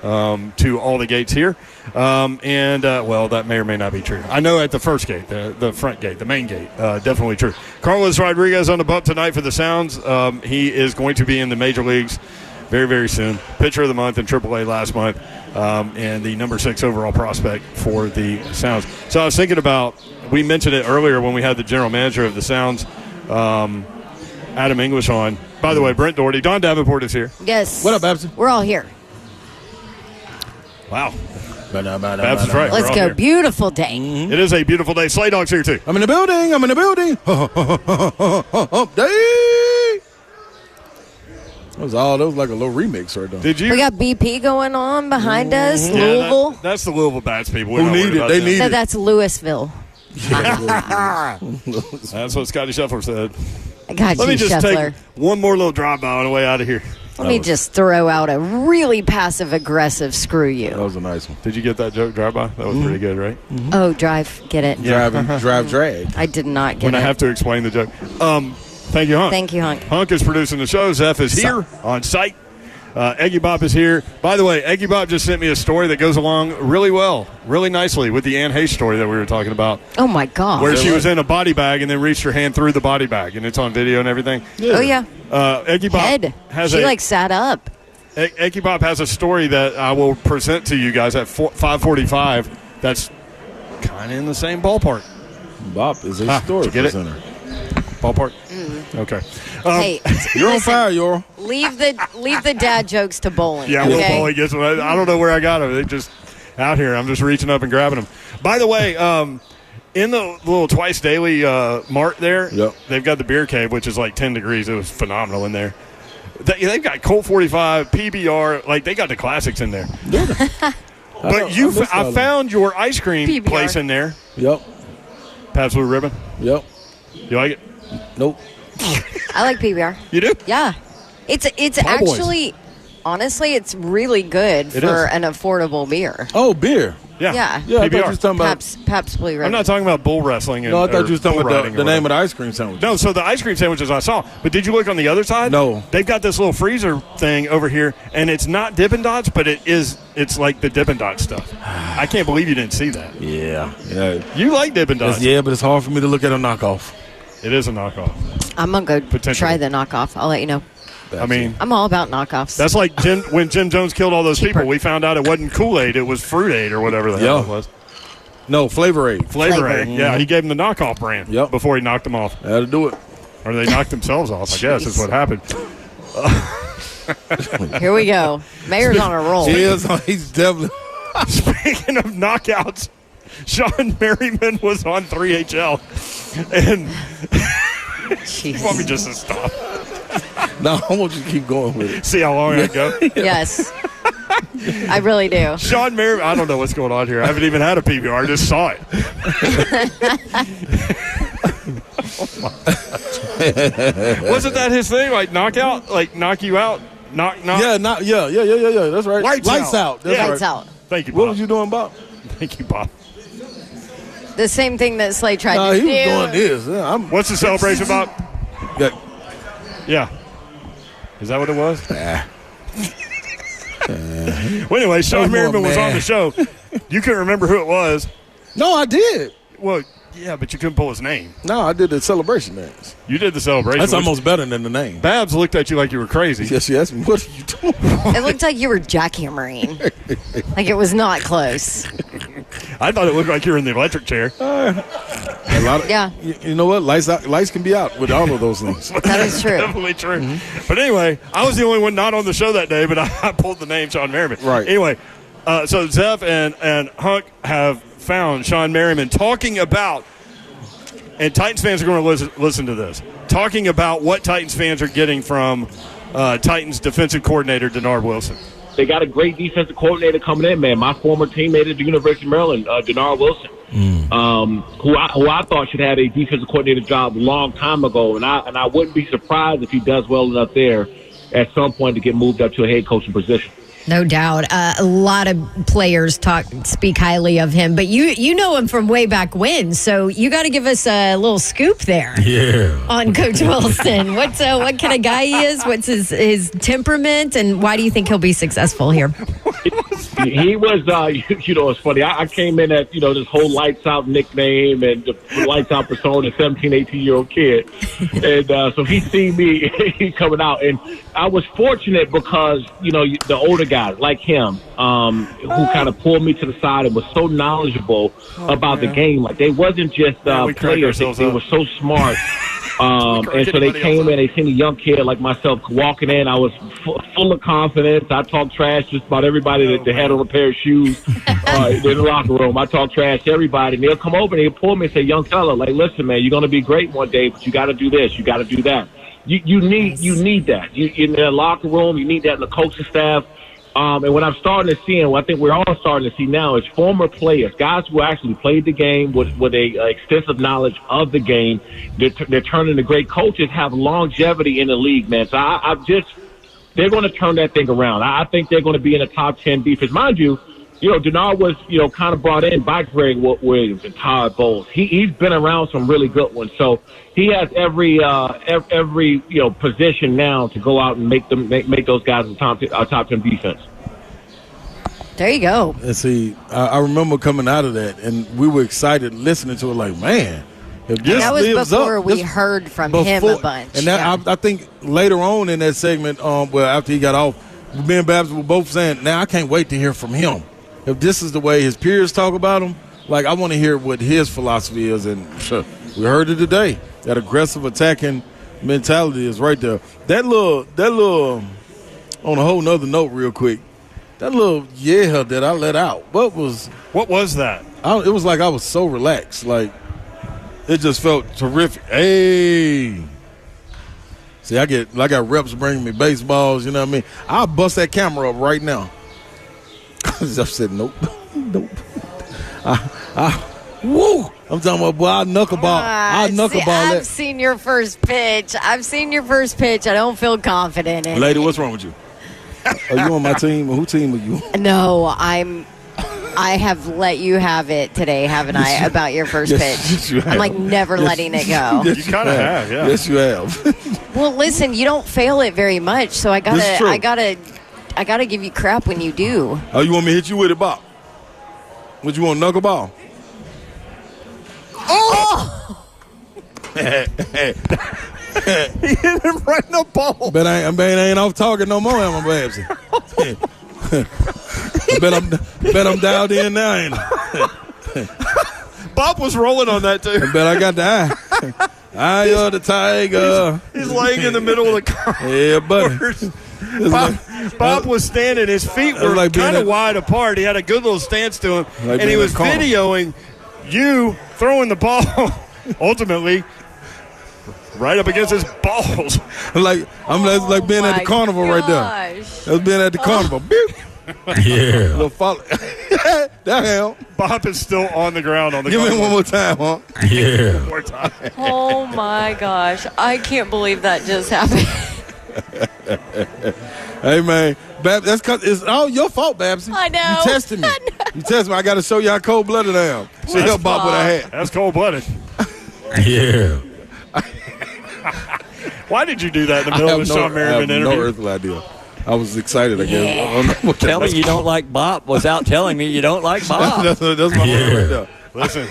To all the gates here. Well, that may or may not be true. I know at the first gate, the front gate, the main gate, definitely true. Carlos Rodriguez on the bump tonight for the Sounds. He is going to be in the major leagues very, very soon. Pitcher of the month in AAA last month, and the number 6 overall prospect for the Sounds. So I was thinking about, we mentioned it earlier when we had the general manager of the Sounds, Adam English on. By the way, Brent Doherty, Don Davenport is here. Yes. What up, Babs? We're all here. Wow. Babs is right. Let's go. Here. Beautiful day. Mm-hmm. It is a beautiful day. Slay Dog's here, too. I'm in the building. Day. That was like a little remix right there. Did you? We got BP going on behind us. Yeah, Louisville. That's the Louisville Bats people. Who need it? They need it. No, that's Louisville. That's what Scotty Scheffler said. I got Let you, me just Scheffler. take one more little drive by on the way out of here. Let me just throw out a really passive-aggressive screw you. That was a nice one. Did you get that joke, drive-by? That was pretty good, right? Mm-hmm. Oh, drive. Get it. Drag. I did not get it. When I have to explain the joke. Thank you, Hunk. Thank you, Hunk. Hunk is producing the show. Zeph is here on site. Eggy Bop is here. By the way, Eggy Bop just sent me a story that goes along really well, really nicely with the Ann Hayes story that we were talking about. Oh, my God. Where she was in a body bag and then reached her hand through the body bag, and it's on video and everything. Yeah. Oh, yeah. Eggy Bop has she sat up. Eggy Bop has a story that I will present to you guys at 5:45 that's kind of in the same ballpark. Bop is a story presenter. Ballpark? Okay. Hey, you're on fire, Yor. Leave the dad jokes to bowling. Yeah, Will Bowling gets one. I don't know where I got them. They just out here. I'm just reaching up and grabbing them. By the way, in the little Twice Daily mart there, they've got the beer cave, which is like 10 degrees. It was phenomenal in there. They've got Colt 45, PBR. Like, they got the classics in there. But I found your ice cream PBR place in there. Yep. Pabst Blue Ribbon. Yep. You like it? Nope. I like PBR. You do? Yeah. It's actually, honestly, it's really good for an affordable beer. Oh, beer. Yeah. Yeah. Yeah, I thought you was talking about Pabst Blue Ribbon. I'm not talking about bull wrestling. No, I thought you was talking about the name of the ice cream sandwich. No, so the ice cream sandwiches I saw. But did you look on the other side? No. They've got this little freezer thing over here, and it's not Dippin' Dots, but it's like the Dippin' Dots stuff. I can't believe you didn't see that. Yeah. You like Dippin' Dots. Yeah, but it's hard for me to look at a knockoff. It is a knockoff. I'm going to go try the knockoff. I'll let you know. I mean, I'm all about knockoffs. That's like when Jim Jones killed all those people. We found out it wasn't Kool-Aid; it was Fruit Aid or whatever the hell it was. No, Flavor Aid. Flavor Aid. Yeah, he gave him the knockoff brand before he knocked them off. Had to do it. Or they knocked themselves off, I guess, is what happened. Here we go. Mayor's on a roll. He's definitely. Speaking of knockouts, Sean Merriman was on 3HL. And you want me just to stop? No, I want you to keep going with it. See how long I go? Yes. I really do. Sean Merriman, I don't know what's going on here. I haven't even had a PBR. I just saw it. Wasn't that his thing? Like knockout? Like knock you out? Knock. Yeah, that's right. Lights out. That's Lights right. out. Thank you, Bob. What was you doing, Bob? Thank you, Bob. The same thing that Slay tried to do. He was doing this. What's the celebration, Bob? Yeah. Is that what it was? Well, anyway, Sean Merriman was on the show. You couldn't remember who it was. No, I did. Well, yeah, but you couldn't pull his name. No, I did the celebration dance. You did the celebration. That's almost better than the name. Babs looked at you like you were crazy. Yes, she asked me, what are you doing? It looked like you were jackhammering. Like it was not close. I thought it looked like you were in the electric chair. Yeah. You know what? Lights can be out with all of those things. That is true. Definitely true. But anyway, I was the only one not on the show that day, but I pulled the name Sean Merriman. Right. Anyway, so Zeph and Hunk have found Sean Merriman talking about, and Titans fans are going to listen to this, talking about what Titans fans are getting from Titans defensive coordinator Denard Wilson. They got a great defensive coordinator coming in, man. My former teammate at the University of Maryland, Denard Wilson, who I thought should have a defensive coordinator job a long time ago, and I wouldn't be surprised if he does well enough there at some point to get moved up to a head coaching position. No doubt. A lot of players speak highly of him, but you know him from way back when, so you got to give us a little scoop there. Yeah. On Coach Wilson. What kind of guy he is? What's his temperament, and why do you think he'll be successful here? He was, it's funny. I came in at, this whole lights out nickname and the lights out persona, 17, 18-year-old kid. And so he seen me coming out. And I was fortunate because, the older guys like him, who kind of pulled me to the side and was so knowledgeable about the game. Like they wasn't just players. They were so smart. And so they came in, they seen a young kid like myself walking in. I was full of confidence. I talked trash just about everybody that had on a pair of shoes in the locker room. I talk trash to everybody. And they'll come over and they'll pull me and say, young fella, like, listen, man, you're going to be great one day, but you got to do this. You got to do that. You need that. In the locker room, you need that in the coaching staff. And what I'm starting to see, and what I think we're all starting to see now, is former players, guys who actually played the game with a extensive knowledge of the game. They're turning to great coaches, have longevity in the league, man. So they're going to turn that thing around. I think they're going to be in the top 10 defense. Mind you, Denard was, kind of brought in by Greg Williams and Todd Bowles. He's been around some really good ones. So he has every position now to go out and make those guys a top 10 defense. There you go. And see, I remember coming out of that, and we were excited listening to it like, man. If this that was lives before up, we heard from him a bunch. And that, I think later on in that segment, after he got off, me and Babs were both saying, now I can't wait to hear from him. If this is the way his peers talk about him, like I want to hear what his philosophy is. And we heard it today. That aggressive attacking mentality is right there. That little, on a whole nother note real quick, that little that I let out. What was that? It was like I was so relaxed. Like, it just felt terrific. Hey. See, I got reps bringing me baseballs, you know what I mean? I'll bust that camera up right now. I said, nope. Woo! I'm talking about, boy, I'll knuckleball. I've seen your first pitch. I don't feel confident in Lady, it. what's wrong with you? Are you on my team? Who team are you? No, I have let you have it today, haven't I, about your first pitch? I'm like never letting it go. You kind of have, yeah. Yes, you have. Well, listen, you don't fail it very much, so I gotta give you crap when you do. Oh, you want me to hit you with it, Bob? What, you want, knuckleball? Oh! He hit him right in the ball. But I ain't off target no more, am I, Babsy? bet I'm dialed in now, ain't I? Bob was rolling on that, too. I bet I got the eye. Eye of the tiger. He's laying in the middle of the car. Yeah, buddy. Bob was standing. His feet were like kind of wide apart. He had a good little stance to him. Like and he was videoing you throwing the ball, ultimately, right up against his balls. I'm like being at the carnival right there. That's being at the carnival. Yeah. Little follow. Damn. Bob is still on the ground on the Give carnival. me one more time, huh? Yeah. One more time. Oh, my gosh. I can't believe that just happened. Hey, man. That's because it's all your fault, Babsy. I know. You tested me. You tested me. I got to show you how cold-blooded I am. See, help Bob with a hat. That's cold-blooded. Yeah. Why did you do that in the middle of the Sean Merriman interview? No earthly idea. I was excited, I guess. Tell me you don't like Bob without telling me you don't like Bob. That's my man right there. Listen,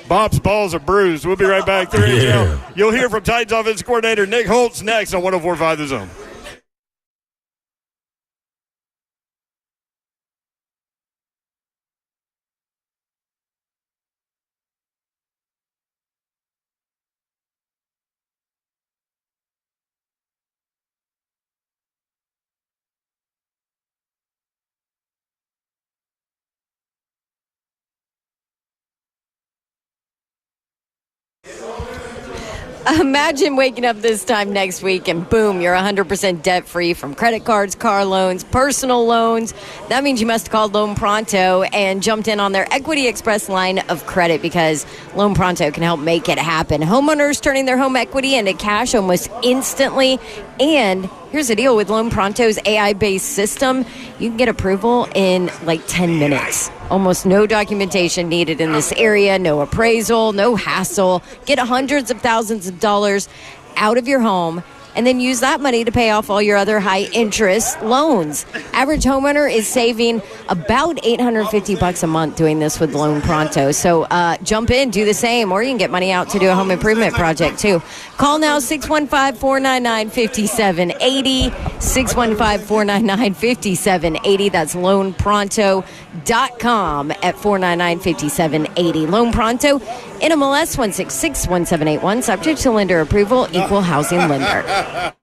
Bob's balls are bruised. We'll be right back. 3HL. You'll hear from Titans offensive coordinator Nick Holtz next on 104.5 The Zone. Imagine waking up this time next week and boom, you're 100% debt-free from credit cards, car loans, personal loans. That means you must have called Loan Pronto and jumped in on their Equity Express line of credit because Loan Pronto can help make it happen. Homeowners turning their home equity into cash almost instantly. And here's the deal with Loan Pronto's AI-based system. You can get approval in like 10 minutes. Almost no documentation needed in this area, no appraisal, no hassle. Get hundreds of thousands of dollars out of your home and then use that money to pay off all your other high-interest loans. Average homeowner is saving about $850 a month doing this with Loan Pronto. So jump in, do the same, or you can get money out to do a home improvement project, too. Call now, 615-499-5780, 615-499-5780. That's loanpronto.com at 499-5780. Loan Pronto, NMLS 1661781, subject to lender approval, equal housing lender.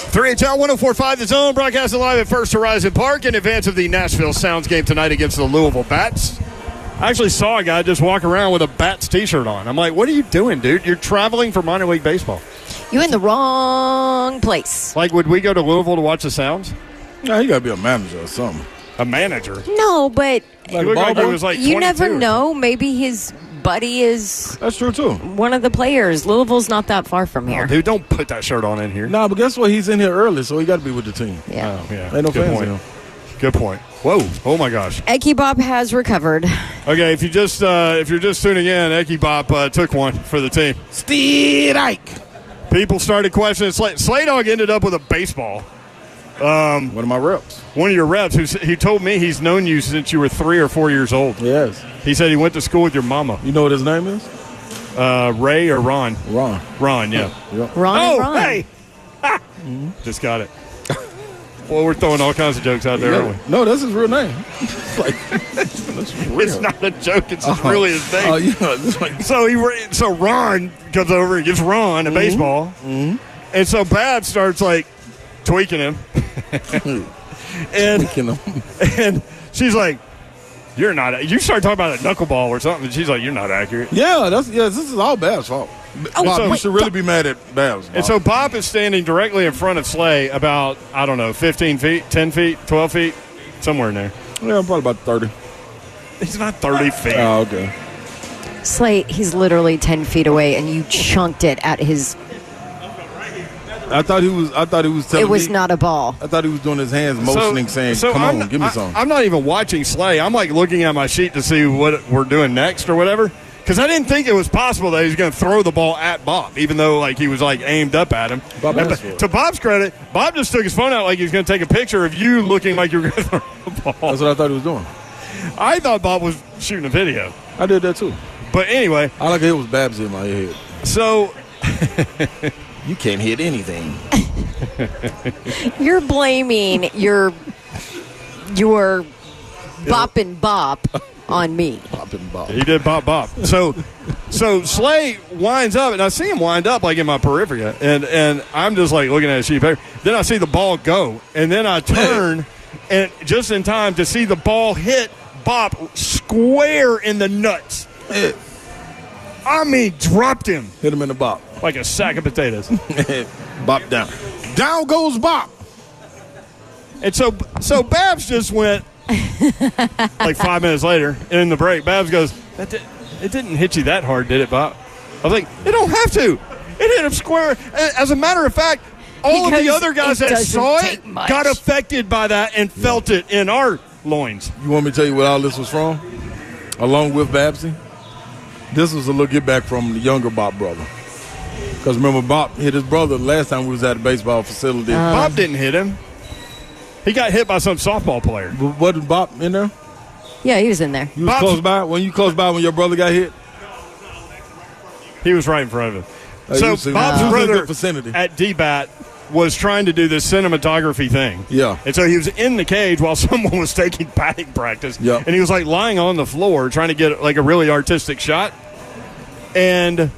3HL 104.5 The Zone, broadcasting live at First Horizon Park in advance of the Nashville Sounds game tonight against the Louisville Bats. I actually saw a guy just walk around with a Bats t-shirt on. I'm like, what are you doing, dude? You're traveling for minor league baseball. You in the wrong place. Like, would we go to Louisville to watch the Sounds? No, you got to be a manager or something. A manager? No, but you never know. Maybe his buddy is. That's true, too. One of the players. Louisville's not that far from here. Oh, dude, don't put that shirt on in here. Nah, but guess what? He's in here early, so he got to be with the team. Yeah. Oh, yeah. Ain't no Good fans point. in him. Good point. Whoa. Oh, my gosh. Eki Bob has recovered. Okay, if you're just tuning in, Eki Bob took one for the team. Steve Ike. People started questioning Slay. Slay Dog ended up with a baseball. One of my reps. One of your reps, he told me he's known you since you were 3 or 4 years old. Yes. He said he went to school with your mama. You know what his name is? Ray or Ron? Ron, yeah. Yep. Ron. Hey! Just got it. Well, we're throwing all kinds of jokes out there, aren't we? No, that's his real name. It's not a joke. It's really his name. So Ron comes over and gives Ron a baseball. Mm-hmm. And so Bab starts, tweaking him. And she's like, you're not. You start talking about a knuckleball or something, and she's like, you're not accurate. Yeah, this is all Bab's fault. Bob, you should really be mad at Babs. And so Bob is standing directly in front of Slay about, 15 feet, 10 feet, 12 feet, somewhere in there. Yeah, probably about 30. He's not 30 feet. Oh, okay. Slay, he's literally 10 feet away, and you chunked it at his. I thought he was telling me. It was not a ball. I thought he was doing his hands motioning, saying, come on, give me some. I'm not even watching Slay. I'm looking at my sheet to see what we're doing next or whatever. Because I didn't think it was possible that he was going to throw the ball at Bob, even though he was aimed up at him. To Bob's credit, Bob just took his phone out like he was going to take a picture of you looking like you were going to throw the ball. That's what I thought he was doing. I thought Bob was shooting a video. I did that too. But anyway, all I could hear was Babs in my head. So you can't hit anything. You're blaming your bop and bop on me. Bop and bop. He did bop. So Slay winds up, and I see him wind up in my periphery, and I'm just looking at a sheet of paper. Then I see the ball go, and then I turn, and just in time to see the ball hit Bop square in the nuts. I mean, dropped him. Hit him in the bop. Like a sack of potatoes. Bop down. Down goes Bop. And so Babs just went 5 minutes later in the break. Babs goes, it didn't hit you that hard, did it, Bob? I was like, it don't have to. It hit him square. As a matter of fact, all of the other guys that saw it got affected by that and felt it in our loins. You want me to tell you what all this was from? Along with Babsy? This was a little get back from the younger Bob brother. Because remember, Bob hit his brother last time we was at the baseball facility. Bob didn't hit him. He got hit by some softball player. Wasn't Bob in there? Yeah, he was in there. You was close by? When you close by when your brother got hit? He was right in front of him. So Bob's brother at D-Bat was trying to do this cinematography thing. Yeah. And so he was in the cage while someone was taking batting practice. Yeah. And he was lying on the floor trying to get a really artistic shot. And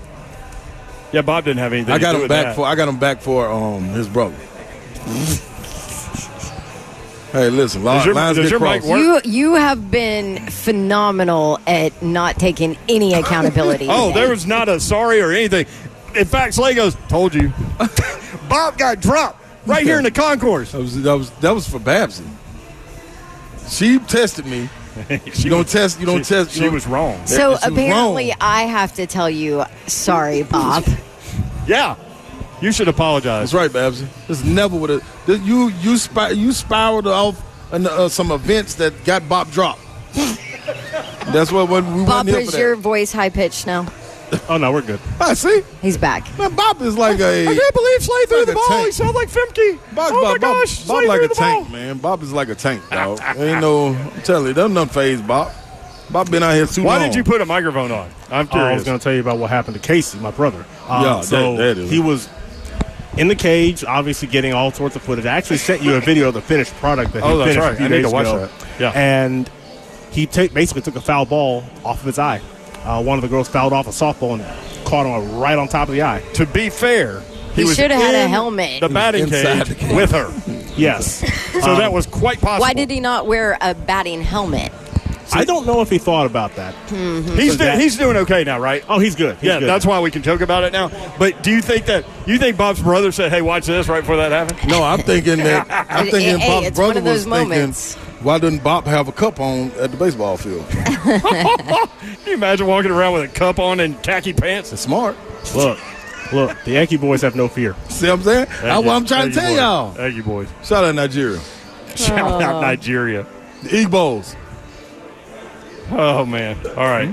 yeah, Bob didn't have anything to do with that. I got him back for his brother. Hey, listen, lines get crossed. You have been phenomenal at not taking any accountability. There was not a sorry or anything. In fact, Slay goes, told you. Bob got dropped right here in the concourse. That was for Babsy. She tested me. You don't test. She was wrong. So apparently, I have to tell you, sorry, Bob. Yeah, you should apologize. That's right, Babsy. This never would have. You spiraled off some events that got Bob dropped. That's what we Bob, went here for is that. your voice high pitched now? Oh no, we're good. I see. He's back. Man, Bob is like I can't believe Slay threw the ball. tank. He sounded like Femke. My gosh, Bob like a tank, man. Bob is like a tank, dog. Ain't no. I'm telling you, there's nothing phase Bob. Bob been out here too long. Why did you put a microphone on? I'm curious. I was going to tell you about what happened to Casey, my brother. That is. He was in the cage, obviously getting all sorts of footage. I actually sent you a video of the finished product that he finished a few days ago. Yeah. And he basically took a foul ball off of his eye. One of the girls fouled off a softball and caught him right on top of the eye. To be fair, He should have had a helmet. The batting cage with her. Yes. So that was quite possible. Why did he not wear a batting helmet? I don't know if he thought about that. Mm-hmm. He's doing okay now, right? Oh, he's good. He's good. That's why we can joke about it now. But do you think Bob's brother said, "Hey, watch this" right before that happened? No, I'm thinking that. I'm thinking Bob's it's brother one of those was moments. thinking, why didn't Bob have a cup on at the baseball field? Can you imagine walking around with a cup on and khaki pants? It's smart. Look, the Yankee boys have no fear. See what I'm saying? That's what I'm trying to tell y'all. Thank you, boys. Shout out Nigeria. Shout out Nigeria. The Igbos. Oh, man. All right.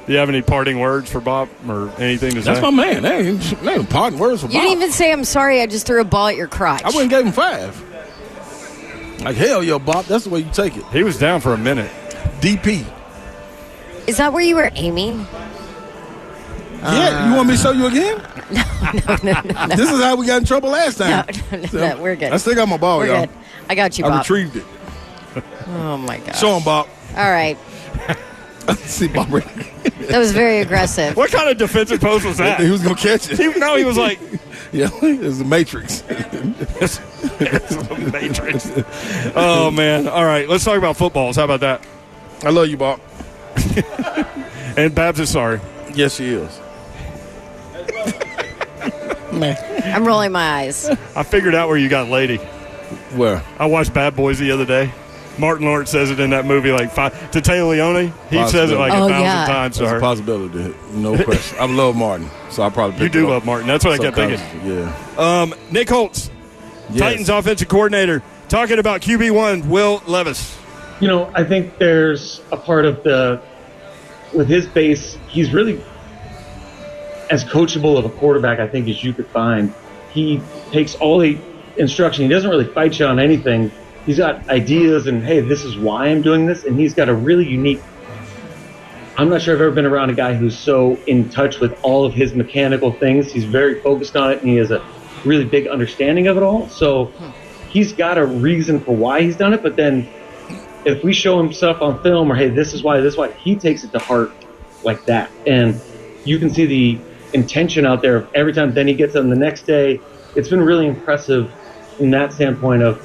Do you have any parting words for Bob or anything to say? That's my man. They ain't parting words for Bob. You didn't even say, "I'm sorry, I just threw a ball at your crotch." I wouldn't give him 5. Like, hell, yo, Bob, that's the way you take it. He was down for a minute. DP. Is that where you were aiming? Yeah, you want me to show you again? No. This is how we got in trouble last time. No, we're good. I still got my ball, We're y'all. good. I got you, Bob. I retrieved it. Oh, my God. Show him, Bob. All right. See, Bob. That was very aggressive. What kind of defensive pose was that? He was going to catch it. He was like... Yeah, it was the Matrix. It's the Matrix. Oh, man. All right, let's talk about footballs. How about that? I love you, Bob. And Babs is sorry. Yes, she is. I'm rolling my eyes. I figured out where you got lady. Where? I watched Bad Boys the other day. Martin Lawrence says it in that movie like 5 to Taylor Leone. He says it like 1,000 times to That's her. a possibility. No question. I love Martin, so I probably You do love Martin. That's what I kept thinking. Yeah. Nick Holtz, Yes. Titans offensive coordinator, talking about QB1 Will Levis. You know, I think there's a part of with his base, he's really as coachable of a quarterback, I think, as you could find. He takes all the instruction. He doesn't really fight you on anything. He's got ideas and, hey, this is why I'm doing this. And he's got a really unique, I'm not sure I've ever been around a guy who's so in touch with all of his mechanical things. He's very focused on it, and he has a really big understanding of it all. So he's got a reason for why he's done it. But then if we show him stuff on film or, hey, this is why, he takes it to heart like that. And you can see the intention out there every time. Then he gets on the next day. It's been really impressive from that standpoint of,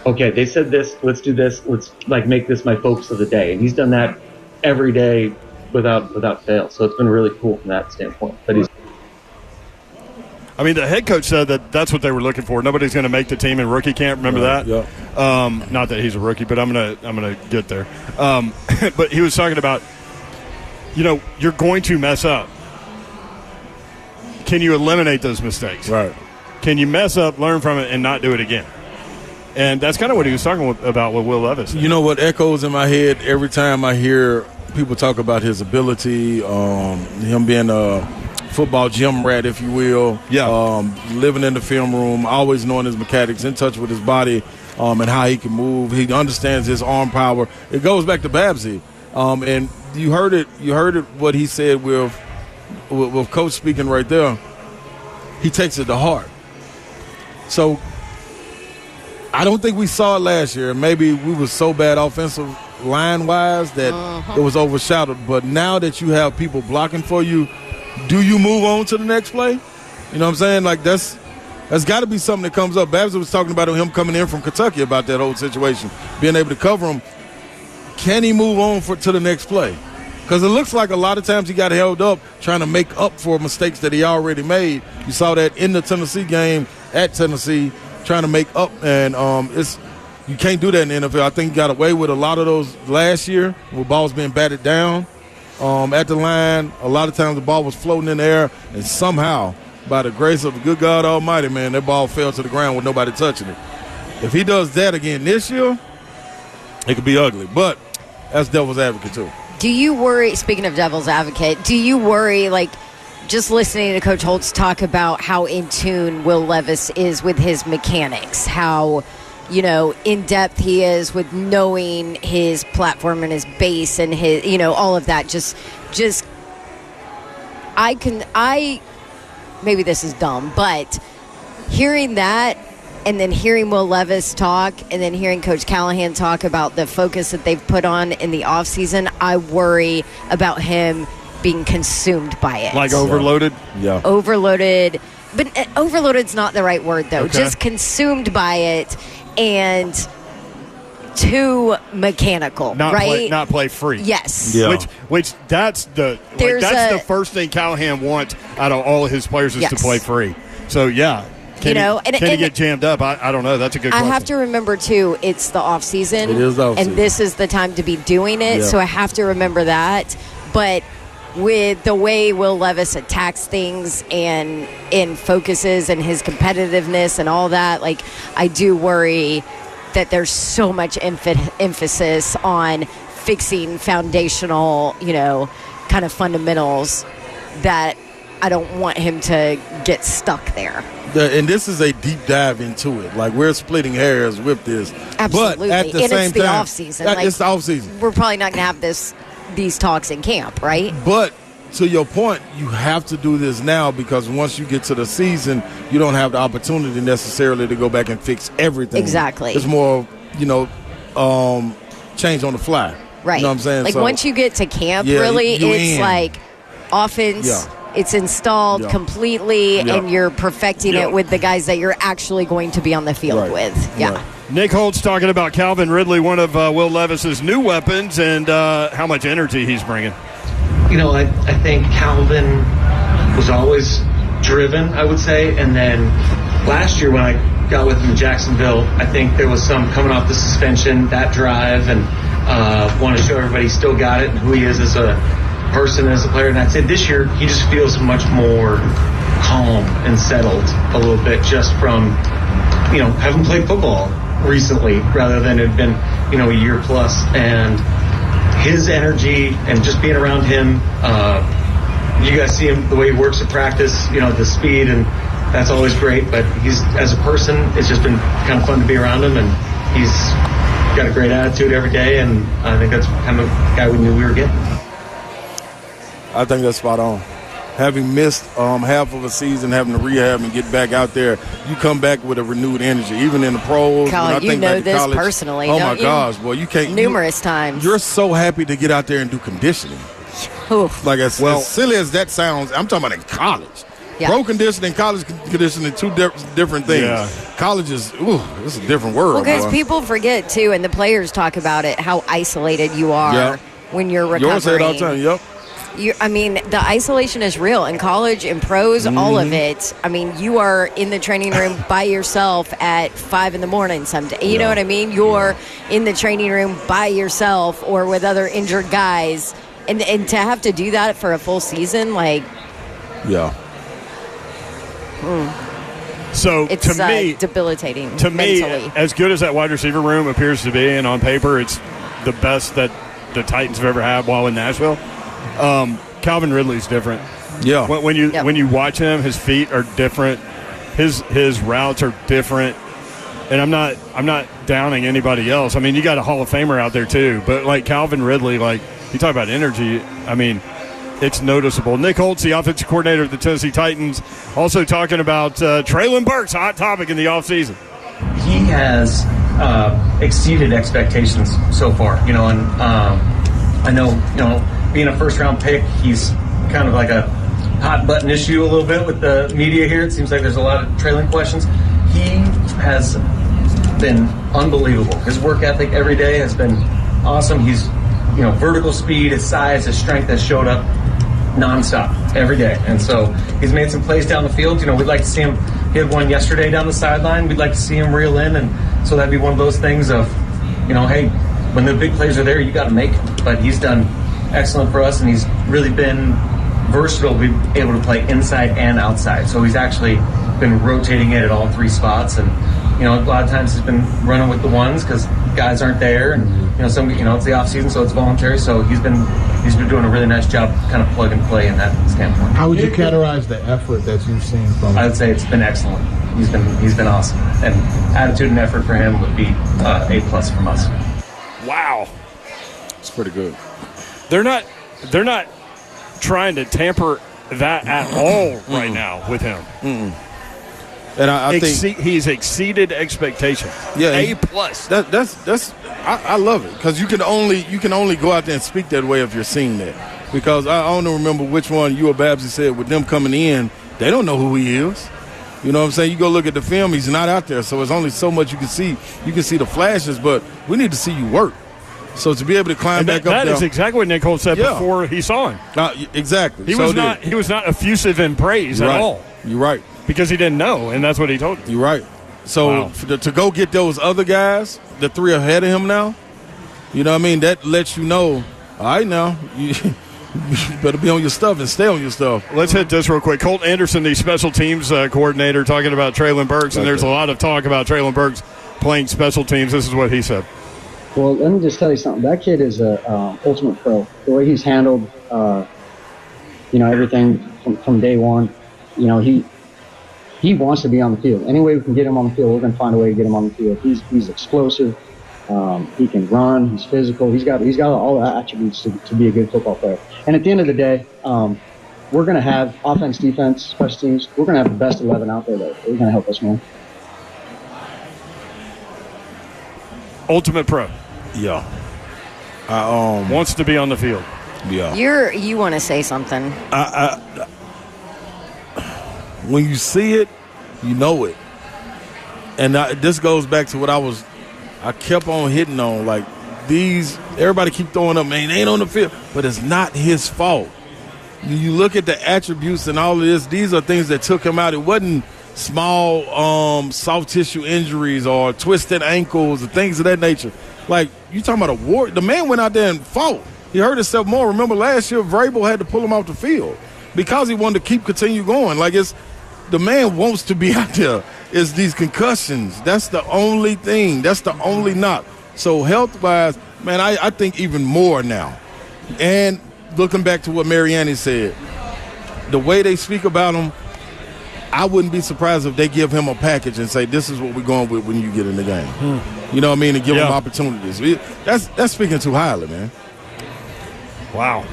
okay, they said this, let's do this, let's make this my focus of the day. And he's done that every day without fail. So it's been really cool from that standpoint. But I mean, the head coach said that's what they were looking for. Nobody's going to make the team in rookie camp. Remember that? Yeah. Not that he's a rookie, but I'm gonna get there. But he was talking about, you're going to mess up. Can you eliminate those mistakes? Right. Can you mess up, learn from it, and not do it again? And that's kind of what he was talking about with Will Levis. You know what echoes in my head every time I hear people talk about his ability, him being a football gym rat, if you will. Yeah. Living in the film room, always knowing his mechanics, in touch with his body, and how he can move. He understands his arm power. It goes back to Babsy. And you heard it what he said with Coach speaking right there. He takes it to heart. So I don't think we saw it last year. Maybe we were so bad offensive line-wise that it was overshadowed. But now that you have people blocking for you, do you move on to the next play? You know what I'm saying? Like, that's got to be something that comes up. Babs was talking about him coming in from Kentucky about that whole situation, being able to cover him. Can he move on to the next play? Because it looks like a lot of times he got held up trying to make up for mistakes that he already made. You saw that in the Tennessee game at Tennessee, trying to make up, and you can't do that in the NFL. I think he got away with a lot of those last year with balls being batted down at the line. A lot of times the ball was floating in the air, and somehow, by the grace of the good God Almighty, man, that ball fell to the ground with nobody touching it. If he does that again this year, it could be ugly. But that's devil's advocate too. Do you worry, speaking of devil's advocate, do you worry, just listening to Coach Holtz talk about how in tune Will Levis is with his mechanics, how, in depth he is with knowing his platform and his base and his, all of that. Maybe this is dumb, but hearing that and then hearing Will Levis talk and then hearing Coach Callahan talk about the focus that they've put on in the offseason, I worry about him being consumed by it. Like overloaded? Yeah. Overloaded, but overloaded's not the right word, though. Okay. Just consumed by it and too mechanical, right? Not play free. Yes. Yeah. Which that's the the first thing Callahan wants out of all of his players is to play free. So yeah. Can he get jammed up? I don't know. That's a good question. I have to remember, too, it's the off season. It is off season. And this is the time to be doing it. Yeah. So I have to remember that. But with the way Will Levis attacks things and focuses and his competitiveness and all that, like, I do worry that there's so much emphasis on fixing foundational, kind of fundamentals that I don't want him to get stuck there. And this is a deep dive into it. Like, we're splitting hairs with this. Absolutely. But at the same it's the time, off season. It's the off season. We're probably not going to have these talks in camp, right? But to your point, you have to do this now because once you get to the season, you don't have the opportunity necessarily to go back and fix everything. Exactly. It's more, change on the fly. Right. You know what I'm saying? Like, so, once you get to camp, yeah, really, you it's in. like offense. Yeah. It's installed completely, Yeah. and you're perfecting it with the guys that you're actually going to be on the field with. Yeah. Right. Nick Holt's talking about Calvin Ridley, one of Will Levis's new weapons, and how much energy he's bringing. I think Calvin was always driven, I would say. And then last year when I got with him in Jacksonville, I think there was some coming off the suspension, that drive, and want to show everybody he still got it and who he is as a person, as a player. And I'd say this year he just feels much more calm and settled a little bit just from, having played football recently rather than it had been, a year plus. And his energy and just being around him, you guys see him, the way he works at practice, the speed, and that's always great. But he's, as a person, it's just been kind of fun to be around him, and he's got a great attitude every day, and I think that's kind of the guy we knew we were getting. I think that's spot on. Having missed half of a season, having to rehab and get back out there, you come back with a renewed energy. Even in the pros, Kyle, when I think know back to this college, personally, oh don't my you? gosh, boy, you can't Numerous times. You're so happy to get out there and do conditioning. Oof. Like as silly as that sounds, I'm talking about in college. Yeah. Pro conditioning, college conditioning, two different things. Yeah. College is, it's a different world. Well, because boy. people forget, too, and the players talk about it, how isolated you are Yeah. when you're recovering. Yours say it all the time, yep. The isolation is real in college, in pros, all of it. I mean, you are in the training room by yourself at 5 a.m. someday. You know what I mean? You're in the training room by yourself or with other injured guys. And to have to do that for a full season, like... Yeah. So it's to me, debilitating mentally. mentally. As good as that wide receiver room appears to be, and on paper it's the best that the Titans have ever had while in Nashville, Calvin Ridley's different. Yeah. When you watch him, his feet are different. His routes are different. And I'm not downing anybody else. I mean, you got a Hall of Famer out there too, but like Calvin Ridley, like you talk about energy. I mean, it's noticeable. Nick Holtz, the offensive coordinator of the Tennessee Titans, also talking about Treylon Burks, a hot topic in the offseason. He has exceeded expectations so far, and I know, being a first-round pick, he's kind of like a hot-button issue a little bit with the media here. It seems like there's a lot of trailing questions. He has been unbelievable. His work ethic every day has been awesome. He's, vertical speed, his size, his strength has showed up nonstop every day. And so he's made some plays down the field. We'd like to see him. He had one yesterday down the sideline. We'd like to see him reel in. And so that'd be one of those things of, hey, when the big plays are there, you got to make them. But he's done excellent for us, and he's really been versatile. We've been able to play inside and outside. So he's actually been rotating it at all three spots. And, a lot of times he's been running with the ones because guys aren't there. And, it's the off season, so it's voluntary. So he's been doing a really nice job kind of plug and play in that standpoint. How would you categorize the effort that you've seen from him? I would say it's been excellent. He's been awesome. And attitude and effort for him would be A+ from us. Wow. It's pretty good. They're not trying to tamper that at all right now with him. And I think he's exceeded expectations. Yeah, A+. That's I love it because you can only go out there and speak that way if you're seeing that. Because I don't remember which one you or Babsy said with them coming in, they don't know who he is. You know what I'm saying? You go look at the film, he's not out there, so there's only so much you can see. You can see the flashes, but we need to see you work. So to be able to climb back up there. That is exactly what Nick Holt said before he saw him. Exactly. He was not effusive in praise at all. You're right. Because he didn't know, and that's what he told you. You're right. So to go get those other guys, the 3 ahead of him now, you know what I mean? That lets you know, all right now, you better be on your stuff and stay on your stuff. Let's hit this real quick. Colt Anderson, the special teams coordinator, talking about Traylon Burks, and there's a lot of talk about Traylon Burks playing special teams. This is what he said. Well, let me just tell you something. That kid is a ultimate pro. The way he's handled, everything from day one. He wants to be on the field. Any way we can get him on the field, we're going to find a way to get him on the field. He's explosive. He can run. He's physical. He's got all the attributes to be a good football player. And at the end of the day, we're going to have offense, defense, special teams. We're going to have the best 11 out there that are going to help us win. Ultimate pro. Yeah. Wants to be on the field. Yeah. You want to say something. When you see it, you know it. And this goes back to what I kept on hitting on. Like, everybody keep throwing up, man, they ain't on the field. But it's not his fault. You look at the attributes and all of this, these are things that took him out. It wasn't small soft tissue injuries or twisted ankles or things of that nature. Like, you talking about a war. The man went out there and fought. He hurt himself more. Remember last year, Vrabel had to pull him off the field because he wanted to continue going. Like, the man wants to be out there. It's these concussions. That's the only thing. That's the only knock. So health-wise, man, I think even more now. And looking back to what Mariani said, the way they speak about him, I wouldn't be surprised if they give him a package and say, this is what we're going with when you get in the game. You know what I mean? And give him opportunities. That's speaking too highly, man. Wow.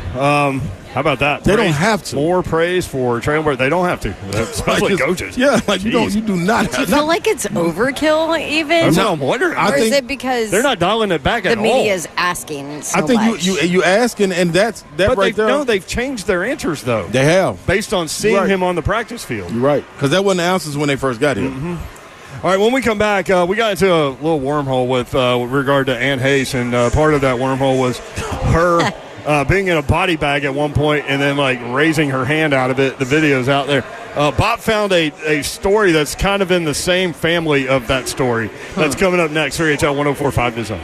How about that? They don't have to. More praise for Traylon Burks. They don't have to, especially coaches. Yeah, like you do not. Do you feel like it's overkill even? That's what I'm wondering. Or is it because they're not dialing it back at all? The media is asking so I think much. you asking, and that's right there. No, they've changed their answers, though. They have. Based on seeing him on the practice field. You're right. Because that wasn't the answers when they first got here. Mm-hmm. All right, when we come back, we got into a little wormhole with regard to Ann Hayes, and part of that wormhole was her being in a body bag at one point and then, like, raising her hand out of it. The video's out there. Bob found a story that's kind of in the same family of that story. That's coming up next. 3HL 104.5 The Zone.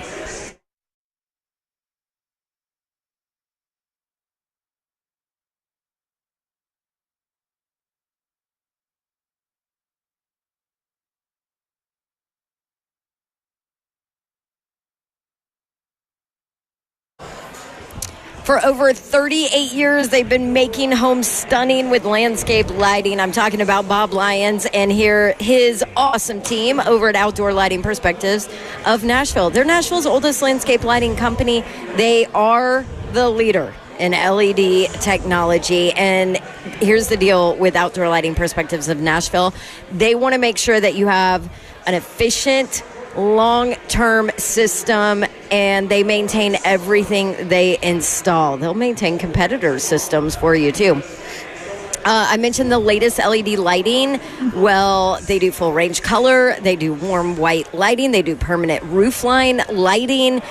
For over 38 years, they've been making homes stunning with landscape lighting. I'm talking about Bob Lyons and his awesome team over at Outdoor Lighting Perspectives of Nashville. They're Nashville's oldest landscape lighting company. They are the leader in LED technology. And here's the deal with Outdoor Lighting Perspectives of Nashville. They want to make sure that you have an efficient, long-term system, and they maintain everything they install. They'll maintain competitors' systems for you, too. I mentioned the latest LED lighting. Well, they do full-range color. They do warm white lighting. They do permanent roofline lighting.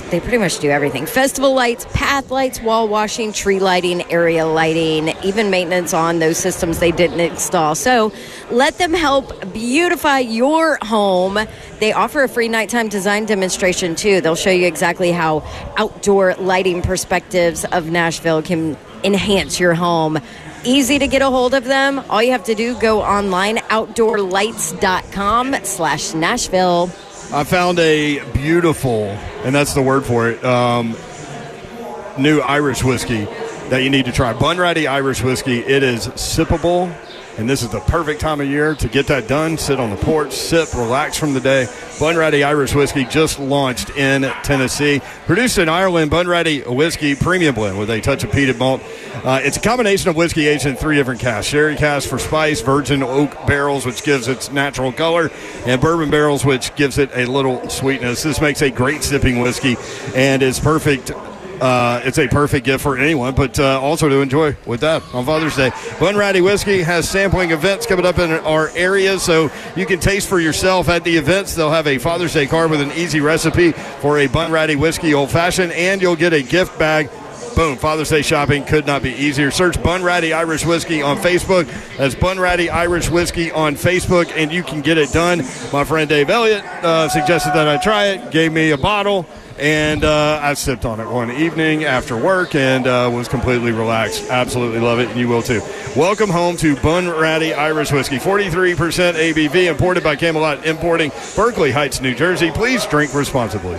They pretty much do everything. Festival lights, path lights, wall washing, tree lighting, area lighting, even maintenance on those systems they didn't install. So let them help beautify your home. They offer a free nighttime design demonstration, too. They'll show you exactly how Outdoor Lighting Perspectives of Nashville can enhance your home. Easy to get a hold of them. All you have to do, go online, outdoorlights.com/Nashville. I found a beautiful, and that's the word for it, new Irish whiskey that you need to try. Bunratty Irish whiskey. It is sippable, and this is the perfect time of year to get that done. Sit on the porch, sip, relax from the day. Bunratty Irish whiskey just launched in Tennessee. Produced in Ireland, Bunratty whiskey premium blend with a touch of peated malt. It's a combination of whiskey aged in 3 different casks. Sherry cask for spice, virgin oak barrels, which gives its natural color, and bourbon barrels, which gives it a little sweetness. This makes a great sipping whiskey and is perfect it's a perfect gift for anyone, but also to enjoy with that on Father's Day. Bunratty Whiskey has sampling events coming up in our area, so you can taste for yourself at the events. They'll have a Father's Day card with an easy recipe for a Bunratty Whiskey Old Fashioned, and you'll get a gift bag. Boom, Father's Day shopping could not be easier. Search Bunratty Irish Whiskey on Facebook. That's Bunratty Irish Whiskey on Facebook, and you can get it done. My friend Dave Elliott suggested that I try it, gave me a bottle, and I sipped on it one evening after work and was completely relaxed. Absolutely love it, and you will too. Welcome home to Bunratty Irish Whiskey. 43% ABV, imported by Camelot Importing, Berkeley Heights, New Jersey. Please drink responsibly.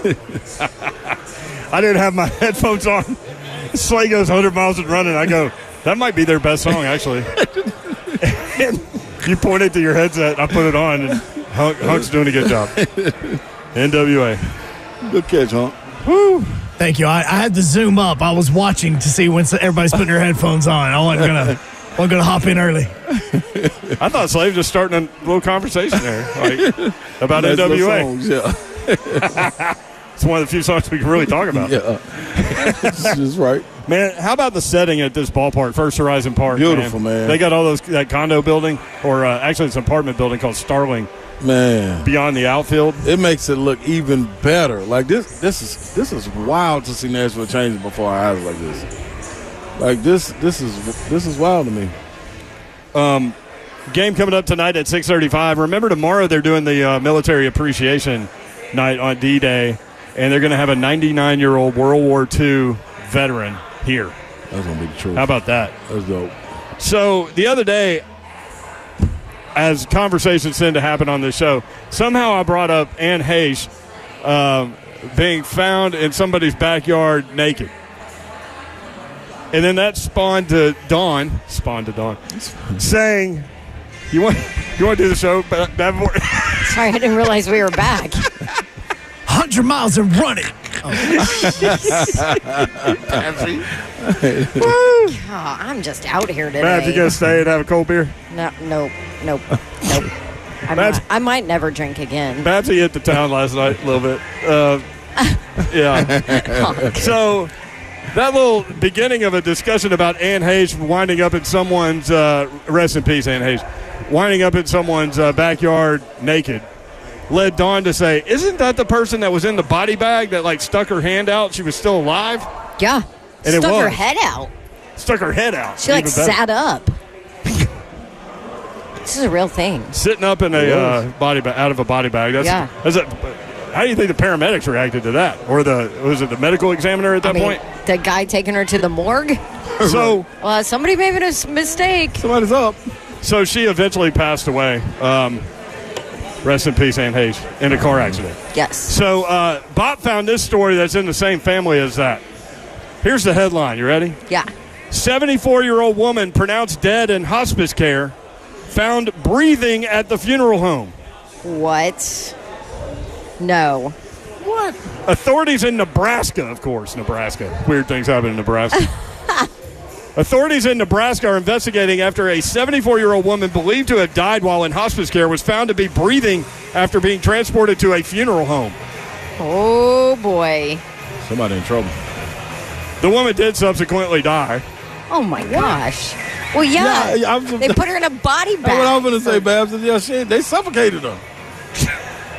I didn't have my headphones on. Slay goes 100 miles and running. I go, that might be their best song, actually. And you pointed to your headset. I put it on, and Hunk's doing a good job. NWA. Good catch, Hunk. Woo. Thank you. I had to zoom up. I was watching to see when everybody's putting their headphones on. I wasn't gonna hop in early. I thought Slave was just starting a little conversation there, about NWA. Songs, yeah. It's one of the few songs we can really talk about. Yeah, that's right. Man, how about the setting at this ballpark, First Horizon Park? Beautiful, man. They got all that condo building, or actually it's an apartment building called Starling. Man, beyond the outfield, it makes it look even better. Like this is wild to see Nashville changing before our eyes like this. Like this is wild to me. Game coming up tonight at 6:35. Remember, tomorrow they're doing the military appreciation night on D-Day, and they're going to have a 99-year-old World War II veteran here. That's going to be the truth. How about that? That's dope. So the other day, as conversations tend to happen on this show, somehow I brought up Ann Heche being found in somebody's backyard naked. And then that spawned to Dawn, saying, you want to do the show, Davenport? Sorry, I didn't realize we were back. 100 miles and running. Oh, I'm just out here today. Matt, you going to stay and have a cold beer? Nope. I might never drink again. Babsy hit the town last night a little bit. Yeah. So that little beginning of a discussion about Ann Heche winding up in someone's, rest in peace, Ann Heche, winding up in someone's backyard naked, led Dawn to say, isn't that the person that was in the body bag that, stuck her hand out? She was still alive? Yeah. And stuck her head out. Stuck her head out. She, sat up. This is a real thing. Sitting up in a body bag, out of a body bag. How do you think the paramedics reacted to that? Or was it the medical examiner at that point? The guy taking her to the morgue? So, somebody made a mistake. Somebody's up. So she eventually passed away. Rest in peace, Ann Heche, in a car accident. Yes. So Bob found this story that's in the same family as that. Here's the headline. You ready? Yeah. 74-year-old woman pronounced dead in hospice care, found breathing at the funeral home. What? No. What? Authorities in Nebraska, of course, Weird things happen in Nebraska. Authorities in Nebraska are investigating after a 74-year-old woman believed to have died while in hospice care was found to be breathing after being transported to a funeral home. Oh, boy. Somebody in trouble. The woman did subsequently die. Oh, my gosh. Well, yeah they put her in a body bag. That's what I was going to say, Babs. Yeah, they suffocated her.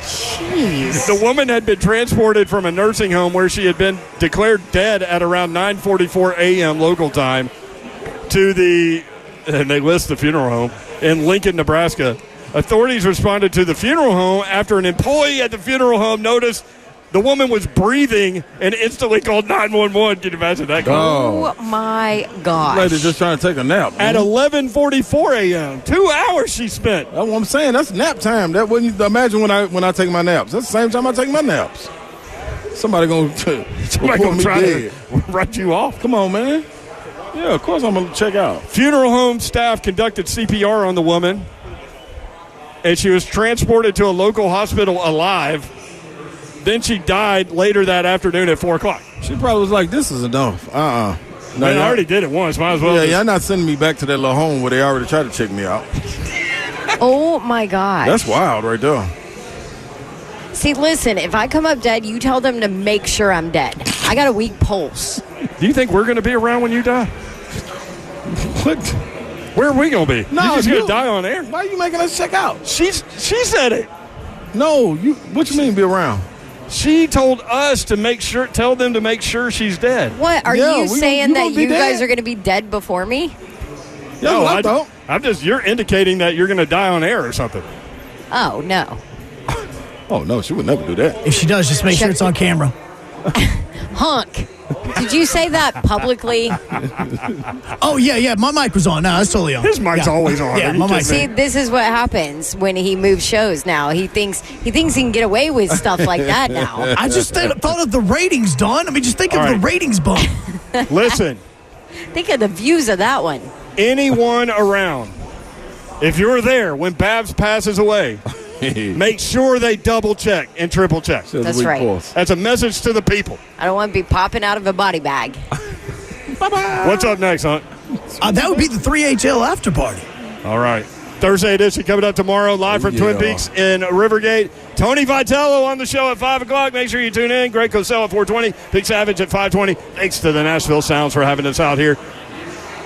Jeez. The woman had been transported from a nursing home where she had been declared dead at around 9:44 a.m. local time and they list the funeral home, in Lincoln, Nebraska. Authorities responded to the funeral home after an employee at the funeral home noticed the woman was breathing and instantly called 911. Can you imagine that? Oh, my gosh. Lady's just trying to take a nap. At 11:44 a.m. 2 hours she spent. That's what I'm saying. That's nap time. That wouldn't imagine when I take my naps. That's the same time I take my naps. Somebody gonna try to write you off. Come on, man. Yeah, of course I'm gonna check out. Funeral home staff conducted CPR on the woman, and she was transported to a local hospital alive. Then she died later that afternoon at 4 o'clock. She probably was like, this is enough. No, I already did it once. Might as well. Yeah, y'all not sending me back to that little home where they already tried to check me out. Oh, my God. That's wild right there. See, listen, if I come up dead, you tell them to make sure I'm dead. I got a weak pulse. Do you think we're going to be around when you die? What? Where are we going to be? No, you're just going to die on air. Why are you making us check out? She said it. No, what you mean be around? She told us to tell them to make sure she's dead. What, are you saying that you guys are going to be dead before me? No, I don't. You're indicating that you're going to die on air or something. Oh, no. Oh, no, she would never do that. If she does, just make sure it's on camera. Hunk. Did you say that publicly? Oh, yeah. My mic was on. No, it's totally on. His mic's always on. Yeah, my mic. See, this is what happens when he moves shows now. He thinks he can get away with stuff like that now. I just thought of the ratings, Dawn. I mean, just think of the ratings bump. Listen. Think of the views of that one. Anyone around, if you're there when Babs passes away, make sure they double check and triple check. That's right. That's a message to the people. I don't want to be popping out of a body bag. What's up next, Hunt? That would be the 3HL after party. All right. Thursday edition coming up tomorrow, live from Twin Peaks in Rivergate. Tony Vitello on the show at 5 o'clock. Make sure you tune in. Greg Cosell at 4:20. Big Savage at 5:20. Thanks to the Nashville Sounds for having us out here.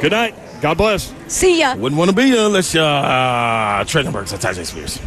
Good night. God bless. See ya. Wouldn't want to be here unless you're Trendenberg's at Tajay Spears.